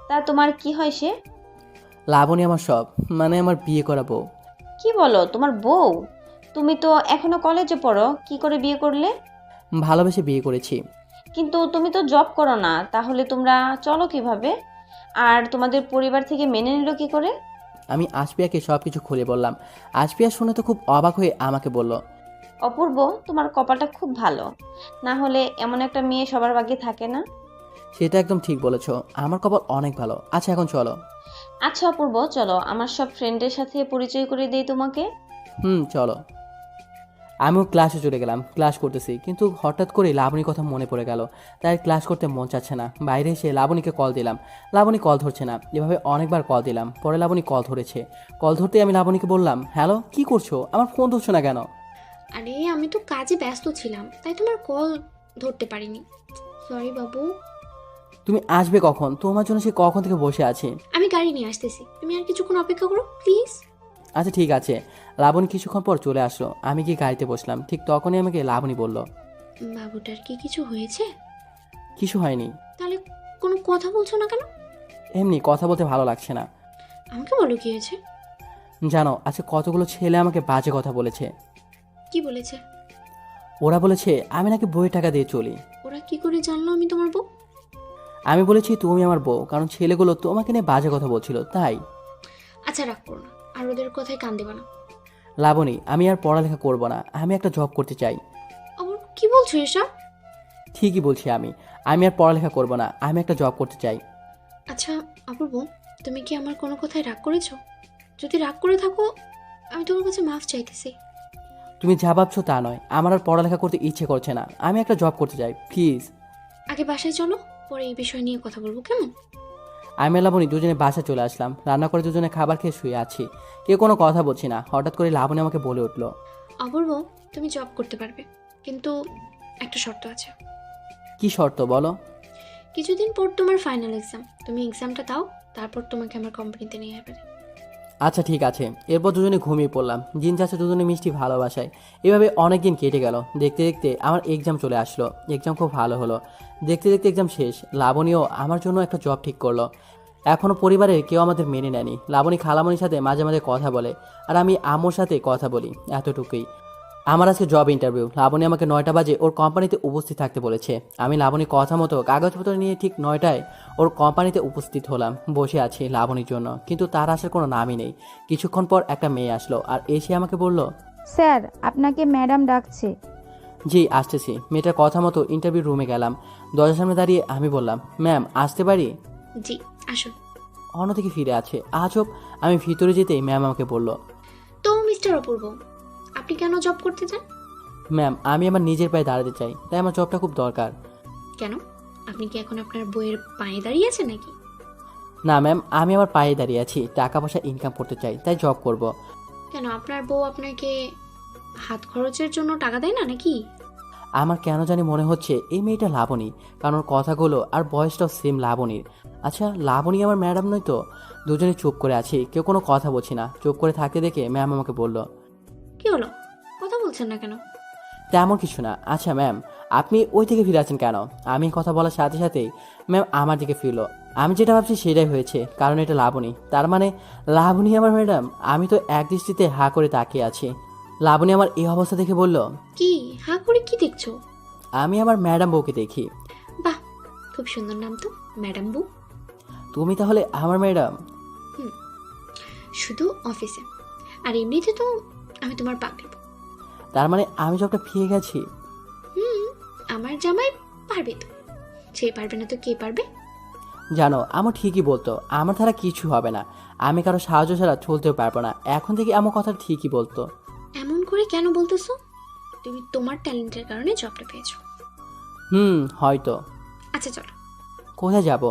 তা তোমার কি হয় সে? লাবণী আমার সব, মানে আমার বিয়ে করা বউ। কি বলো, তোমার বউ? তুমি তো এখনো কলেজে পড়ো, কি করে বিয়ে করলে? ভালোবেসে বিয়ে করেছি। কিন্তু তুমি তো জব করো না, তাহলে তোমরা চলো কিভাবে? আর তোমাদের পরিবার থেকে মেনে নিল কি করে? আমি আশপিয়াকে সব কিছু খুলে বললাম। আশপিয়া শুনে তো খুব অবাক হয়ে আমাকে বলল, অপূর্ব, তোমার কপালটা খুব ভালো, না হলে এমন একটা মেয়ে সবার ভাগ্যে থাকে না। সেটা একদম ঠিক বলেছো, আমার কপাল অনেক ভালো। আচ্ছা এখন চলো। আচ্ছা অপূর্ব, চলো, আমার সব ফ্রেন্ডের সাথে পরিচয় করে দেই তোমাকে। চলো। আমিও ক্লাসে চলে গেলাম। ক্লাস করতেছি, কিন্তু হঠাৎ করে লাবণীর কথা মনে পড়ে গেল। তাই ক্লাস করতে মন চাচ্ছে না। বাইরে এসে লাবণীকে কল দিলাম। লাবণী কল ধরছে না। এভাবে অনেকবার কল দিলাম, পরে লাবণী কল ধরেছে। কল ধরতে আমি লাবণীকে বললাম, হ্যালো, কি করছো? আমার ফোন ধরছো না কেন? আরে আমি তো কাজে ব্যস্ত ছিলাম, তাই তোমার কল ধরতে পারিনি। সরি বাবু। তুমি আসবে কখন? তোমার জন্য সে কখন থেকে বসে আছি। আমি গাড়ি নিয়ে আসতেছি, তুমি আর কিছুক্ষণ অপেক্ষা করো প্লিজ। আচ্ছা ঠিক আছে। লাবণী কিছুক্ষণ পর চলে আসলো। আমি গিয়ে গাড়িতে বসলাম। ঠিক তখনই আমাকে লাবণী বলল, বাবুটার কি কিছু হয়েছে? কিছু হয়নি। তাহলে কোনো কথা বলছো না কেন? এমনি কথা বলতে ভালো লাগছে না। আমাকে বলো কি হয়েছে। জানো আজকে কতগুলো ছেলে আমাকে বাজে কথা বলেছে। কি বলেছে? ওরা বলেছে আমি নাকি বইয়ের টাকা দিয়ে চলি। ওরা কি করে জানলো আমি তোমার বউ? আমি বলেছি তুমি আমার বউ, কারণ ছেলেগুলো তোমাকে নিয়ে বাজে কথা বলছিল তাই। আচ্ছা রাগ করো না, আর ওদের কথায় কান দেবা না। লাবণী, আমি আর পড়ালেখা করব না। আমি একটা জব করতে চাই। আবার কি বলছো এসব? ঠিকই বলছি আমি আর পড়ালেখা করব না। আমি একটা জব করতে চাই। আচ্ছা অপূর্ব, তুমি কি আমার কোনো কথায় রাগ করেছো? যদি রাগ করে থাকো, আমি তোমার কাছে মাফ চাইতেছি। তুমি যা ভাবছো তা নয়, আমার আর পড়ালেখা করতে ইচ্ছে করছে না। আমি একটা জব করতে চাই, প্লিজ। আগে বাসায় চলো, পরে এই বিষয় নিয়ে কথা বলবো, কেমন? আমি আর লাবণী দুজনে বাসা চলে আসলাম। রান্না করে দুজনে খাবার খেয়ে শুয়ে আছি। কেউ কোনো কথা বলছি না। হঠাৎ করে লাবণী আমাকে বলে উঠলো, অপূর্ব, তুমি জব করতে পারবে, কিন্তু একটা শর্ত আছে। কি শর্ত বলো? কিছুদিন পর তোমার ফাইনাল এক্সাম, তুমি এক্সামটা দাও, তারপর তোমাকে আমার কোম্পানিতে নিয়ে যাবে। আচ্ছা ঠিক আছে। এরপর দুজনে ঘুমিয়ে পড়লাম। দিন যাচ্ছে দুজনে মিষ্টি ভালোবাসায়। এভাবে অনেক দিন কেটে গেল। দেখতে দেখতে আমার এক্সাম চলে আসলো। এক্সাম খুব ভালো হলো। দেখতে দেখতে এক্সাম শেষ। লাবণীও আমার জন্য একটা জব ঠিক করলো। এখনও পরিবারের কেউ আমাদের মেনে নেয়নি। লাবণী খালামণির সাথে মাঝে মাঝে কথা বলে, আর আমি আম্মুর সাথে কথা বলি, এতটুকুই। আমার আজকে জব ইন্টারভিউ। লাবণী আমাকে 9টা বাজে ওর কোম্পানিতে উপস্থিত থাকতে বলেছে। আমি লাবণীর কথা মতো কাগজপত্র নিয়ে ঠিক 9টায় ওর কোম্পানিতে উপস্থিত হলাম। বসে আছি লাবণীর জন্য, কিন্তু তার আসার কোনো নামই নেই। কিছুক্ষণ পর একটা মেয়ে আসলো, আর এসে আমাকে বলল, স্যার, আপনাকে ম্যাডাম ডাকছে। জি আসতেছি। মেয়েটার কথা মতো ইন্টারভিউ রুমে গেলাম। দরজার সামনে দাঁড়িয়ে আমি বললাম, ম্যাম আসতে পারি? জি আসুন। অন্যদিকে ফিরে আছে। আজব। আমি ভিতরে যেতেই ম্যাম আমাকে বলল, তো মিস্টার অপূর্ব, আপনি কেন জব করতে চান? ম্যাম আমি আমার নিজের পায়ে দাঁড়াতে চাই, তাই আমার জবটা খুব দরকার। কেন, আপনি কি এখন আপনার বইয়ের পায়ে দাঁড়িয়ে আছেন নাকি? না ম্যাম, আমি আমার পায়ে দাঁড়িয়ে আছি। টাকা পয়সা ইনকাম করতে চাই, তাই জব করব। কেন, আপনার বউ আপনাকে হাত খরচের জন্য টাকা দেয় না নাকি? আমার কেন জানি মনে হচ্ছে এই মেয়েটা লাবণী, কারণ ওর কথাগুলো আর বয়সটাও সেম লাবণীর। আচ্ছা লাবণী আমার ম্যাডাম নয় তো? দুজনে চুপ করে আছি, কেউ কোনো কথা বলছি না। চুপ করে থাকতে দেখে ম্যাম আমাকে বলল, কি হলো, কথা বলছেন না কেন? তেমন কিছু না। আচ্ছা ম্যাম, আপনি ওই থেকে ফিরে আছেন কেন? আমি কথা বলার সাথে সাথেই ম্যাম আমার দিকে ফিরলো। আমি যেটা ভাবছি সেটাই হয়েছে, কারণ এটা লাবণী। তার মানে লাবণী আমার ম্যাডাম। আমি তো এক দৃষ্টিতে হা করে তাকিয়ে আছি। লাবণী আমার এই অবস্থা দেখে বলল, কি হা করে কি দেখছো? আমি আমার ম্যাডাম বউকে দেখি। বাহ, খুব সুন্দর নাম তো, ম্যাডাম বউ। তুমি তাহলে আমার ম্যাডাম? শুধু অফিসে, আর এমনিতে তো আমি তোমার পাপি। তার মানে আমি জবটা পেয়ে গেছি। আমার জামাই পারবে তো, সে পারবে না তো কে পারবে? জানো আমার ঠিকই বলতো, আমার দ্বারা কিছু হবে না। আমি কারো সাহায্য ছাড়া চলতেও পারবো না। এখন থেকে আমার কথা ঠিকই বলতো। এমন করে কেন বলতেছো? তুমি তোমার ট্যালেন্টের কারণে জবটা পেয়েছো। হয়তো। আচ্ছা চলো। কোথায় যাব?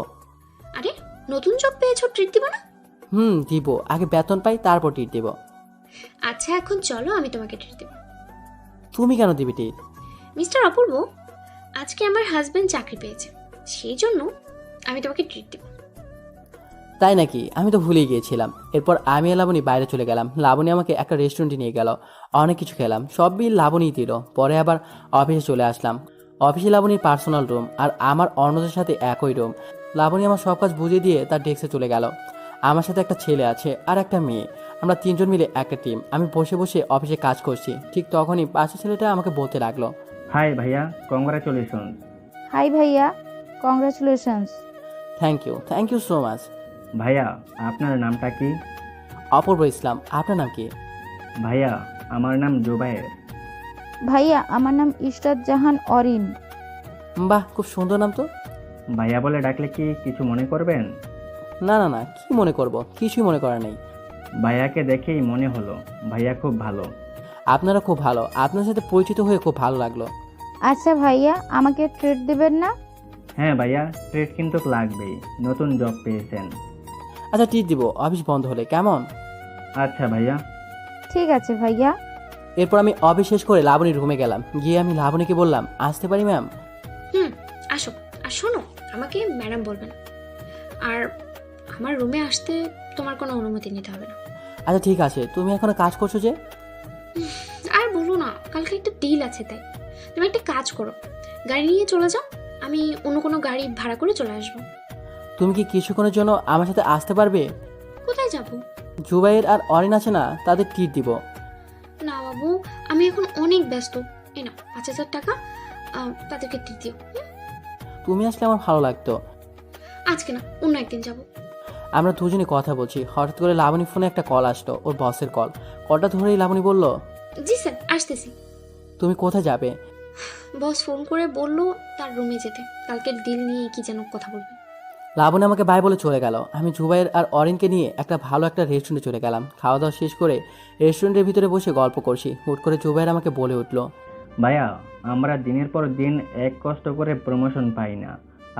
আরে নতুন জব পেয়েছো, ট্রিট দিব না? দিব। আগে বেতন পাই, তারপর ট্রিট দিব। আচ্ছা এখন চলো, আমি তোমাকে ট্রিট দেব। তুমি কেন দিবি টিট? মিস্টার অপূর্ব, আজকে আমার হাজবেন্ড চাকরি পেয়েছে, সেই জন্য আমি তোমাকে ট্রিট দেব। তাই নাকি? আমি তো ভুলেই গিয়েছিলাম। এরপর আমি আর লাবণী বাইরে চলে গেলাম। লাবণী আমাকে একটা রেস্টুরেন্টে নিয়ে গেল, অনেক কিছু খেলাম, সব বিল লাবণীই দিল। পরে আবার অফিসে চলে আসলাম। অফিসে লাবণীর পার্সোনাল রুম আর আমার অন্যদের সাথে একই রুম। লাবণী আমার সব কাজ বুঝিয়ে দিয়ে তার ডেস্কে চলে গেল। আমার সাথে একটা ছেলে আছে আর একটা মেয়ে, আমরা তিনজন মিলে একটা টিম। আমি বসে বসে অফিসে কাজ করছি, ঠিক তখনই পাশের ছেলেটা আমাকে বলতে লাগলো, হাই ভাইয়া, কংগ্রাচুলেশন। হাই ভাইয়া, congratulations. Thank you so much. ভাইয়া, আপনার নামটা কি? অপূর্ব ইসলাম। আপনার নাম কি? ভাইয়া, আমার নাম জুবায়ের। ভাইয়া, আমার নাম ইশরাত জাহান অরিন। বাহ, খুব সুন্দর নাম তো। ভাইয়া বলে ডাকলে কি কিছু মনে করবেন? না না না, কি মনে করব? কিছুই মনে করা নেই। ভাইয়াকে দেখেই মনে হলো ভাইয়া খুব ভালো। আপনারা খুব ভালো, আপনার সাথে পরিচিত হয়ে খুব ভালো লাগলো। আচ্ছা ভাইয়া, আমাকে ট্রিট দিবেন না? হ্যাঁ ভাইয়া, ট্রিট কিন্তু লাগবেই, নতুন জব পেয়েছেন। আচ্ছা ঠিক দিব, অফিস বন্ধ হলে, কেমন? আচ্ছা ভাইয়া। ঠিক আছে ভাইয়া। এরপর আমি অফিস শেষ করে লাবণীর রুমে গেলাম। গিয়ে আমি লাবণীকে বললাম, আসতে পারি ম্যাম? আসো। আর শোনো, আমাকে ম্যাডাম বলবে না, আর আমার রুমে আসতে তোমার কোনো অনুমতি নিতে হবে না। আচ্ছা ঠিক আছে, তুমি এখনো কাজ করছো যে? আর বলো না, কালকে একটা ডিল আছে, তাই তুমি একটা কাজ করো, গাড়ি নিয়ে চলে যাও, আমি অন্য কোনো গাড়ি ভাড়া করে চলে আসবো। তুমি কি কিছুক্ষণের জন্য আমার সাথে আসতে পারবে? কোথায় যাবো? জুবাইর আর অরিন আছে না, তাদের ট্রিট দিব। না বাবু, আমি এখন অনেক ব্যস্ত। এই নাও 5,000 টাকা, তাদেরকে দিয়ে দিও। তুমি আসলে আমার ভালো লাগতো। আজকে না, অন্য একদিন যাবো। আমরা দুজনে কথা বলছি, হঠাৎ করে লাবণী ফোনে একটা কল আসলো, ওর বসের কল। কলটা ধরেই লাবণী বলল, জি স্যার, আসতেছি। তুমি কোথায় যাবে? বস ফোন করে বললো তার রুমে যেতে, কালকের ডিল নিয়ে কি যেন কথা বলবে। লাবণী আমাকে বাই বলে চলে গেল। আমি জুবাইর আর অরিনকে নিয়ে ভালো একটা রেস্টুরেন্টে চলে গেলাম। খাওয়া দাওয়া শেষ করে রেস্টুরেন্টের ভিতরে বসে গল্প করছি। হুট করে জুবাইর আমাকে বলে উঠলো, ভাইয়া, আমরা দিনের পর দিন এক কষ্ট করে প্রমোশন পাই না,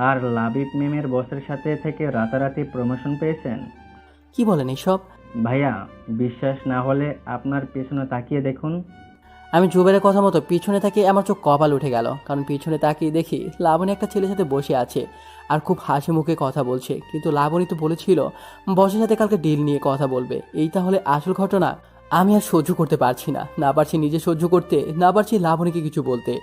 আর লাবিব মেমের বসের সাথে থেকে রাতারাতি প্রমোশন পেয়েছেন। কি বলেন এসব? ভাইয়া, বিশ্বাস না হলে আপনার পেছনে তাকিয়ে দেখুন। আমি জুবাইরের কথা মতো পিছনে তাকিয়ে আমার চোখ কপাল উঠে গেল, কারণ পিছনে তাকিয়ে দেখি লাবণী একটা ছেলের সাথে বসে আছে আর খুব হাসি মুখে কথা বলছে। কিন্তু লাবণী তো বলেছিল বসের সাথে কালকে ডিল নিয়ে কথা বলবে। এই তাহলে আসল ঘটনা। আমি আর সহ্য করতে পারছি না, না পারছি নিজে সহ্য করতে, না পারছি লাবণীকে কিছু বলতে।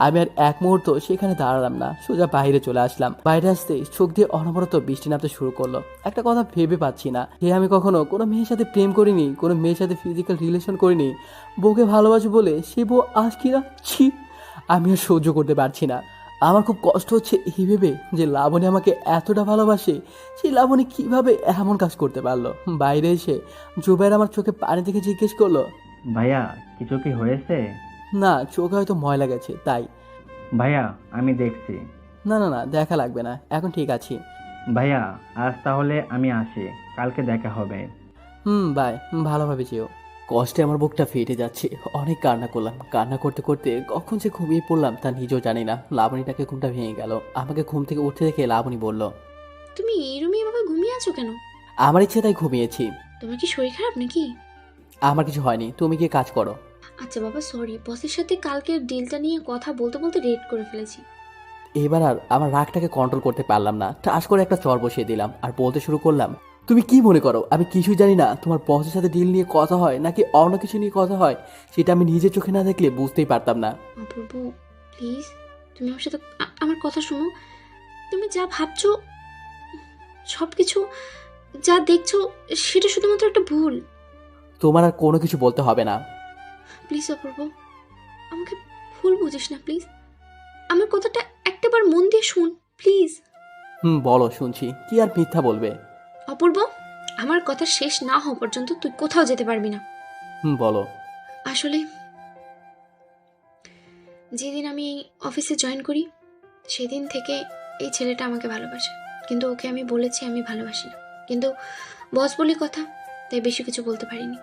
আমি আর এক মুহূর্ত সেখানে দাঁড়ালাম না, সোজা বাইরে চলে আসলাম। বাইরে আসতে চোখ দিয়ে অনবরত বৃষ্টি নামতে শুরু করলো। একটা কথা ভেবে পাচ্ছি না, যে আমি কখনো কোনো মেয়ের সাথে প্রেম করিনি, কোনো মেয়ের সাথে ফিজিক্যাল রিলেশন করিনি, বউকে ভালোবাসি বলে সে বউ আজ কিনা, ছি! আমি আর সহ্য করতে পারছি না। আমার খুব কষ্ট হচ্ছে এই ভেবে যে লাবণী আমাকে এতটা ভালোবাসে। সেই লাবণী কিভাবে এমন কাজ করতে পারলো? বাইরে এসে জুবাইর আমার চোখে পানি দেখে জিজ্ঞেস করলো, ভাইয়া, কিছু কি হয়েছে? না, চোখে হয়তো ময়লা গেছে তাই। ভাইয়া, আমি দেখছি। না না না, দেখা লাগবে না, এখন ঠিক আছি। ভাইয়া, আজ তাহলে আমি আসি, কালকে দেখা হবে। বাই, ভালোভাবে যেও। কষ্টে আমার বুকটা ফেটে যাচ্ছে, অনেক কান্না করলাম। কান্না করতে করতে কখন যে ঘুমিয়ে পড়লাম তা নিজেও জানি না। লাবণীটাকে ঘুমটা ভেঙে গেল। আমাকে ঘুম থেকে উঠতে দেখে লাবণী বলল, তুমি এই রুমে এভাবে ঘুমিয়ে আছো কেন? আমার ইচ্ছে তাই ঘুমিয়েছি। তোমার কি শরীর খারাপ নাকি? আমার কিছু হয়নি, তুমি গিয়ে কাজ করো। আচ্ছা বাবা, সরি, বসের সাথে কালকের ডিলটা নিয়ে কথা বলতে বলতে রেড করে ফেলেছি। এবার আর আমার রাগটাকে কন্ট্রোল করতে পারলাম না, ঠাস করে একটা চর বসিয়ে দিলাম আর বলতে শুরু করলাম, তুমি কি মনে করো আমি কিছুই জানি না? তোমার বসের সাথে ডিল নিয়ে কথা হয় নাকি অন্য কিছু নিয়ে কথা হয়, সেটা আমি নিজের চোখে না দেখলে বুঝতেই পারতাম না। অপূর্ব, প্লিজ তুমি আমার সাথে আমার কথা শোনো। তুমি যা ভাবছো, সব কিছু যা দেখছো, সেটা শুধুমাত্র একটা ভুল। তোমার আর কোনো কিছু বলতে হবে না। প্লিজ অপূর্ব, আমাকে ভুল বুঝিস না প্লিজ। আমার কথাটা একটাবার মন দিয়ে শুন প্লিজ। বলো, শুনছি। কি আর মিথ্যা বলবে? অপূর্ব, আমার কথা শেষ না হওয়া পর্যন্ত তুই কোথাও যেতে পারবি না। বলো। আসলে যেদিন আমি অফিসে জয়েন করি সেদিন থেকে এই ছেলেটা আমাকে ভালোবাসে, কিন্তু ওকে আমি বলেছি আমি ভালোবাসি না, কিন্তু বস বলি কথা, তাই বেশি কিছু বলতে পারিনি।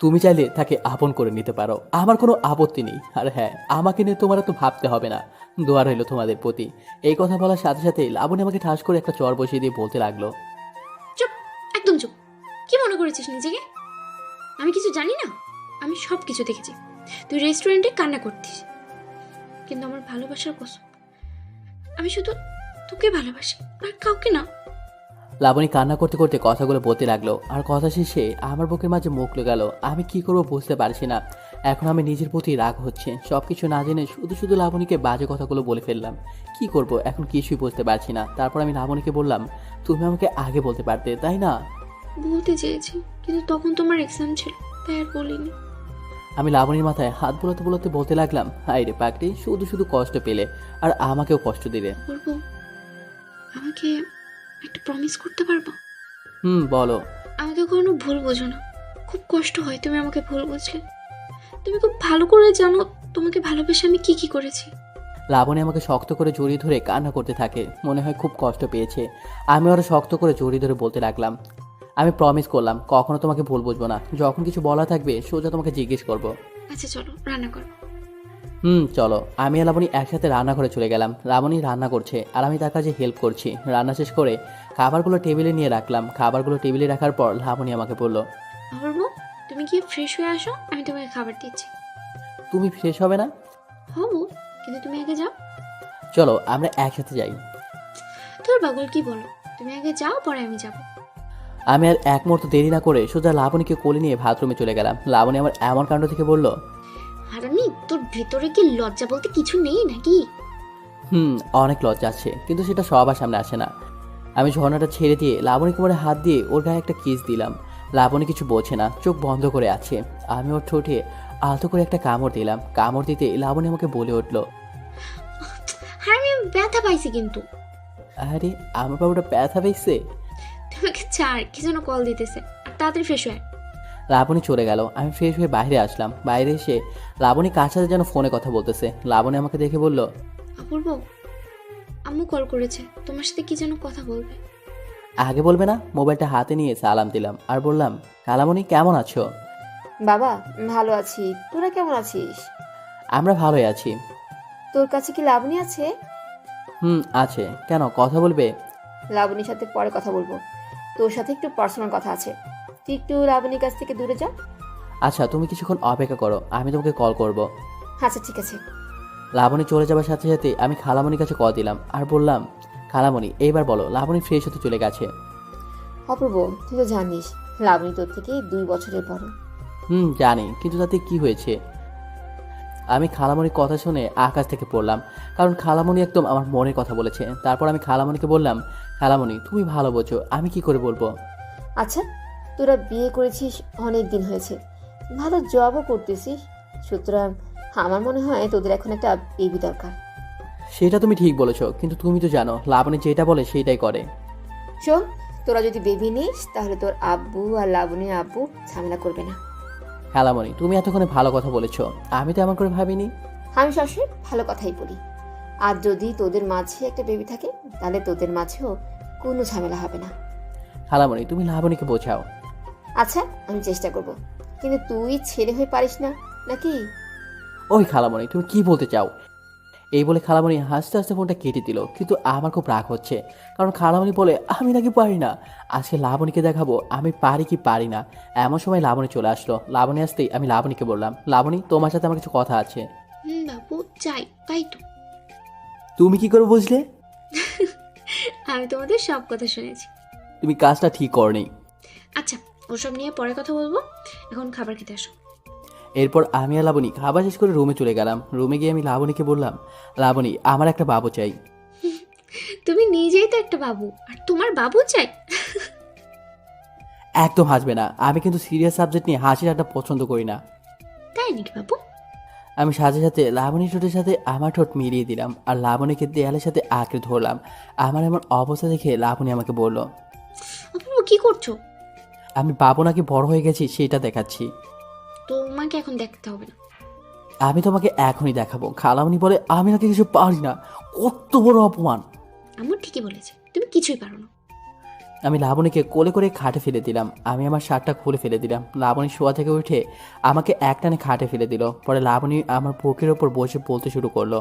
তুমি চাইলে তাকে আপন করে নিতে পারো, আমার কোনো আপত্তি নেই। আর হ্যাঁ, আমাকে নিয়ে তোমার তো ভাবতে হবে না। দোয়া রইল তোমাদের প্রতি। এই কথা বলার সাথে সাথে লাবণী আমাকে ঠাস করে একটা চর বসিয়ে দিয়ে বলতে লাগলো, চুপ, একদম চুপ। কি মনে করেছিস নিজেকে? আমি কিছু জানি না? আমি সব কিছু দেখেছি। তুই রেস্টুরেন্টে কান্না করতিস, কিন্তু আমার ভালোবাসার কসম, আমি শুধু তোকে ভালোবাসি, আর কাউকে না। লাবণী কান্না করতে করতে কথাগুলো বলতে লাগলো, আর কথা শেষে আমার বুকের মাঝে মুখ গেল। আমি কি করবো বুঝতে পারছি না। এখন আমি নিজের প্রতি রাগ হচ্ছে, সবকিছু না জেনে শুধু শুধু লাবণীকে বাজে কথাগুলো বলে ফেললাম। কি করব এখন কিছুই বুঝতে পারছি না। তারপর আমি লাবণীকে বললাম, তুমি আমাকে আগে বলতে পারতে, তাই না? বলতে চেয়েছি, কিন্তু তখন তোমার এক্সাম ছিল, তাই আর বলিনি। আমি লাবণীর মাথায় হাত বোলাতে বোলাতে বলতে লাগলাম, হাই রে পাগড়ি, শুধু শুধু কষ্ট পেলে আর আমাকেও কষ্ট দিলে। বলবো, আমাকে একটা প্রমিস করতে পারবো? বলো। আমাকে কোনো ভুল বোঝো না, খুব কষ্ট হয় তুমি আমাকে ভুল বুঝলে। তুমি খুব ভালো করে জানো তোমাকে ভালোবেসে আমি কি কি করেছি। লাবণী আমাকে শক্ত করে জড়িয়ে ধরে কান্না করতে থাকে, মনে হয় খুব কষ্ট পেয়েছে। আমি ওরা শক্ত করে জড়িয়ে ধরে বলতে লাগলাম, আমি প্রমিস করলাম কখনো তোমাকে ভুল বুঝবো না, যখন কিছু বলা থাকবে সোজা তোমাকে জিজ্ঞেস করবো। আচ্ছা চলো রান্না করো। চলো। আমি আর লাবণী একসাথে রান্নাঘরে চলে গেলাম। লাবণী রান্না করছে আর আমি তার কাছে হেল্প করছি। রান্না শেষ করে খাবারগুলো টেবিলে নিয়ে রাখলাম। খাবারগুলো টেবিলে রাখার পর লাবণী আমাকে বলল, বলবো তুমি কি ফ্রেশ হয়ে আসো, আমি তোমাকে খাবার দিচ্ছি। তুমি ফ্রেশ হবে না? হবো, কিন্তু তুমি আগে যাও। চলো আমরা একসাথে যাই। তোর পাগল কি বলো, তুমি আগে যাও পরে আমি যাব। আমি আর এক মুহূর্ত দেরি না করে সোজা লাবণীকে কোলে নিয়ে বাথরুমে চলে গেলাম। লাবণী আমার এমন কাণ্ড থেকে বলল, হারামি, তোর ভেতরে কি লজ্জা বলতে কিছু নেই নাকি? অনেক লজ্জা আছে, কিন্তু সেটা সবার সামনে আসে না। আমি ঝর্ণাটা ছেড়ে দিয়ে লাবণী কোমরে হাত দিয়ে ওর গায়ে একটা কিস দিলাম। লাবণী কিছু বোঝে না, চোখ বন্ধ করে আছে। আমি ওর ঠোঁটে আলতো করে একটা কামড় দিলাম। কামড় দিতে লাবণী আমাকে বলে উঠলো, হারামি, আমি ব্যথা পাইছি কিন্তু। আরে আমার বাবুটা ব্যথা পেয়েছে। তোমাকে চার কি যেন কল দিতেছে, আর তাড়াতাড়ি ফ্রেশ হয়। লাবণী চলে গেল। আমি ফ্রেশ হয়ে বাইরে আসলাম। বাইরে এসে লাবণী কার সাথে যেন ফোনে কথা বলতেছে। লাবণী আমাকে দেখে বলল, অপূর্ব, আম্মু কল করেছে, তোমার সাথে কি যেন কথা বলবে। আগে বলবে না? মোবাইলটা হাতে নিয়ে সালাম দিলাম আর বললাম, কালামণি কেমন আছো? বাবা ভালো আছি, তোরা কেমন আছিস? আমরা ভালোই আছি। তোর কাছে কি লাবণী আছে? আছে। কেন, কথা বলবে? লাবণীর সাথে পরে কথা বলবো, তোর সাথে একটু পার্সোনাল কথা আছে। তুই একটু লাবণীর কাছ থেকে দূরে যা। আচ্ছা, তুমি কিছুক্ষণ অপেক্ষা করো, আমি তোমাকে কল করব। আচ্ছা ঠিক আছে। লাবণী চলে যাবার সাথে সাথে আমি খালামণির কাছে কল দিলাম আর বললাম, খালামণি এইবার বলো, লাবণী ফ্রেশ হতে চলে গেছে। অপূর্ব, তুই তো জানিস লাবণী তোর থেকে 2 বছরের বড়। জানি, কিন্তু তাতে কি হয়েছে? আমি খালামণির কথা শুনে আকাশ থেকে পড়লাম, কারণ খালামণি একদম আমার মনের কথা বলেছে। তারপর আমি খালামণিকে বললাম, খালামণি তুমি ভালো বোঝো, আমি কি করে বলবো? আচ্ছা, তোরা বিয়ে করেছিস অনেক দিন হয়েছে, ভালো জবও করতেছিস, সুতরাং আমার মনে হয় তোদের এখন একটা বেবি দরকার। সেটা তুমি ঠিক বলেছো, কিন্তু তুমি তো জানো লাবণী যেটা বলে সেইটাই করে। শোন, তোরা যদি বেবি নিস তাহলে তোর আব্বু আর লাবণীর আব্বু ঝামেলা করবে না। খালামণি তুমি এতক্ষণে ভালো কথা বলেছো, আমি তো এমন করে ভাবিনি। আমি সবসময় ভালো কথাই বলি। আর যদি তোদের মাঝে একটা বেবি থাকে তাহলে তোদের মাঝেও কোনো ঝামেলা হবে না। খালামণি তুমি লাবণীকে বোঝাও। আচ্ছা আমি চেষ্টা করব, কিন্তু তুই ছেলে হয়ে পারিস না নাকি? ওই খালামণি তুমি কি বলতে চাও? এই বলে খালামণি হাসতে হাসতে ফোনটা কেটে দিল। কিন্তু আমার খুব রাগ হচ্ছে, কারণ খালামণি বলে আমি নাকি পারি না। আজকে লাবণীকে দেখাবো আমি পারি কি পারি না। এমন সময় লাবণী চলে আসলো। লাবণী আসতেই আমি লাবণীকে বললাম, লাবণী তোমার সাথে আমার কিছু কথা আছে। বাবু চাই, তাই তো। তুমি কি করে বুঝলে? আমি তোমাদের সব কথা শুনেছি। তুমি কাজটা ঠিক করনি। আচ্ছা ওসব নিয়ে পরে কথা বলবো, এখন খাবার খেতে আসো। এরপর আমি আর লাবণী খাবার শেষ করে রুমে চলে গেলাম। রুমে গিয়ে আমি লাবণীকে বললাম, লাবণী আমার একটা বাবু চাই। তুমি নিজেই তো একটা বাবু, আর তোমার বাবু চাই? একদম হাসবে না, আমি কিন্তু সিরিয়াস সাবজেক্ট নিয়ে হাসির একটা পছন্দ করি না। তাই নাকি বাবু? আমি সাথে সাথে লাবণীর ঠোঁটের সাথে আমার ঠোঁট মিলিয়ে দিলাম আর লাবণীকে দেয়ালের সাথে আঁকড়ে ধরলাম। আমার এমন অবস্থা দেখে লাবণী আমাকে বলল, অপূর্ব কি করছো? আমি বাবু নাকি বড় হয়ে গেছি সেটা দেখাচ্ছি। তোমাকে এখন দেখতে হবে না, আমি তোমাকে এখনই দেখাবো। খালামণি বলে আমি নাকি কিছু পারি না, কত বড় অপমান। আমার ঠিকই বলেছে, তুমি কিছুই পারো না। আমি লাবণীকে কোলে করে খাটে ফেলে দিলাম। আমি আমার শার্টটা খুলে ফেলে দিলাম। লাবণী শোয়া থেকে উঠে আমাকে একটানে খাটে ফেলে দিল। পরে লাবণী আমার বুকের ওপর বসে বলতে শুরু করলো,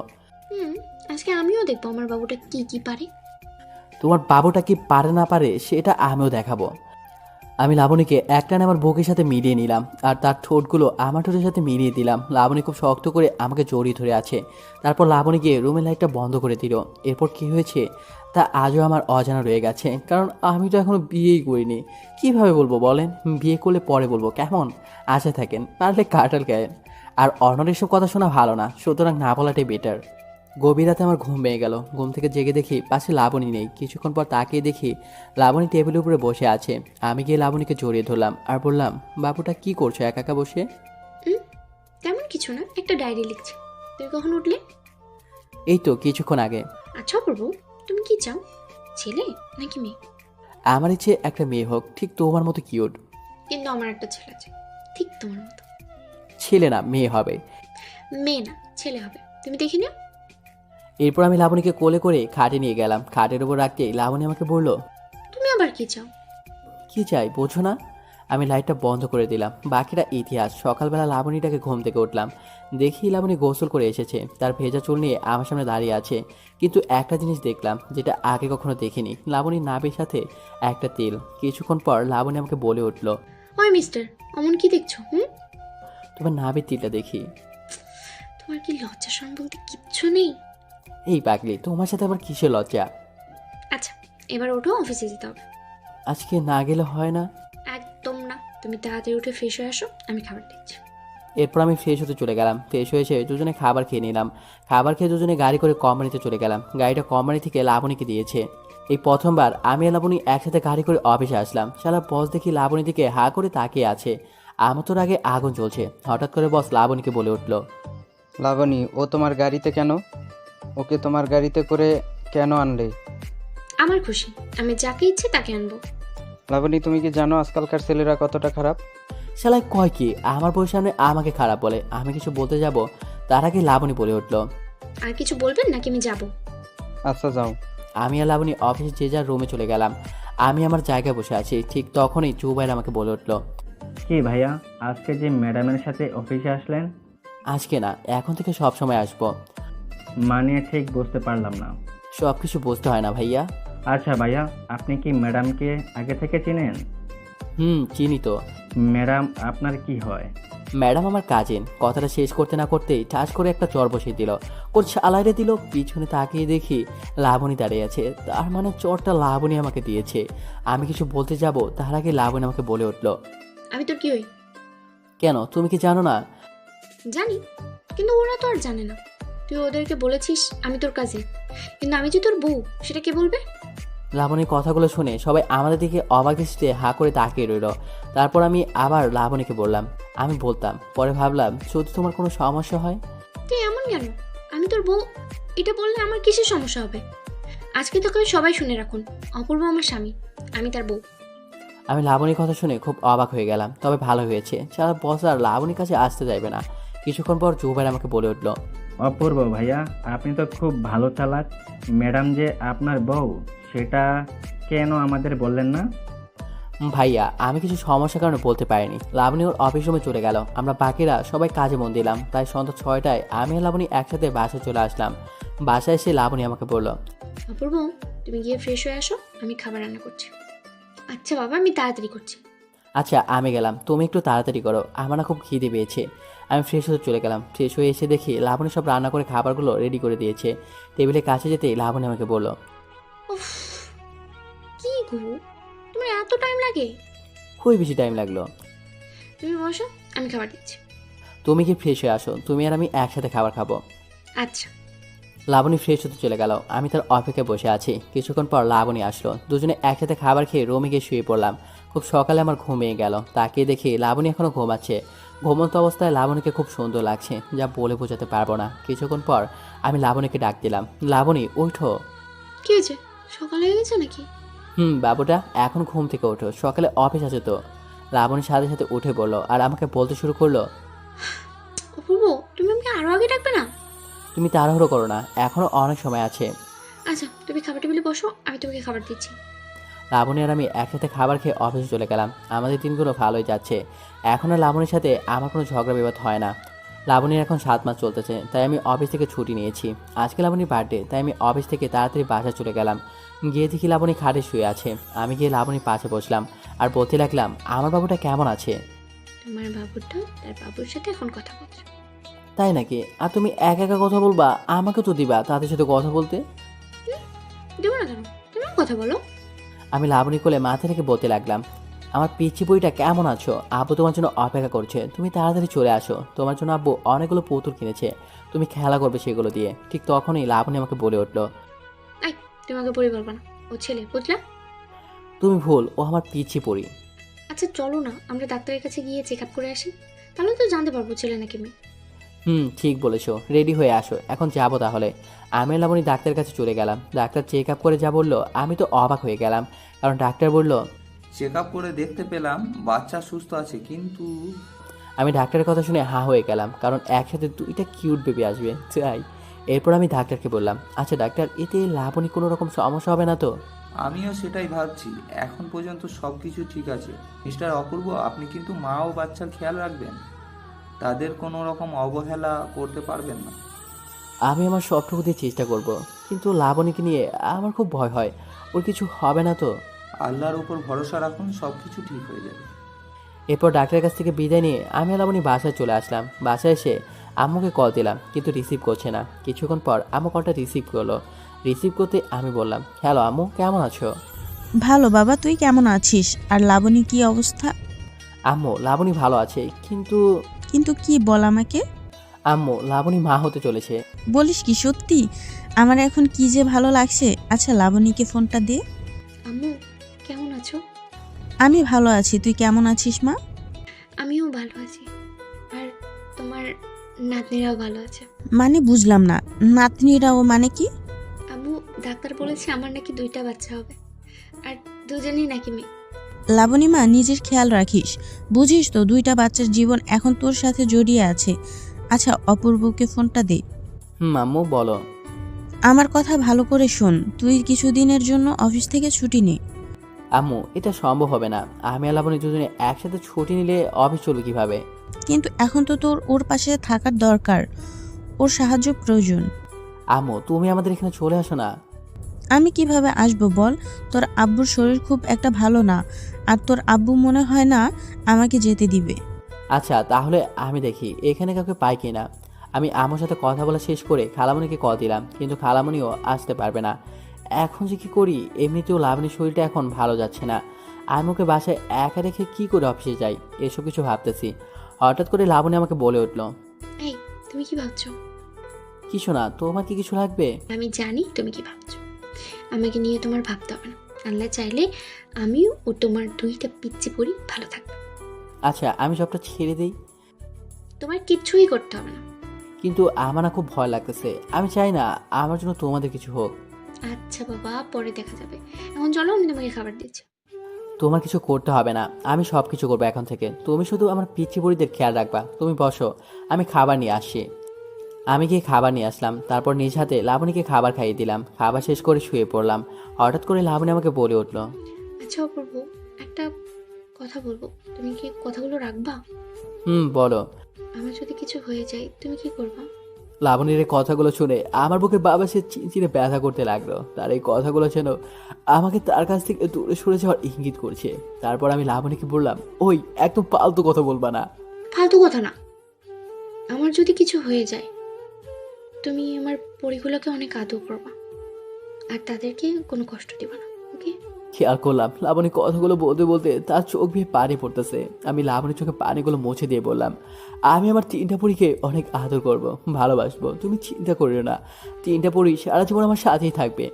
আজকে আমিও দেখবো আমার বাবুটা কি কি পারে। তোমার বাবুটা কি পারে না পারে সেটা আমিও দেখাবো। আমি লাবণীকে একটানে আমার বুকের সাথে মিলিয়ে নিলাম আর তার ঠোঁটগুলো আমার ঠোঁটের সাথে মিলিয়ে দিলাম। লাবণী খুব শক্ত করে আমাকে জড়িয়ে ধরে আছে। তারপর লাবণী গিয়ে রুমের লাইটটা বন্ধ করে দিল। এরপর কী হয়েছে তা আজও আমার অজানা রয়ে গেছে, কারণ আমি তো এখনো বিয়েই করিনি। কিভাবে বলবো বলেন? বিয়ে করলে পরে বলবো কেমন? আশা থাকেন, পারলে কাটাল গায়েন। আর অর্ণর এসব কথা শোনা ভালো না, সুতরাং না বলাটাই বেটার। গভীর রাতে আমার ঘুম ভেঙে গেল। ঘুম থেকে জেগে দেখি পাশে লাবণী নেই। কিছুক্ষণ পর তাকিয়ে দেখি লাবণী টেবিলের উপরে বসে আছে। আমি গিয়ে লাবণীকে জড়িয়ে ধরলাম আর বললাম, বাবুটা কি করছো একা একা বসে? তেমন কিছু না, একটা ডায়েরি লিখছি। তুমি কখন উঠলে? এই তো কিছুক্ষণ আগে। আচ্ছা অপূর্ব, তুমি কি চাও, ছেলে নাকি মেয়ে? আমার ইচ্ছে একটা মেয়ে হোক, ঠিক তোমার মতো কিউট। কিন্তু আমার একটা ছেলে আছে, ঠিক তোমার মতো। ছেলে না, মেয়ে হবে। মেয়ে না, ছেলে হবে, তুমি দেখে নিও। এরপর আমি লাবণীকে কোলে করে খাটে নিয়ে গেলাম। খাটের উপর রাখতেই লাবণী আমাকে বলল, তুমি আবার কি চাও? কি চাই বোঝো না? আমি লাইটটা বন্ধ করে দিলাম। বাকিটা ইতিহাস। সকালবেলা লাবণীটাকে ঘুম থেকে উঠলাম, দেখি লাবণী গোসল করে এসেছে। তার ভেজা চুল নিয়ে আমার সামনে দাঁড়িয়ে আছে। কিন্তু একটা জিনিস দেখলাম যেটা আগে কখনো দেখিনি, লাবণীর নাভির সাথে একটা তিল। কিছুক্ষণ পর লাবণী আমাকে বলে উঠল, ওই মিস্টার, অমন কি দেখছো? তোমার নাভির তিলটা দেখি। তোমার কি লজ্জা শরম বলতে কিচ্ছু নেই? এই পাগলি, তোমার সাথে আবার কিসের লজ্জা? আচ্ছা এবার ওঠো, অফিসে যেতে হবে। আজকে না গেলে হয় না? একদম না, তুমি তাড়াতাড়ি উঠে ফ্রেশ হয়ে আসো, আমি খাবার দিচ্ছি। এরপর আমি ফ্রেশ হতে চলে গেলাম। ফ্রেশ হয়ে এসে দুজনে খাবার খেয়ে নিলাম। খাবার খেয়ে দুজনে গাড়ি করে কোম্পানিতে চলে গেলাম। গাড়িটা কোম্পানি থেকে লাবণীকে দিয়েছে। এই প্রথমবার আমি আর লাবণী একসাথে গাড়ি করে অফিসে আসলাম। শালা বস দেখি লাবণী দিকে হা করে তাকিয়ে আছে। আমার তোর আগে আগুন জ্বলছে। হঠাৎ করে বস লাবণীকে বলে উঠল, লাবণী, ও তোমার গাড়িতে কেন? ওকে তোমার গাড়িতে করে কেন আনলে? আমার খুশি, আমি যাকে ইচ্ছে তাকে আনবো। লাবণী, তুমি কি জানো আজকালকার ছেলেরা কতটা খারাপ? শালায় কয় কি, আমার বউয়ের সামনে আমাকে খারাপ বলে। আমি কিছু বলতে যাব তার আগে লাবণী বলে উঠল, আর কিছু বলবেন নাকি আমি যাব? আচ্ছা যাও। আমি আর লাবণী অফিসে যে যার রুমে চলে গেলাম। আমি আমার জায়গায় বসে আছি, ঠিক তখনই জুবাইর আমাকে বলে উঠল, কি ভাইয়া, আজকে যে ম্যাডামের সাথে অফিসে আসলেন? আজকে না, এখন থেকে সব সময় আসবো। মানে ঠিক বুঝতে পারলাম না। সব কিছু বুঝতে হয় না ভাইয়া। আচ্ছা ভাইয়া, আপনি কি ম্যাডামকে আগে থেকে চিনেন? চিনি তো। ম্যাডাম আপনার কি হয়? ম্যাডাম আমার কাজিন। কথাটা শেষ করতে না করতেই ঠাস করে একটা চর বসিয়ে দিল। ওর চালাইরে দিল। পিছনে তাকিয়ে দেখি লাবণী দাঁড়িয়ে আছে। তার মানে চরটা লাবণী আমাকে দিয়েছে। আমি কিছু বলতে যাব তার আগে লাবণী আমাকে বলে উঠল, আমি তোর কি হই? কেন, তুমি কি জানো না? জানি, কিন্তু ওরা তো আর জানে না। তুই ওদেরকে বলেছিস আমি তোর কাজিন, কিন্তু আমি যে তোর বউ সেটা কে বলবে? লাবণীর কথাগুলো শুনে সবাই আমাদের দিকে অবাক দৃষ্টিতে হা করে তাকিয়ে রইল। তারপর আমি আবার লাবণীকে বললাম, আমি বলতাম, পরে ভাবলাম যদি তোমার কোনো সমস্যা হয়। তুই এমন কেন? আমি তোর বউ এটা বললে আমার কিসের সমস্যা হবে? আজকে তোকে সবাই শুনে রাখুন, অপূর্ব আমার স্বামী, আমি তার বউ। আমি লাবণীর কথা শুনে খুব অবাক হয়ে গেলাম। তবে ভালো হয়েছে, সারা বস আর লাবণীর কাছে আসতে চাইবে না। কিছুক্ষণ পর জুবাইর আমাকে বলে উঠল, অপূর্ব ভাইয়া, আপনি তো খুব ভালো চালাক। ম্যাডাম যে আপনার বউ সেটা কেন আমাদের বললেন না? ভাইয়া, আমি কিছু সমস্যার কারণে বলতে পারিনি। লাবণী ওর অফিস রুমে চলে গেল। আমরা বাকিরা সবাই কাজে মন দিলাম। তাই সন্ধ্যা 6টায় আমি আর লাবণী একসাথে বাসায় চলে আসলাম। বাসায় এসে লাবণী আমাকে বলল, অপূর্ব তুমি গিয়ে ফ্রেশ হয়ে আসো, আমি খাবার রান্না করছি। আচ্ছা বাবা, আমি তাড়াতাড়ি করছি। আচ্ছা আমি গেলাম, তুমি একটু তাড়াতাড়ি করো, আমার না খুব খিদে পেয়েছে। আমি ফ্রেশ হতে চলে গেলাম। ফ্রেশ হয়ে এসে দেখি লাবণী সব রান্না করে খাবারগুলো রেডি করে দিয়েছে। টেবিলের কাছে যেতেই লাবণী আমাকে বলল, কি গো, তোমার এত টাইম লাগে? খুবই বেশি টাইম লাগলো। তুমি বসো, আমি খাবার দিচ্ছি। তুমি কি ফ্রেশ হয়ে আসো, তুমি আর আমি একসাথে খাবার খাবো। আচ্ছা। লাবণী ফ্রেশ হতে চলে গেল। আমি তার অপেক্ষায় বসে আছি। কিছুক্ষণ পর লাবণী আসলো। দুজনে একসাথে খাবার খেয়ে রুমে গিয়ে শুয়ে পড়লাম। খুব সকালে আমার ঘুমিয়ে গেল। তাকিয়ে দেখি লাবণী এখনো ঘুমাচ্ছে। ঘুমন্ত অবস্থায় লাবণীকে খুব সুন্দর লাগছে, যা বলে বোঝাতে পারবো না। কিছুক্ষণ পর আমি লাবণীকে ডাক দিলাম, লাবণী ওঠো। কি হয়েছে, সকালে হয়ে গেছে নাকি? বাবুটা এখন ঘুম থেকে ওঠো, সকালে অফিস আছে তো। লাবণীর সাথে সাথে উঠে পড়লো আর আমাকে বলতে শুরু করলো, অপূর্ব তুমি আমাকে আরো আগে ডাকবে না? তুমি তাড়াহুড়ো করো না, এখনো অনেক সময় আছে। আচ্ছা তুমি খাবার টেবিলে বসো, আমি তোমাকে খাবার দিচ্ছি। লাবণী আর আমি একসাথে খাবার খেয়ে অফিসে চলে গেলাম। আমাদের দিনগুলো ভালোই যাচ্ছে। এখন আর লাবণীর সাথে আমার কোনো ঝগড়া বিবাদ হয় না। লাবণীর এখন 7 মাস চলতেছে, তাই আমি অফিস থেকে ছুটি নিয়েছি। আজকে লাবণীর বার্থডে, তাই আমি অফিস থেকে তাড়াতাড়ি বাসায় চলে গেলাম। গিয়ে দেখি লাবণী খাটে শুয়ে আছে। আমি গিয়ে লাবণীর পাশে বসলাম আর বলতে লাগলাম আমার বাবুটা কেমন আছে। তোমার বাবুটা তার বাবুর সাথে এখন কথা বলছে। তাই নাকি? আর তুমি একা একা কথা বলবা, আমাকে তো দিবা তাদের সাথে কথা বলতে। দেবো না কেন, তুমিও কথা বলো। আমি লাবণী কোলে মাথা রেখে বলতে লাগলাম, আমার পিচ্ছি বইটা কেমন আছো? আব্বু তোমার জন্য অপেক্ষা করছে, তুমি তাড়াতাড়ি চলে আসো। তোমার জন্য আব্বু অনেকগুলো পুতুল কিনেছে, তুমি খেলা করবে সেগুলো দিয়ে। ঠিক তখনই লাবণী আমাকে বলে উঠলো, এই তুমি আমাকে পরি বলবা না, ও ছেলে বুঝলা। তুমি ভুল, ও আমার পিচ্ছি পড়ি। আচ্ছা চলো না আমরা ডাক্তারের কাছে গিয়ে চেক আপ করে আসি, তাহলে তো জানতে পারবো ছেলে নাকি মেয়ে। ঠিক বলেছো, রেডি হয়ে আসো, এখন যাবো তাহলে। আমি আর লাবণী ডাক্তারের কাছে চলে গেলাম। ডাক্তার চেক আপ করে যা বললো আমি তো অবাক হয়ে গেলাম, কারণ ডাক্তার বলল, চেক আপ করে দেখতে পেলাম বাচ্চা সুস্থ আছে, কিন্তু আমি ডাক্তারের কথা শুনে হা হয়ে গেলাম, কারণ একসাথে 2টা কিউট বেবি আসবে তাই। এরপর আমি ডাক্তারকে বললাম, আচ্ছা ডাক্তার, এতে লাবণী কোনো রকম সমস্যা হবে না তো? আমিও সেটাই ভাবছি। এখন পর্যন্ত সব কিছু ঠিক আছে। মিস্টার অপূর্ব, আপনি কিন্তু মা ও বাচ্চার খেয়াল রাখবেন, তাদের কোনো রকম অবহেলা করতে পারবেন না। আমি আমার সবটুকু দিয়ে চেষ্টা করব, কিন্তু লাবণীকে নিয়ে আমার খুব ভয় হয়, ওর কিছু হবে না তো? আল্লাহর উপর ভরসা রাখুন, সব কিছু ঠিক হয়ে যাবে। এরপর ডাক্তারের কাছ থেকে বিদায় নিয়ে আমি আর লাবণী বাসায় চলে আসলাম। বাসায় এসে আম্মুকে কল দিলাম, কিন্তু রিসিভ করছে না। কিছুক্ষণ পর আম্মু কলটা রিসিভ করলো। রিসিভ করতে আমি বললাম, হ্যালো আম্মু, কেমন আছো? ভালো বাবা, তুই কেমন আছিস? আর লাবণী কি অবস্থা? আম্মু, লাবণী ভালো আছে, কিন্তু কিন্তু কি বল আমাকে। আম্মু, লাবণী মা হতে চলেছে। বলিস কি সত্যি? আমার এখন কি যে ভালো লাগছে। আচ্ছা লাবণীকে ফোনটা দে। আম্মু কেমন আছো? আমি ভালো আছি, তুই কেমন আছিস মা? আমিও ভালো আছি, আর তোমার নাতনিরাও ভালো আছে। মানে বুঝলাম না, নাতনিরাও মানে কি? আম্মু ডাক্তার বলেছে আমার নাকি 2টা বাচ্চা হবে, আর দুজনেই নাকি মেয়ে। লাবণী মা, নিজের খেয়াল রাখিস, বুঝিস তো 2টা বাচ্চার জীবন এখন তোর সাথে জড়িয়ে আছে। আচ্ছা অপূর্বকে ফোনটা দে। আম্মু বলো। আমার কথা ভালো করে শোন, তুই কিছুদিনের জন্য অফিস থেকে ছুটি নে। আম্মু, এটা সম্ভব হবে না। আমি আর লাবণী দুজনে একসাথে ছুটি নিলে অফিস চলবে কিভাবে? কিন্তু এখন তো তোর ওর পাশে থাকার দরকার, ওর সাহায্য প্রয়োজন। আম্মু, তুমি আমাদের এখানে চলে আসো না। আমি কিভাবে আসবো বল? তোর আব্বুর শরীর খুব একটা ভালো না, আর তোর আব্বু মনে হয় না আমাকে যেতে দিবে। আচ্ছা তাহলে আমি দেখি এখানে কাউকে পাই কিনা। আমি আমার সাথে কথা বলা শেষ করে খালামণিকে কল দিলাম, কিন্তু খালামণিও আসতে পারবে না। এখন যে কি করি? এমনিতেও লাবণীর শরীরটা এখন ভালো যাচ্ছে না। আমি ওকে বাসায় একা রেখে কি করে অফিসে যাই, এসব কিছু ভাবতেছি। হঠাৎ করে লাবণী আমাকে বলে উঠলো, এই তুমি কি ভাবছো? কিছু না, তোমার কি কিছু লাগবে? আমি জানি তুমি কি ভাবছো, আমাকে নিয়ে তোমার ভাবতে হবে না। আল্লাহ চাইলে আমিও ও তোমার 2টা পিচ্চি পরি ভালো থাকবে। আচ্ছা আমি সবটা ছেড়ে দিই। তোমার কিচ্ছুই করতে হবে না। কিন্তু আমার না খুব ভয় লাগতেছে। আমি চাই না আমার জন্য তোমাদের কিছু হোক। আচ্ছা বাবা, পরে দেখা যাবে, এখন চলো আমি তোমাকে খাবার দিচ্ছি। তোমার কিছু করতে হবে না, আমি সব কিছু করবো এখন থেকে। তুমি শুধু আমার পিচ্ছি বুড়িদের খেয়াল রাখবা। তুমি বসো, আমি খাবার নিয়ে আসছি। আমি গিয়ে খাবার নিয়ে আসলাম, তারপর নিজ হাতে লাবণীকে খাবার খাইয়ে দিলাম। খাবার শেষ করে শুয়ে পড়লাম। হঠাৎ করে লাবণী আমাকে বলে উঠলো, আচ্ছা অপূর্ব, একটা কথা বলবো, তুমি কি কথাগুলো রাখবা? বলো। আমার যদি কিছু হয়ে যায় তুমি কি করবা? লাবণীর এই কথাগুলো শুনে আমার বুকে বাবা সে চিনচিনে ব্যথা করতে লাগলো। তার এই কথাগুলো যেন আমাকে তার কাছ থেকে দূরে সরে যাওয়ার ইঙ্গিত করছে। তারপর আমি লাবণীকে বললাম, ওই একদম ফালতু কথা বলবা না। ফালতু কথা না, আমার যদি কিছু হয়ে যায় তুমি আমার পরিগুলোকে অনেক আদর করবা, আর তাদেরকে কোনো কষ্ট দিবা না, ওকে? খেয়াল করলাম লাবণী কথাগুলো বলতে বলতে তার চোখ বেয়ে পানি পড়তেছে। আমি লাবণীর চোখে পানিগুলো মুছে দিয়ে বললাম, আমি আমার 3টা পরীকে অনেক আদর করব, ভালোবাসবো, তুমি চিন্তা করিও না। 3টা পরী সারা জীবন আমার সাথেই থাকবে।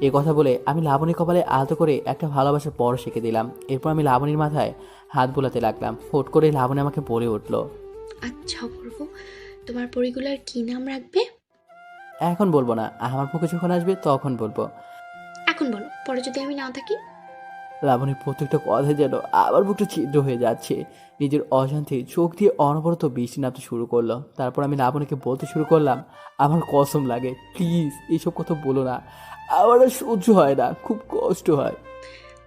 এ কথা বলে আমি লাবণীর কপালে আলতো করে একটা ভালোবাসার পর শিখে দিলাম। এরপর আমি লাবণীর মাথায় হাত বোলাতে লাগলাম। হুট করে লাবণী আমাকে বলে উঠলো, আচ্ছা অপূর্ব, তোমার পরিগুলোর কি নাম রাখবে? এখন বলবো না, আমার পক্ষে যখন আসবে তখন বলবো। এখন বলো, পরে যদি আমি না থাকি? লাবণীর প্রত্যেকটা কথা যেন আবার বুকটা ছিদ্র হয়ে যাচ্ছে। নিজের অশান্তি চোখ দিয়ে অনবরত বৃষ্টি নামতে শুরু করলো। তারপর আমি লাবণীকে বলতে শুরু করলাম, আমার কসম লাগে, প্লিজ এইসব কথা বলো না, আমার আর সহ্য হয় না, খুব কষ্ট হয়।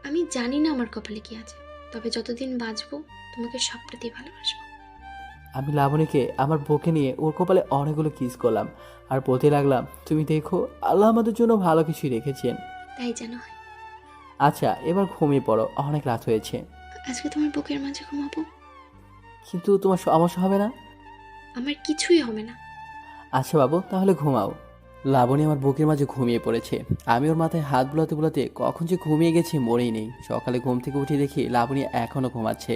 আমি জানি না আমার কপালে কি আছে, তবে যতদিন বাঁচবো তোমাকে সবটা দিয়ে ভালোবাসবো। আমি লাবণীকে আমার বুকে নিয়ে ওর কপালে অনেকগুলো কিস করলাম আর বলতে লাগলাম, তুমি দেখো আল্লাহ আমাদের জন্য ভালো কিছুই রেখেছেন। তাই যেন হয়। আচ্ছা এবার ঘুমিয়ে পড়ো, অনেক রাত হয়েছে। আজকে তোমার বুকের মাঝে ঘুমাবো। কিন্তু তোমার সমস্যা হবে না? আমার কিছুই হবে না। আচ্ছা বাবু, তাহলে ঘুমাও। লাবণী আমার বুকের মাঝে ঘুমিয়ে পড়েছে। আমি ওর মাথায় হাত বুলাতে বুলাতে কখন যে ঘুমিয়ে গেছি মনেই নেই। সকালে ঘুম থেকে উঠে দেখি লাবণী এখনও ঘুমাচ্ছে।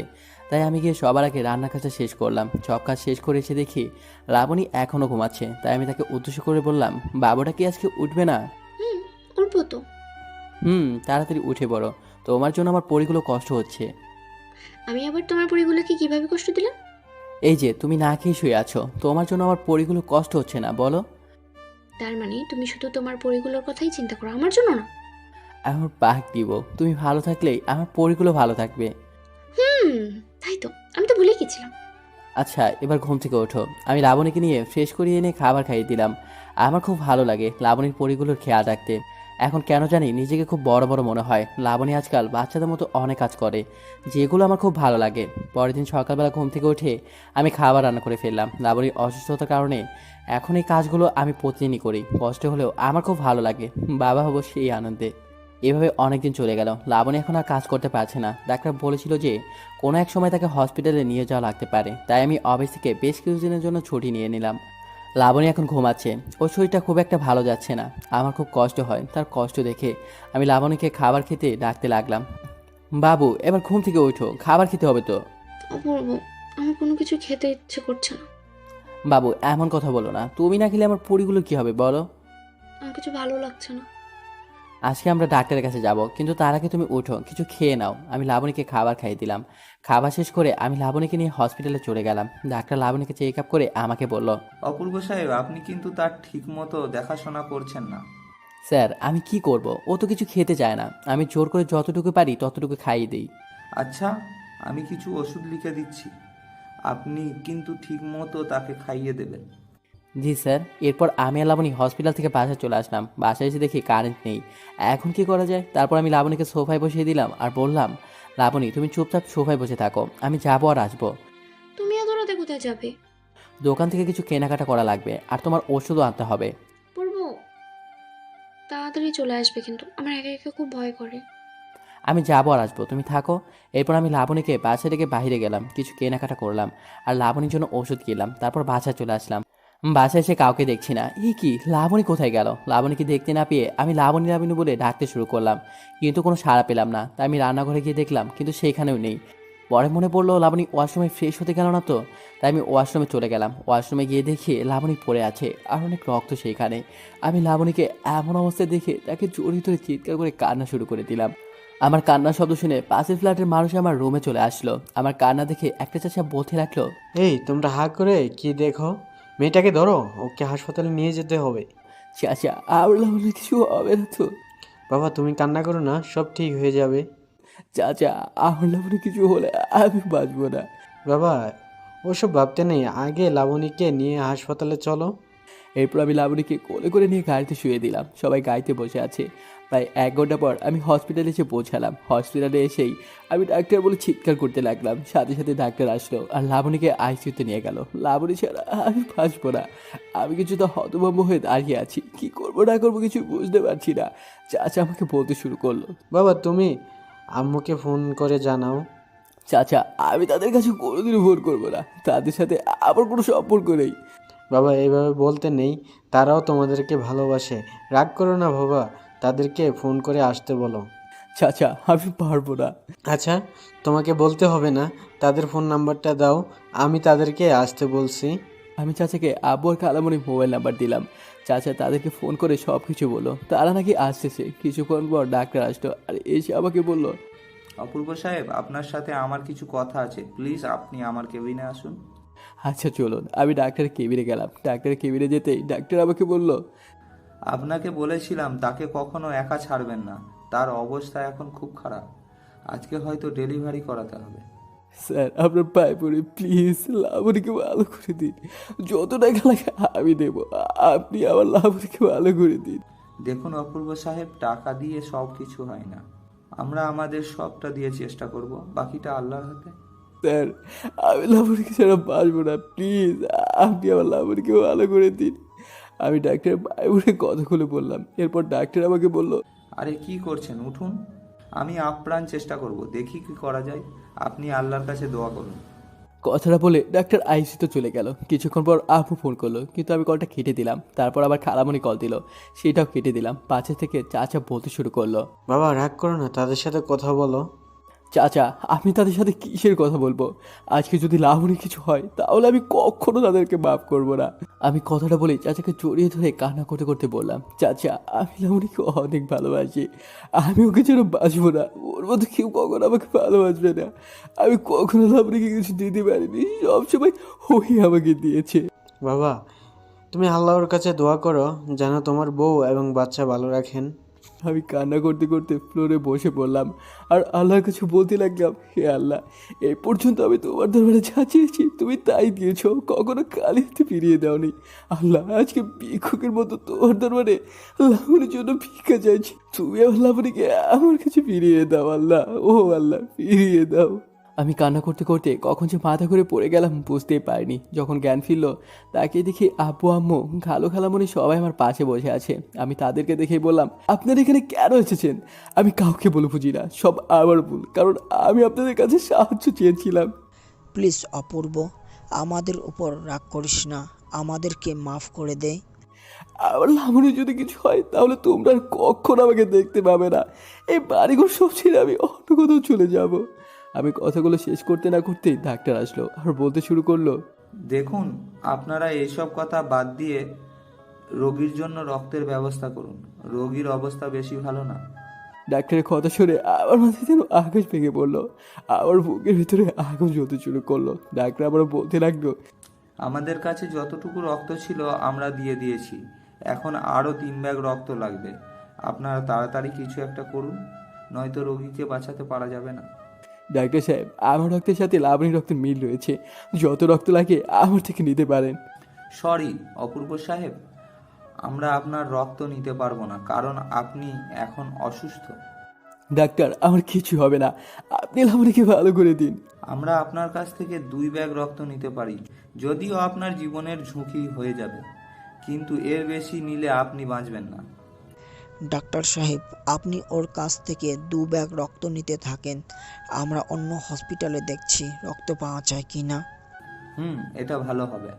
তাই আমি গিয়ে সবার আগে রান্নার কাজটা শেষ করলাম। সব কাজ শেষ করে এসে দেখি লাবণী এখনও ঘুমাচ্ছে। তাই আমি তাকে উদ্দেশ্য করে বললাম, বাবুটা কি আজকে উঠবে না? উঠবো তো। তাড়াতাড়ি উঠে পড়ো, তোমার জন্য আমার পরিগুলো কষ্ট হচ্ছে। আমি আবার তোমার পরিগুলোকে কিভাবে কষ্ট দিলাম? এই যে তুমি না খেয়ে শুয়ে আছো, তোমার জন্য আমার পরিগুলো কষ্ট হচ্ছে না বলো? তার মানে তুমি শুধু তোমার পরিগুলোর কথাই চিন্তা করো, আমার জন্য না? আমার পাক দিব, তুমি ভালো থাকলেই আমার পরিগুলো ভালো থাকবে। তাই তো, আমি তো ভুলে গেছিলাম। আচ্ছা এবার ঘুম থেকে ওঠো। আমি লাবণীকে নিয়ে ফ্রেশ করিয়ে এনে খাবার খাইয়ে দিলাম। আমার খুব ভালো লাগে লাবণীর পরিগুলোর খেয়াল রাখতে। এখন কেন জানি নিজেকে খুব বড় বড় মনে হয়। লাবণী আজকাল বাচ্চাদের মতো অনেক কাজ করে, যেগুলো আমার খুব ভালো লাগে। পরের দিন সকালবেলা ঘুম থেকে উঠে আমি খাবার রান্না করে ফেললাম। লাবণীর অসুস্থতার কারণে এখন এই কাজগুলো আমি প্রতিদিনই করি। কষ্ট হলেও আমার খুব ভালো লাগে, বাবা হবো সেই আনন্দে। এভাবে অনেকদিন চলে গেল। লাবণী এখন আর কাজ করতে পারছে না। ডাক্তার বলেছিল যে কোনো এক সময় তাকে হসপিটালে নিয়ে যাওয়া লাগতে পারে। তাই আমি অফিস থেকে বেশ কিছুদিনের জন্য ছুটি নিয়ে নিলাম। লাবণী এখন ঘুমাচ্ছে, ওর শরীরটা খুব একটা ভালো যাচ্ছে না। আমার খুব কষ্ট হয়। তার কষ্ট দেখে আমি লাবণীকে খাবার খেতে ডাকতে লাগলাম। বাবু এবার ঘুম থেকে ওঠো, খাবার খেতে হবে তো। অপূর্ব, আমার কোনো কিছু খেতে ইচ্ছে করছে না। বাবু এমন কথা বলো না, তুমি না খেলে আমার পরিগুলো কি হবে বলো? আমার কিছু ভালো লাগছে না। আজকে আমরা ডাক্তারের কাছে যাব, কিন্তু তার আগে তুমি উঠো, কিছু খেয়ে নাও। আমি লাবণীকে খাবার খাইয়ে দিলাম। খাবার শেষ করে আমি লাবণীকে নিয়ে হসপিটালে চলে গেলাম। ডাক্তার লাবণীকে চেক আপ করে আমাকে বলল, অপূর্ব সাহেব, আপনি কিন্তু তার ঠিক মতো দেখাশোনা করছেন না। স্যার আমি কি করব, ও তো কিছু খেতে চায় না। আমি জোর করে যতটুকু পারি ততটুকু খাইয়ে দিই। আচ্ছা, আমি কিছু ওষুধ লিখে দিচ্ছি, আপনি কিন্তু ঠিক মতো তাকে খাইয়ে দেবেন। জি স্যার। এরপর আমি আর লাবণী হসপিটাল থেকে বাসায় চলে আসলাম। বাসায় এসে দেখি কারেন্ট নেই। এখন কি করা যায়? তারপর আমি লাবণীকে সোফায় বসিয়ে দিলাম আর বললাম, লাবণী তুমি চুপচাপ সোফায় বসে থাকো, আমি যাবো আর আসবো। তুমি এত রাতে কোথায় যাবে? দোকান থেকে কিছু কেনাকাটা করা লাগবে, আর তোমার ওষুধও আনতে হবে। পড়বো, তাড়াতাড়ি চলে আসবে, কিন্তু আমার একা একা খুব ভয় করে। আমি যাবো আর আসবো, তুমি থাকো। এরপর আমি লাবণীকে বাসা থেকে বাইরে গেলাম, কিছু কেনাকাটা করলাম আর লাবণীর জন্য ওষুধ কিনলাম। তারপর বাসায় চলে আসলাম। বাসায় এসে কাউকে দেখছি না। কি লাবণী কোথায় গেল? লাবণীকে দেখতে না পেয়ে আমি লাবণী লাবণী বলে ডাকতে শুরু করলাম, কিন্তু কোনো সাড়া পেলাম না। তাই আমি রান্নাঘরে গিয়ে দেখলাম, কিন্তু সেখানেও নেই। পরে মনে পড়লো লাবণী ওয়াশরুমে ফ্রেশ হতে গেল না তো। তাই আমি ওয়াশরুমে চলে গেলাম। ওয়াশরুমে গিয়ে দেখি লাবণী পড়ে আছে আর অনেক রক্ত সেইখানে। আমি লাবণীকে এমন অবস্থায় দেখে তাকে জড়িয়ে ধরে চিৎকার করে কান্না শুরু করে দিলাম। আমার কান্নার শব্দ শুনে পাশের ফ্ল্যাটের মানুষ আমার রুমে চলে আসলো। আমার কান্না দেখে একটা চাচা বলতে লাগলো, এই তোমরা হা করে কি দেখো? মেয়েটাকে ধরো, ওকে হাসপাতালে নিয়ে যেতে হবে। চাচা আমার লাবণীর কিছু হবে না তো? বাবা তুমি কান্না করো না, সব ঠিক হয়ে যাবে। চাচা আমার লাবণীর কিছু হলে আমি বাঁচবো না। বাবা ওসব ভাবতে নেই, আগে লাবণীকে নিয়ে হাসপাতালে চলো। এরপর আমি লাবণীকে কোলে করে নিয়ে গাড়িতে শুয়ে দিলাম। সবাই গাড়িতে বসে আছে। প্রায় 1 ঘন্টা পর আমি হসপিটালে এসে পৌঁছালাম। হসপিটালে এসেই আমি ডাক্তার বলে চিৎকার করতে লাগলাম। সাথে সাথে ডাক্তার আসলো আর লাবণীকে আইসিইউতে নিয়ে গেল। লাবণী ছাড়া আমি বাঁচবো না। আমি কিছুটা হতভম্ব হয়ে দাঁড়িয়ে আছি, কি করবো না করবো কিছু বুঝতে পারছি না। চাচা আমাকে বলতে শুরু করলো, বাবা তুমি আম্মুকে ফোন করে জানাও। চাচা আমি তাদের কাছে কোনোদিনও ফোন করবো না, তাদের সাথে আমার কোনো সম্পর্ক নেই। বাবা এইভাবে বলতে নেই, তারাও তোমাদেরকে ভালোবাসে। রাগ করো না বাবা, তাদেরকে ফোন করে আসতে বলো। চাচা আমি পারবো না। আচ্ছা তোমাকে বলতে হবে না, তাদের ফোন নাম্বারটা দাও, আমি তাদেরকে আসতে বলছি। আমি চাচাকে আব্বু আর খালামণির মোবাইল নাম্বার দিলাম। চাচা তাদেরকে ফোন করে সব কিছু বললো, তারা নাকি আসতেছে। কিছুক্ষণ পর ডাক্তার আসলো আর এসে আমাকে বলল, অপূর্ব সাহেব, আপনার সাথে আমার কিছু কথা আছে, প্লিজ আপনি আমার কেবিনে আসুন। আচ্ছা চলুন। আমি ডাক্তারের কেবিনে গেলাম। ডাক্তারের কেবিনে যেতেই ডাক্তার আমাকে বলল, আপনাকে বলেছিলাম তাকে কখনো একা ছাড়বেন না, তার অবস্থা এখন খুব খারাপ, আজকে হয়তো ডেলিভারি করাতে হবে। স্যার আপনার পায়ে পড়ে প্লিজ লাবণীকে ভালো করে দিন, যত টাকা লাগে আমি দেব, আপনি আমার লাবণীকে ভালো করে দিন। দেখুন অপূর্ব সাহেব, টাকা দিয়ে সব কিছু হয় না, আমরা আমাদের সবটা দিয়ে চেষ্টা করব, বাকিটা আল্লাহর হাতে। স্যার আমি লাবণীকে ছাড়া বাঁচবো না, প্লিজ আপনি আমার লাবণীকে ভালো করে দিন। আমি ডাক্তারের পায়ে পড়ে কথা খুলে বললাম। এরপর ডাক্তার আমাকে বলল, আরে কি করছেন, উঠুন। আমি আপ্রাণ চেষ্টা করব, দেখি কি করা যায়। আপনি আল্লাহর কাছে দোয়া করুন। কথাটা বলে ডাক্তার আইসিতে চলে গেল। কিছুক্ষণ পর আপু ফোন করলো, কিন্তু আমি কলটা কেটে দিলাম। তারপর আবার খালামণি কল দিল, সেটাও কেটে দিলাম। পাশে থেকে চাচা বলতে শুরু করলো, বাবা রাগ করো না, তাদের সাথে কথা বলো। চাচা আমি তাদের সাথে কিসের কথা বলবো? আজকে যদি লাবণী কিছু হয় তাহলে আমি কখনো তাদেরকে মাফ করবো না। আমি কথাটা বলে চাচাকে জড়িয়ে ধরে কান্না করতে করতে বললাম, চাচা আমি লাবণীকে অনেক ভালোবাসি, আমি ওকে যেন বাঁচবো না, ওর মতো কেউ কখনো আমাকে ভালোবাসবে না। আমি কখনো লাবণীকে কিছু দিতে পারিনি, সবসময় ওই আমাকে দিয়েছে। বাবা তুমি আল্লাহর কাছে দোয়া করো যেন তোমার বউ এবং বাচ্চা ভালো রাখেন। আমি কান্না করতে করতে ফ্লোরে বসে পড়লাম আর আল্লাহর কাছে বলতে লাগলাম, হে আল্লাহ, এই পর্যন্ত আমি তোমার দরবারে যা চেয়েছি তুমি তাই দিয়েছো, কখনো খালি হাতে ফিরিয়ে দাওনি। আল্লাহ আজকে ভিক্ষুকের মতো তোমার দরবারে লাবণীর জন্য ভিক্ষা চাইছি, তুমি আমার লাবণীকে আমার কাছে ফিরিয়ে দাও আল্লাহ, ও আল্লাহ ফিরিয়ে দাও। আমি কান্না করতে করতে কখন যে মাথা ঘুরে পড়ে গেলাম বুঝতেই পারিনি। যখন জ্ঞান ফিরল তাকে দেখি আব্বু আম্মু খালামণি সবাই আমার পাশে বসে আছে। আমি তাদেরকে দেখেই বললাম, আপনারা এখানে কেন এসেছেন? আমি কাউকে বলে বুঝি না, সব আমার ভুল, কারণ আমি আপনাদের কাছে সাহায্য চেয়েছিলাম। প্লিজ অপূর্ব, আমাদের উপর রাগ করিস না, আমাদেরকে মাফ করে দে। আমার লাবণীর যদি কিছু হয় তাহলে তোমরা আর কখনো আমাকে দেখতে পাবে না। এই বাড়িঘর সব ছেড়ে আমি অন্য কোথাও চলে যাব। আমি কথাগুলো শেষ করতে না করতেই ডাক্তার আসলো আর বলতে শুরু করলো, দেখুন, আপনারা এইসব কথা বাদ দিয়ে রোগীর জন্য রক্তের ব্যবস্থা করুন। রোগীর অবস্থা বেশি ভালো না। ডাক্তারের কথা শুনে আমার মাথায় যেন আকাশ ভেঙে পড়লো, আমার বুকের ভিতরে আগুন জ্বলতে শুরু করলো। ডাক্তার আবার বলতে লাগলো, আমাদের কাছে যতটুকু রক্ত ছিল আমরা দিয়ে দিয়েছি, এখন আরও 3 ব্যাগ রক্ত লাগবে। আপনারা তাড়াতাড়ি কিছু একটা করুন, নয়তো রোগীকে বাঁচাতে পারা যাবে না। ডাক্তার সাহেব আমার রক্তের সাথে লাবণীর রক্তের মিল রয়েছে, যত রক্ত লাগে আমার থেকে নিতে পারেন। সরি অপূর্ব সাহেব, আমরা আপনার রক্ত নিতে পারবো না, কারণ আপনি এখন অসুস্থ। ডাক্তার আমার কিছু হবে না, আপনি লাবণীকে ভালো করে দিন। আমরা আপনার কাছ থেকে 2 ব্যাগ রক্ত নিতে পারি, যদিও আপনার জীবনের ঝুঁকি হয়ে যাবে, কিন্তু এর বেশি নিলে আপনি বাঁচবেন না। ডাক্তার সাহেব, আপনি ওর কাছ থেকে 2 ব্যাগ রক্ত নিতে থাকেন, আমরা অন্য হসপিটালে দেখছি রক্ত পাওয়া যায় কি না। এটা ভালো হবে।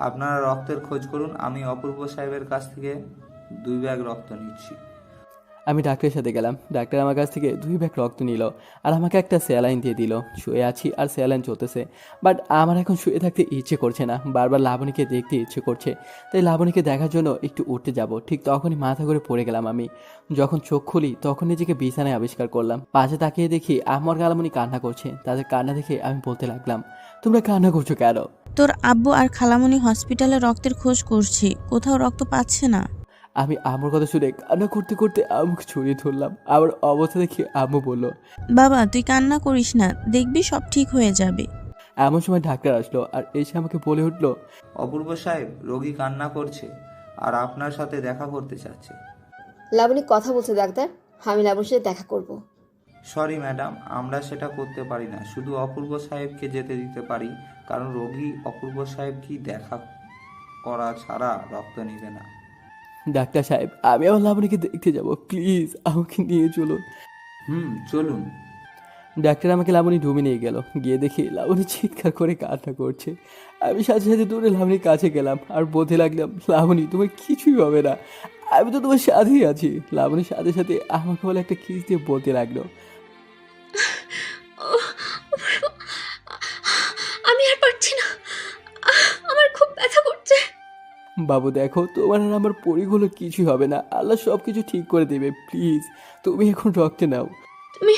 আপনারা রক্তের খোঁজ করুন, আমি অপূর্ব সাহেবের কাছ থেকে 2 ব্যাগ রক্ত নিচ্ছি। আমি ডাক্তারের সাথে গেলাম। ডাক্তার আমার কাছ থেকে 2 ব্যাগ রক্ত নিল আর আমাকে একটা স্যালাইন দিয়ে দিল। শুয়ে আছি আর স্যালাইন চলতেছে, বাট আমার এখন শুয়ে থাকতে ইচ্ছে করছে না, বারবার লাবণীকে দেখতে ইচ্ছে করছে। তাই লাবণীকে দেখার জন্য একটু উঠতে যাব, ঠিক তখনই মাথা ঘুরে পড়ে গেলাম। আমি যখন চোখ খুলি তখন নিজেকে বিছানায় আবিষ্কার করলাম। পাশে তাকিয়ে দেখি আমার লাবণী কান্না করছে। তাদের কান্না দেখে আমি বলতে লাগলাম, তোমরা কান্না করছো কেন? তোর আব্বু আর খালামণি হসপিটালে রক্তের খোঁজ করছি, কোথাও রক্ত পাচ্ছে না। আমি আম্মুর কথা শুনে কান্না করতে করতে আম্মুকে ছড়িয়ে ধরলাম। আমার অবস্থা দেখে আম্মু বলল, বাবা তুই কান্না করিস না, দেখবি সব ঠিক হয়ে যাবে। এমন সময় ডাক্তার আসলো আর এসে আমাকে বলে উঠলো, অপূর্ব সাহেব, রোগী কান্না করছে আর আপনার সাথে দেখা করতে চাচ্ছে। লাবণী কথা বলছে ডাক্তার, আমি লাবণীর সাথে দেখা করব। সরি ম্যাডাম, আমরা সেটা করতে পারি না, শুধু অপূর্ব সাহেবকে যেতে দিতে পারি, কারণ রোগী অপূর্ব সাহেব কি দেখা করা ছাড়া রক্ত নিবে না। ডাক্তার সাহেব আমি আমার লাবণীকে দেখতে যাব, প্লিজ আমাকে নিয়ে চলুন। চলুন। ডাক্তার আমাকে লাবণী রুমে নিয়ে গেল। গিয়ে দেখি লাবণী চিৎকার করে কান্না করছে। আমি সাথে সাথে দৌড়ে লাবণীর কাছে গেলাম আর বলতে লাগলাম, লাবণী তোমার কিছুই হবে না, আমি তো তোমার সাথেই আছি। লাবণীর সাথে সাথে আমাকে বলে একটা কিস দিয়ে বলতে লাগলো, আমি আর পারছি না, আমার খুব ব্যথা করছে। বাবু দেখো, তোমার আর আমার পরিগুলোর কিছুই হবে না, আল্লাহ সব কিছু ঠিক করে দেবে, প্লিজ তুমি এখন রক্ত নাও। তুমি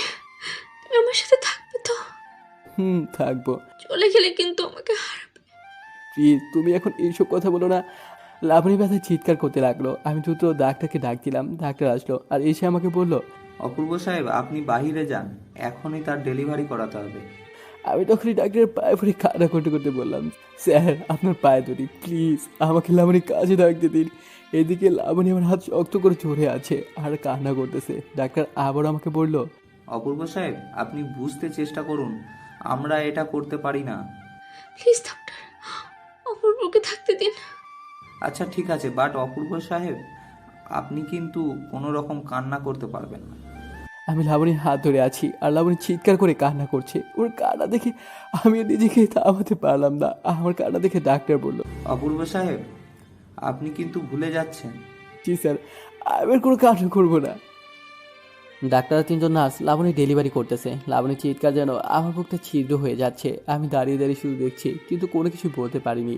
আমার সাথে থাকবে তো? থাকবো। চলে গেলে কিন্তু আমাকে হারাবে। প্লিজ তুমি এখন এইসব কথা বলো না। লাবণী ব্যথায় চিৎকার করতে লাগলো। আমি দ্রুত ডাক্তারকে ডাক দিলাম। ডাক্তার আসলো আর এসে আমাকে বলল, অপূর্ব সাহেব আপনি বাহিরে যান, এখনই তার ডেলিভারি করাতে হবে। আমি তখনই ডাক্তারের পায়ে পড়ে কান্না করতে করতে বললাম, স্যার আপনার পায়ে ধরি, প্লিজ আমাকে লাবণীর কাছে থাকতে দিন। এদিকে লাবণী আমার হাত শক্ত করে ধরে আছে আর কান্না করতেছে। ডাক্তার আবার আমাকে বলল, অপূর্ব সাহেব আপনি বুঝতে চেষ্টা করুন, আমরা এটা করতে পারি না। প্লিজ ডক্টর, অপূর্বকে থাকতে দিন। আচ্ছা ঠিক আছে, বাট অপূর্ব সাহেব আপনি কিন্তু কোনো রকম কান্না করতে পারবেন না। আমি লাবণীর হাত ধরে আছি আর লাবণী চিৎকার করে কান্না করছে। ওর কান্না দেখে আমি আর নিজেকে থামাতে পারলাম না। আমার কান্না দেখে ডাক্তার বলল, অপূর্ব সাহেব, আপনি কিন্তু ভুলে যাচ্ছেন। জি স্যার, আমি আর কোনো কান্না করবো না। ডাক্তার আর 3জন নার্স লাবণী ডেলিভারি করতেছে। লাবণীর চিৎকার যেন আমার বুকটা ছিদ্র হয়ে যাচ্ছে। আমি দাঁড়িয়ে দাঁড়িয়ে শুধু দেখছি, কিন্তু কোনো কিছু বলতে পারিনি।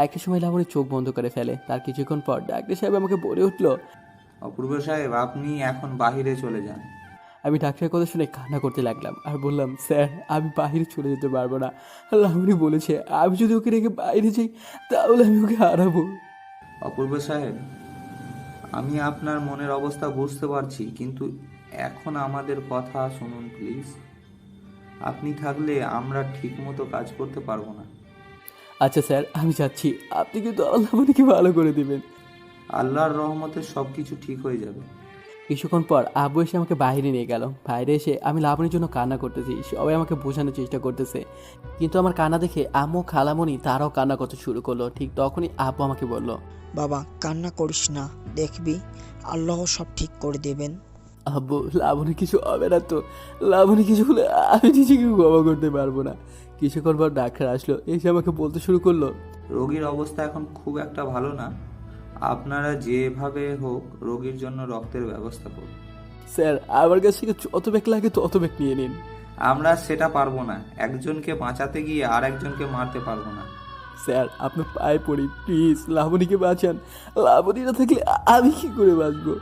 একটা সময় লাবণী চোখ বন্ধ করে ফেলে। তার কিছুক্ষণ পর ডাক্তার সাহেব আমাকে বলে উঠল, অপূর্ব সাহেব, আপনি এখন বাহিরে চলে যান। আমি ডাক্তারের কথা শুনে কান্না করতে লাগলাম আর বললাম, স্যার আমি বাইরে চলে যেতে পারবো না। লাবণী বলেছে আমি যদি ওকে রেখে বাইরে যাই তাহলে আমি ওকে হারাবো। অপূর্ব সাহেব, আমি আপনার মনের অবস্থা বুঝতে পারছি, কিন্তু এখন আমাদের কথা শুনুন প্লিজ। আপনি থাকলে আমরা ঠিকমতো কাজ করতে পারবো না। আচ্ছা স্যার, আমি যাচ্ছি। আপনি কিন্তু আমার লাবণীকে ভালো করে দিবেন। আল্লাহর রহমতে সব কিছু ঠিক হয়ে যাবে। কিছুক্ষণ পর আব্বু এসে আমাকে বাইরে নিয়ে গেল। বাইরে এসে আমি লাবণীর জন্য কান্না করতেছি। সবাই আমাকে বোঝানোর চেষ্টা করতেছে, কিন্তু আমার কান্না দেখে আম্মু খালামণি তারাও কান্না করতে শুরু করলো। ঠিক তখনই আব্বু আমাকে বলল, বাবা কান্না করিস না, দেখবি আল্লাহ সব ঠিক করে দেবেন। আব্বু লাবণী কিছু হবে না তো? লাবণী কিছু হলে আমি নিজেকে ক্ষমা করতে পারবো না। কিছুক্ষণ পর ডাক্তার আসলো, এসে আমাকে বলতে শুরু করলো, রোগীর অবস্থা এখন খুব একটা ভালো না। আপনারা যেভাবে হোক রোগীর জন্য রক্তের ব্যবস্থা করুন। স্যার আমার কাছ থেকে যত ব্যাগ লাগে তত ব্যাগ নিয়ে নিন। আমরা সেটা পারবো না। একজনকে বাঁচাতে গিয়ে আর একজনকে মারতে পারবো না। স্যার আপনার পায়ে পড়ি, প্লিজ লাবণীকে বাঁচান। লাবণী না থাকলে আমি কি করে বাঁচবো?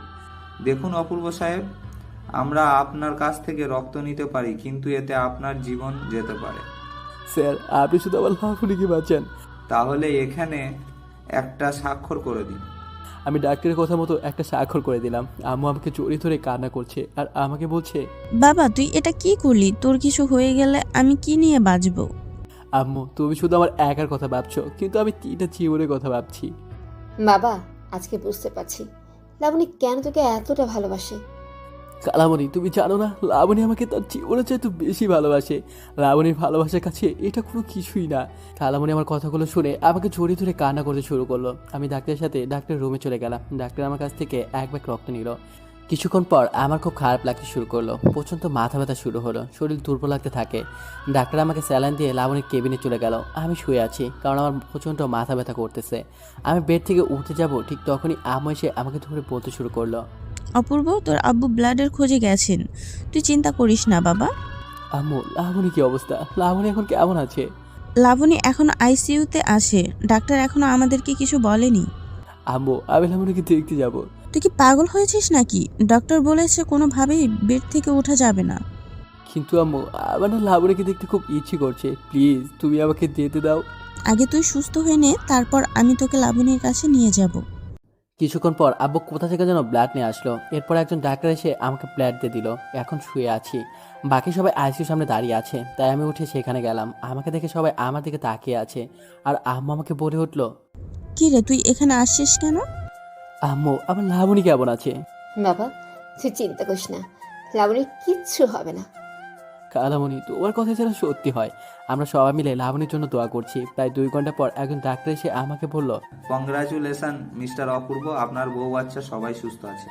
দেখুন অপূর্ব সাহেব, আমরা আপনার কাছ থেকে রক্ত নিতে পারি, কিন্তু এতে আপনার জীবন যেতে পারে। স্যার আপনি শুধু আমার লাবণীকে বাঁচান। তাহলে এখানে একটা স্বাক্ষর করে দিন। আমি ডাক্তারের কথা মতো একটা স্বাক্ষর করে দিলাম। আম্মু আমাকে জড়িয়ে ধরে কান্না করছে আর আমাকে বলছে, বাবা তুই এটা কি করলি? তোর কিছু হয়ে গেলে আমি কি নিয়ে বাঁচবো? আম্মু তুমি শুধু আমার একার কথা ভাবছো, কিন্তু আমি 3টা জীবনের কথা ভাবছি। বাবা, আজকে বুঝতে পারছি লাবণী কেন তোকে এতটা ভালোবাসে। কালামণি তুমি জানো না, লাবণী আমাকে তার জীবনের চাইতে বেশি ভালোবাসে। লাবণীর ভালোবাসার কাছে এটা কোনো কিছুই না। কালামণি আমার কথাগুলো শুনে আমাকে জড়িয়ে ধরে কান্না করতে শুরু করলো। আমি ডাক্তারের সাথে ডাক্তারের রুমে চলে গেলাম। ডাক্তার আমার কাছ থেকে 1 ব্যাগ রক্ত নিল। কিছুক্ষণ পর আমার খুব খারাপ লাগতে শুরু করলো। প্রচণ্ড মাথা ব্যথা শুরু হলো, শরীর দুর্বল লাগতে থাকে। ডাক্তার আমাকে স্যালাইন দিয়ে লাবণীর কেবিনে চলে গেল। আমি শুয়ে আছি কারণ আমার প্রচণ্ড মাথা ব্যথা করতেছে। আমি বেড থেকে উঠতে যাব, ঠিক তখনই আম্মু এসে আমাকে ধরে বলতে শুরু করলো, অপূর্ব তোর আব্বু ব্লাডের খোঁজে গেছেন, তুই চিন্তা করিস না বাবা। আম্মু লাবণী কি অবস্থা? লাবণী এখন কেমন আছে? লাবণী এখনো আইসিইউতে আছে, ডাক্তার এখনো আমাদেরকে কিছু বলেনি। আম্মু আমি লাবণীকে দেখতে যাব। তুই কি পাগল হয়েছিস নাকি? ডক্টর বলেছে কোনোভাবেই বেড থেকে ওঠা যাবে না। কিন্তু আম্মু আমার না লাবণীকে দেখতে খুব ইচ্ছে করছে, প্লিজ তুমি আমাকে যেতে দাও। আগে তুই সুস্থ হয়ে নে, তারপর আমি তোকে লাবণীর কাছে নিয়ে যাব। কিছুক্ষণ পর আব্বু কোথা থেকে যেন ব্লাড নিয়ে আসলো। এরপর একজন ডাক্তার এসে আমাকে ব্লাড দিয়ে দিল। এখন শুয়ে আছি, বাকি সবাই আইসিইউর সামনে দাঁড়িয়ে আছে, তাই আমি উঠে সেখানে গেলাম। আমাকে দেখে সবাই আমার দিকে তাকিয়ে আছে আর আম্মু আমাকে বলে উঠলো, কি রে তুই এখানে আসছিস কেন? আম্মু আমার লাবণী কেমন আছে? বাবা তুই চিন্তা করিস না, লাবণীর কিচ্ছু হবে না। কালামণি তোমার কথা যেন সত্যি হয়। আমরা সবাই মিলে লাবণীর জন্য দোয়া করছি। প্রায় 2 ঘন্টা পর একজন ডাক্তার এসে আমাকে বলল, কংগ্রাচুলেশন মিস্টার অপূর্ব, আপনার বউ বাচ্চা সবাই সুস্থ আছে।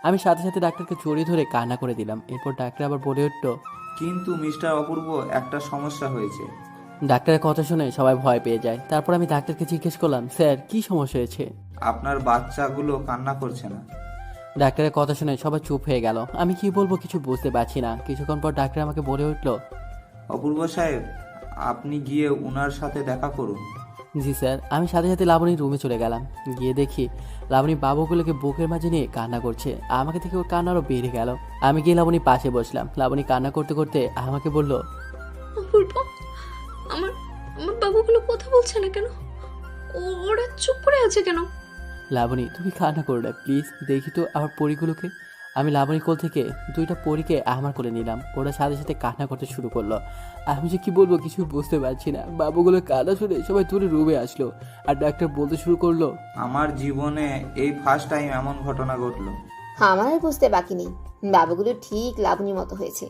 আমি সাথে সাথে ডাক্তারকে জড়িয়ে ধরে কান্না করে দিলাম। এরপর ডাক্তার আবার বলে উঠলো, কিন্তু মিস্টার অপূর্ব একটা সমস্যা হয়েছে। ডাক্তারের কথা শুনে সবাই ভয় পেয়ে যায়। তারপর আমি ডাক্তারকে জিজ্ঞেস করলাম, স্যার কি সমস্যা হয়েছে? আপনার বাচ্চাগুলো কান্না করছে না। ডাক্তারের কথা শুনে সবাই চুপ হয়ে গেল। আমি কি বলবো কিছু বুঝতে পারছি না। কিছুক্ষণ পর ডাক্তার আমাকে বলে উঠলো, অপূর্ব সাহেব, আপনি গিয়ে উনার সাথে দেখা করুন। জি স্যার। আমি সাথে সাথে লাবণীর রুমে চলে গেলাম। গিয়ে দেখি লাবণী বাবুগুলোকে বুকের মাঝে নিয়ে কান্না করছে। আমাকে থেকে ওর কান্না আরও বেড়ে গেল। আমি গিয়ে লাবণীর পাশে বসলাম। লাবণী কান্না করতে করতে আমাকে বলল, অপূর্ব, আমার আমার বাবুগুলো কথা বলছে না কেন? ওরা চুপ করে আছে কেন? লাবণী তুমি কান্না করো না প্লিজ, দেখি তো আমার পরীগুলোকে। আমি লাবণীর কোল থেকে 2টা পরীকে আমার কোলে নিলাম। ওরা সাথে সাথে কান্না করতে শুরু করলো। আমি যে কি বলবো কিছু বুঝতে পারছি না। বাবুগুলো কান্না শুনে সবাই দূরে রুমে আসলো আর ডাক্তার বলতে শুরু করলো, আমার জীবনে এই ফার্স্ট টাইম এমন ঘটনা ঘটলো। আমার আর বুঝতে বাকি নেই, বাবুগুলো ঠিক লাবণীর মতো হয়েছে।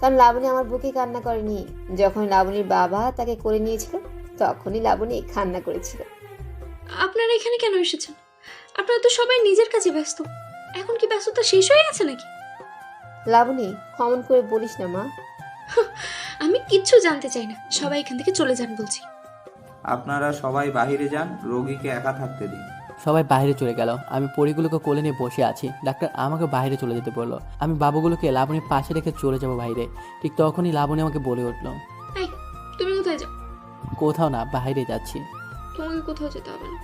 কারণ লাবণী আমার বুকে কান্না করেনি। যখন লাবণীর বাবা তাকে করে নিয়েছিল তখনই লাবণী কান্না করেছিল। আপনারা এখানে কেন এসেছেন? আপনারা তো সবাই নিজের কাছে ব্যস্ত। এখন কি ব্যস্ততা শেষ হয়ে গেছে নাকি? লাবণী, অমন করে বলিস না মা। আমি কিচ্ছু জানতে চাই না, সবাই এখান থেকে চলে যান বলছি। আপনারা সবাই বাইরে যান, রোগীকে একা থাকতে দিন। সবাই বাইরে চলে গেল। আমি পরিগুলোকে কোলে নিয়ে বসে আছি। ডাক্তার আমাকে বাইরে চলে যেতে বললো। আমি বাবুগুলোকে লাবণীর পাশে রেখে চলে যাব বাইরে। ঠিক তখনই লাবণী আমাকে বলে উঠলো, এই, তুমি কোথায় যাও? কোথাও না, বাইরে যাচ্ছি। তোমাকে কোথাও যেতে হবে না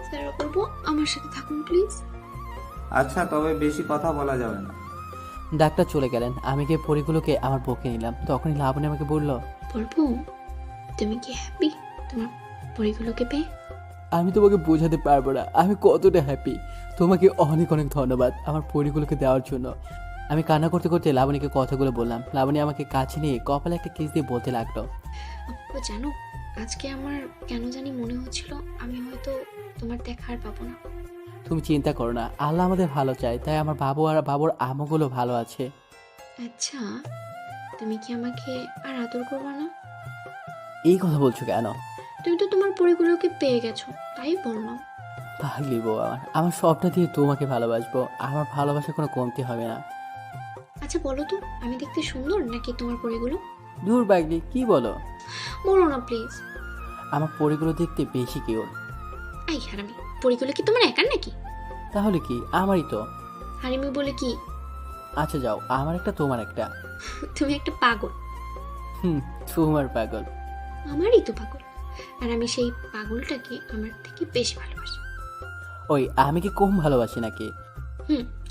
স্যার, অপূর্ব আমার সাথে থাকুন প্লিজ। আচ্ছা, তবে বেশি কথা বলা যাবে না। ডাক্তার চলে গেলেন। আমি গিয়ে পরিগুলোকে আমার বুকে নিলাম। তখনই লাবণী আমাকে বলল, অপূর্ব, তুমি কি হ্যাপি তোমার পরিগুলোকে পেয়ে? আমি তোমাকে বোঝাতে পারবো না আমি কতটা হ্যাপি। তোমাকে অনেক অনেক ধন্যবাদ আমার পরিগুলোকে দেওয়ার জন্য। আমি কান্না করতে করতে লাবণীকে কথাগুলো বললাম। লাবণী আমাকে কাছে নিয়ে কপালে একটা কিস দিয়ে বলতে লাগলো, আপু জানো, আজকে আমার কেন জানি মনে হচ্ছিল আমি হয়তো তোমার দেখা আর পাবো না। তুমি চিন্তা করো না, আল্লাহ আমাদের ভালো চায়, তাই আমার বাবু আর বাবুর আমগুলো ভালো আছে। আচ্ছা, তুমি কি আমাকে আর আদর করবে না? এই কথা বলছো কেন? তুমি তো তোমার পরিগুলোকে পেয়ে গেছো, তাই বললাম। পাগলি বউ আমার সবটা দিয়ে তোমাকে ভালোবাসবো। আমার ভালোবাসা কোনো কমতি হবে না। আচ্ছা বলো তো, আমি দেখতে সুন্দর নাকি তোমার পরিগুলো? দূর পাগলি, কি বলো? বলো না প্লিজ। আমার পরিগুলো দেখতে বেশি কিউট। এই হারামি, পরিগুলো কি তোমার একার নাকি? তাহলে কি, আমারই তো। হারামি বলে কি? আচ্ছা যাও, আমার একটা তোমার একটা। তুমি একটা পাগল। তোমার পাগল। আমারই তো পাগল, আর আমি সেই পাগলটাকে আমার থেকে বেশি ভালোবাসি। ওই, আমি কি কম ভালোবাসি নাকি?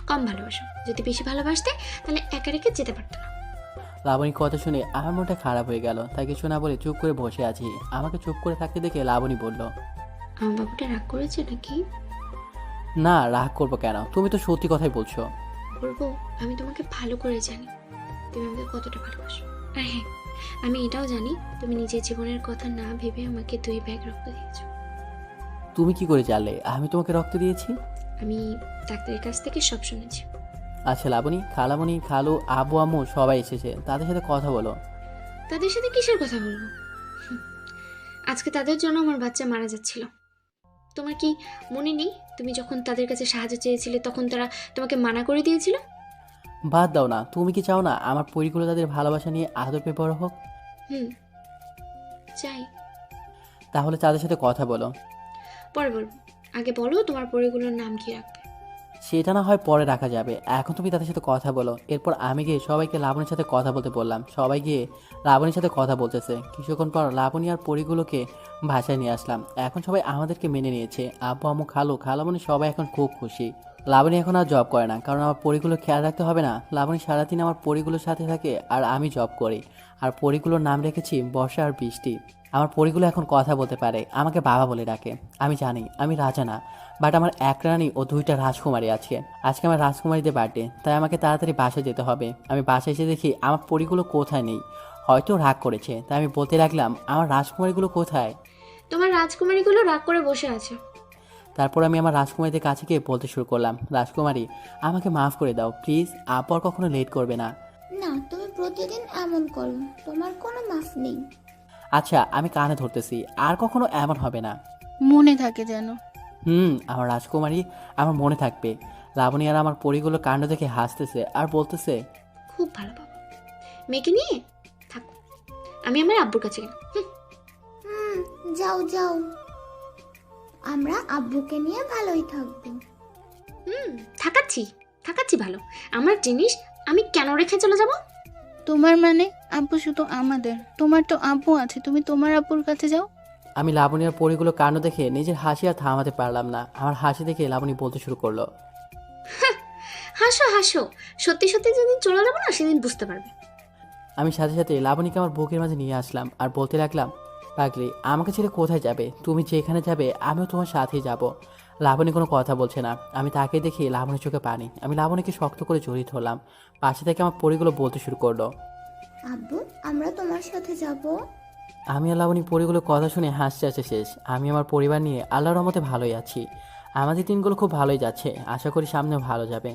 কম ভালোবাসো। যদি বেশি ভালোবাসতে তাহলে একা রেখে যেতে পারতো না। লাবণীর কথা শুনে আমার মনটা খারাপ হয়ে গেল। তাই কিছু না বলে চুপ করে বসে আছি। আমাকে চুপ করে থাকতে দেখে লাবণী বলল, আমার বাবুটা রাগ করেছে নাকি? না, রাগ করবো কেন? তুমি তো সত্যি কথাই বলছো। বলবো, আমি তোমাকে ভালো করে জানি তুমি আমাকে কতটা ভালোবাসো। আর হ্যাঁ, আমি এটাও জানি তুমি নিজের জীবনের কথা না ভেবে আমাকে 2 ব্যাগ রক্ত দিয়েছো। তুমি কি করে জানলে আমি তোমাকে রক্ত দিয়েছি? আমি ডাক্তারের কাছ থেকে সব শুনেছি। আচ্ছা লাবণী, খালামণি, খালু, আব্বু আম্মু সবাই এসেছে, তাদের সাথে কথা বলো। তাদের সাথে কিসের কথা বলবো? আজকে তাদের জন্য আমার বাচ্চা মারা যাচ্ছিল। তোমার কি মনে নেই, তুমি যখন তাদের কাছে সাহায্য চেয়েছিলে তখন তারা তোমাকে মানা করে দিয়েছিল? বাদ দাও না, তুমি কি চাও না আমার পরিগুলো তাদের ভালোবাসা নিয়ে আদর পেয়ে বড় হোক? চাই। তাহলে তাদের সাথে কথা বলো। পরে বলবো, আগে বলো তোমার পরিগুলোর নাম কি রাখবে? সেটা না হয় পরে রাখা যাবে, এখন তুমি তাদের সাথে কথা বলো। এরপর আমি গিয়ে সবাইকে লাবণীর সাথে কথা বলতে বললাম। সবাই গিয়ে লাবণীর সাথে কথা বলতেছে। কিছুক্ষণ পর লাবণী আর পরিগুলোকে ভাষায় নিয়ে আসলাম। এখন সবাই আমাদেরকে মেনে নিয়েছে। আব্বু আম্মু, খালু, খালামণি সবাই এখন খুব খুশি। লাবণী এখন আর জব করে না, কারণ আমার পরিগুলো খেয়াল রাখতে হবে না। লাবণী সারাদিন আমার পরিগুলোর সাথে থাকে আর আমি জব করি। আর পরিগুলোর নাম রেখেছি বর্ষা আর বৃষ্টি। আমার পরিগুলো এখন কথা বলতে পারে, আমাকে বাবা বলে ডাকে। আমি জানি আমি রাজা না, বাট আমার এক রানী ও 2টা রাজকুমারী আছে। আজকে আমার রাজকুমারীদের বার্থডে, তাই আমাকে তাড়াতাড়ি বাসায় যেতে হবে। আমি বাসায় এসে দেখি আমার পরিগুলো কোথায় নেই, হয়তো রাগ করেছে। তাই আমি বলতে লাগলাম, আমার রাজকুমারীগুলো কোথায়? তোমার রাজকুমারীগুলো রাগ করে বসে আছে। তারপর আমি আমার রাজকুমারীদের কাছে গিয়ে বলতে শুরু করলাম, রাজকুমারী আমাকে মাফ করে দাও প্লিজ, আপু আর কখনো লেট করবে না। না, তুমি প্রতিদিন এমন করো, তোমার কোনো মাফ নেই। আচ্ছা আমি কানে ধরতেছি, আর কখনো এমন হবে না। মনে থাকে যেন। আমার রাজকুমারী আমার মনে থাকবে। লাবণী আর আমার পরিগুলোর কাণ্ড দেখে হাসতেছে আর বলতেছে, খুব ভালো বাবা, মেয়েকে নিয়ে থাকো। আমি আমার আব্বুর কাছে গেলাম। যাও যাও, আমরা আব্বুকে নিয়ে ভালোই থাকবো। থাকাচ্ছি ভালো। আমার জিনিস আমি কেন রেখে চলে যাব? তোমার মানে আব্বু শুধু আমাদের, তোমার তো আব্বু আছে, তুমি তোমার আব্বুর কাছে যাও। আমি লাবণী আর পরিগুলো কাণ্ড দেখে নিজের হাসি আর থামাতে পারলাম না। আমার হাসি দেখে লাবণী বলতে শুরু করলো, হাসো হাসো, সত্যি সত্যি যেদিন চলে যাবো না সেদিন বুঝতে পারবে। আমি সাথে সাথে লাবণীকে আমার বুকের মাঝে নিয়ে আসলাম আর বলতে লাগলাম, পাগলি আমাকে ছেড়ে কোথায় যাবে? তুমি যেখানে যাবে আমিও তোমার সাথেই যাব। লাবণী কোনো কথা বলছে না। আমি তাকে দেখি লাবণীর চোখে পানি। আমি লাবণীকে শক্ত করে জড়িয়ে ধরলাম। পাশে থেকে আমার পরিগুলো বলতে শুরু করলো, আব্বু আমরা তোমার সাথে যাব। আমি আর লাবণী পরিগুলোর কথা শুনে হাসতে হাসতে শেষ। আমি আমার পরিবার নিয়ে আল্লাহর রহমতে ভালোই আছি। আমাদের দিনগুলো খুব ভালোই যাচ্ছে, আশা করি সামনেও ভালো যাবে।